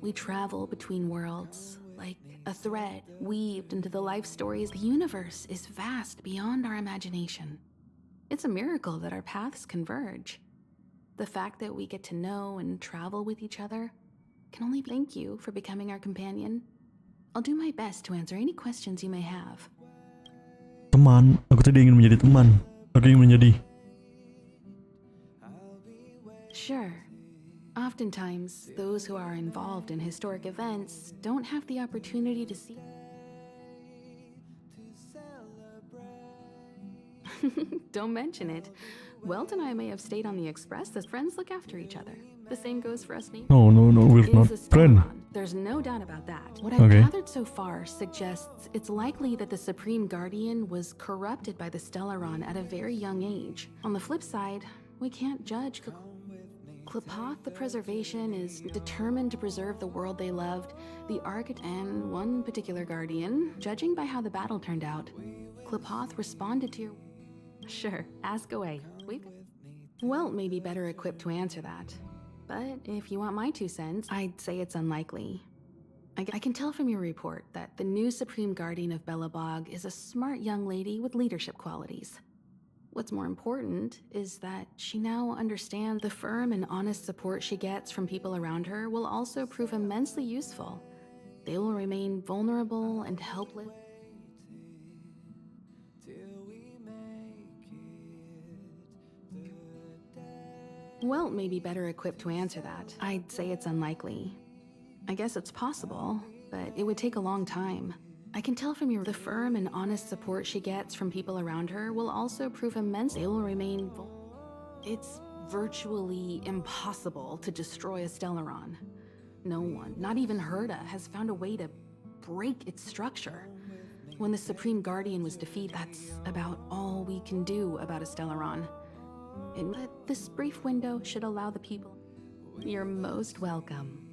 We travel between worlds, like a thread weaved into the life stories. The universe is vast beyond our imagination. It's a miracle that our paths converge. The fact that we get to know and travel with each other can only thank you for becoming our companion. I'll do my best to answer any questions you may have. Teman, aku tidak ingin menjadi teman. Aku ingin menjadi... Sure. Oftentimes, those who are involved in historic events don't have the opportunity to see... Don't mention it. Welt and I may have stayed on the Express as friends look after each other. The same goes for us. No, we're not friends. There's no doubt about that. What I've gathered so far suggests it's likely that the Supreme Guardian was corrupted by the Stellaron at a very young age. On the flip side, we can't judge. Klapoth, the Preservation, is determined to preserve the world they loved, the Architect, and one particular Guardian. Judging by how the battle turned out, Klapoth responded to your... Sure, ask away. Welt may be better equipped to answer that. But if you want my 2 cents, I'd say it's unlikely. I can tell from your report that the new Supreme Guardian of Belobog is a smart young lady with leadership qualities. What's more important is that she now understands the firm and honest support she gets from people around her will also prove immensely useful. They will remain vulnerable and helpless. Welt may be better equipped to answer that. I'd say it's unlikely. I guess it's possible, but it would take a long time. I can tell from the firm and honest support she gets from people around her will also prove immense. They will remain It's virtually impossible to destroy a Stellaron. No one, not even Herta, has found a way to break its structure. When the Supreme Guardian was defeated, that's about all we can do about a Stellaron. But this brief window should allow the people... You're most welcome.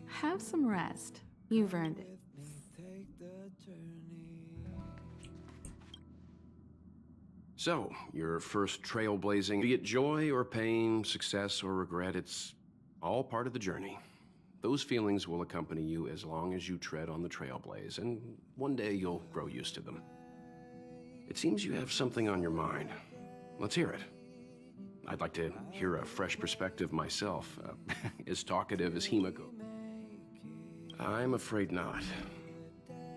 Have some rest. You've earned it. So, your first trailblazing, be it joy or pain, success or regret, it's all part of the journey. Those feelings will accompany you as long as you tread on the trailblaze, and one day you'll grow used to them. It seems you have something on your mind. Let's hear it. I'd like to hear a fresh perspective myself, as talkative as Himiko. I'm afraid not.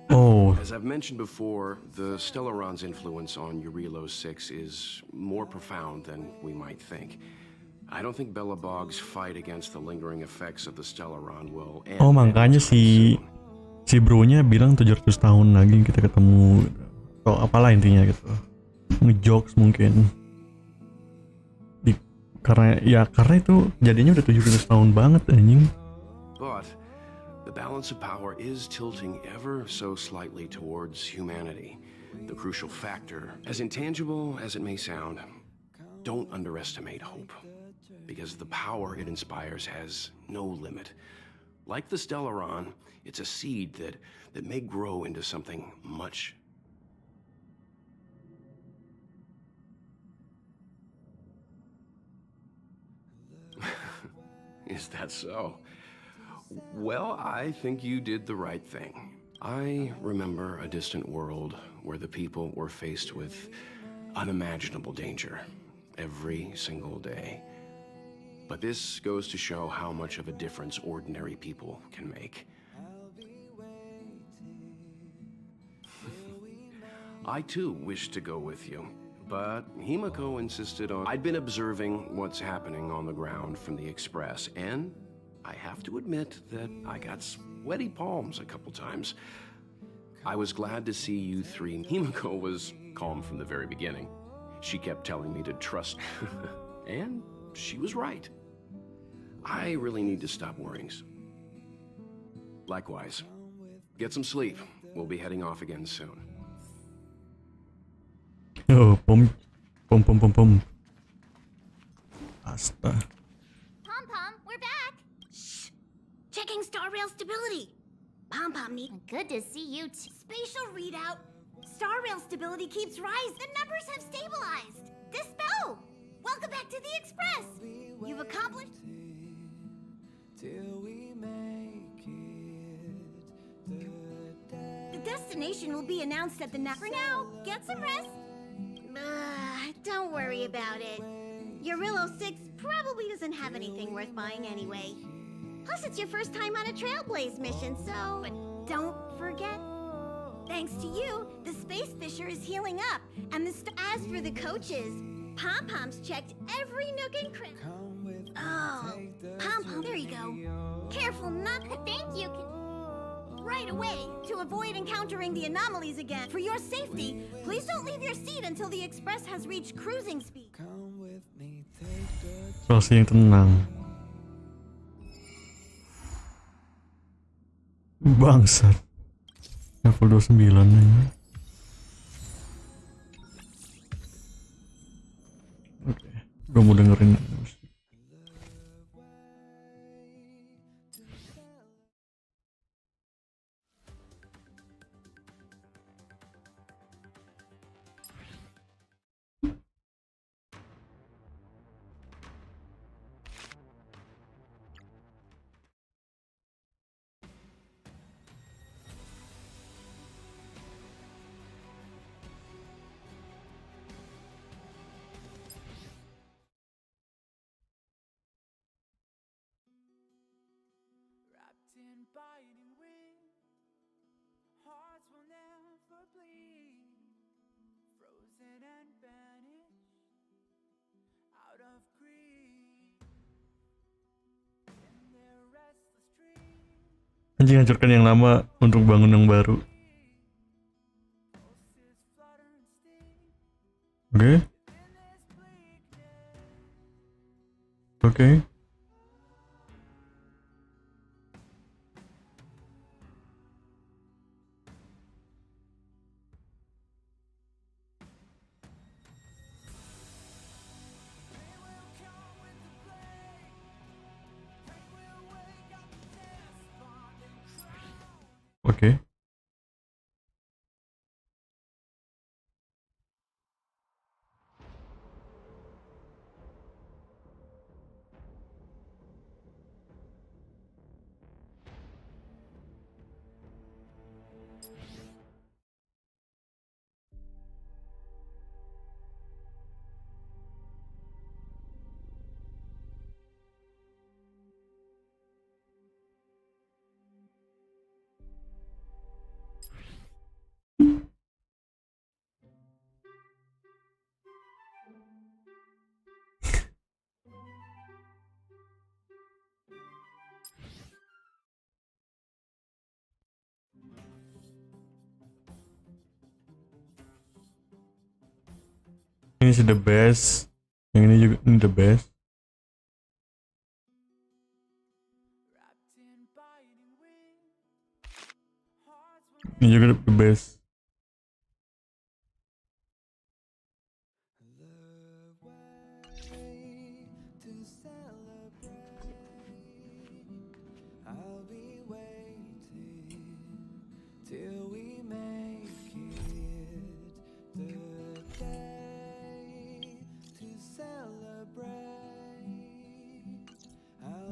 Oh. As I've mentioned before, the Stellaron's influence on Eurilo 6 is more profound than we might think. I don't think Belobog's fight against the lingering effects of the Stellaron will end. Oh, makanya si bro-nya bilang 700 tahun lagi kita ketemu. Atau apalah intinya gitu. Ngejokes mungkin. Karena itu jadinya udah 700 tahun banget anjing. But the balance of power is tilting ever so slightly towards humanity. The crucial factor, as intangible as it may sound, don't underestimate hope, because the power it inspires has no limit. Like the Stellaron, it's a seed that may grow into something much. Is that so? Well, I think you did the right thing. I remember a distant world where the people were faced with unimaginable danger every single day. But this goes to show how much of a difference ordinary people can make. I too wish to go with you, but Himiko insisted on... I'd been observing what's happening on the ground from the Express, and I have to admit that I got sweaty palms a couple times. I was glad to see you three. Himiko was calm from the very beginning. She kept telling me to trust, and she was right. I really need to stop worrying. Likewise. Get some sleep. We'll be heading off again soon. Oh, pom. Asta. Pom-Pom, we're back! Shh! Checking Star Rail stability. Pom-Pom need... Good to see you too. Spatial readout. Star Rail stability keeps rising. The numbers have stabilized! Dispel! Welcome back to the Express! You've accomplished... The destination will be announced at the next... For now, get some rest. Don't worry about it. Your Rillo 6 probably doesn't have anything worth buying anyway. Plus, it's your first time on a Trailblaze mission, so... But don't forget, thanks to you, the Space Fisher is healing up, and as for the coaches, Pom-Pom's checked every nook and cranny. Oh, Pom-Pom, there you go. Careful not to Thankyou right away to avoid encountering the anomalies again. For your safety, please don't leave your seat until the Express has reached cruising speed. Situasi yang tenang. Bangsat. Level 29 ini. Oke, gue mau dengerin musik. Anjing, hancurkan yang lama untuk bangun yang baru. Oke. Oke. Oke. Ini sih the best. Yang ini juga ini the best. Ini juga the best.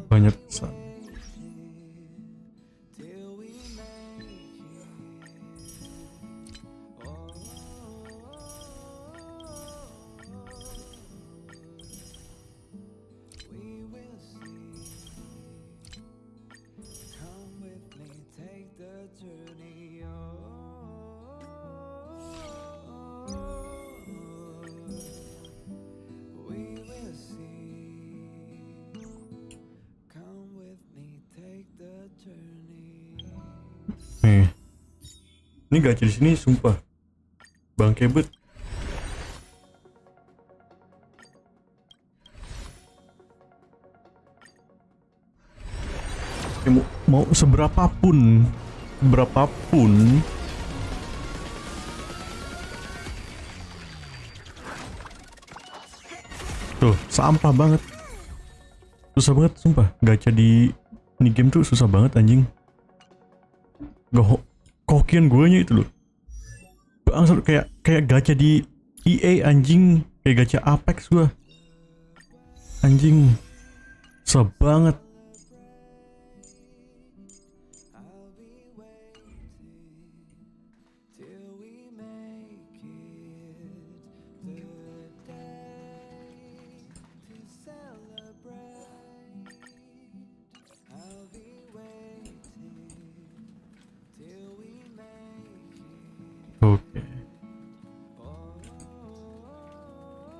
Banyak pesan. Nih, ini gacha di sini sumpah bangke bet. Ya, mau seberapapun tuh sampah banget, susah banget sumpah. Gacha di ini game tuh susah banget anjing. Kokian guanya itu loh. Bangsat kayak gacha di EA anjing, kayak gacha Apex gua. Anjing. Susah banget.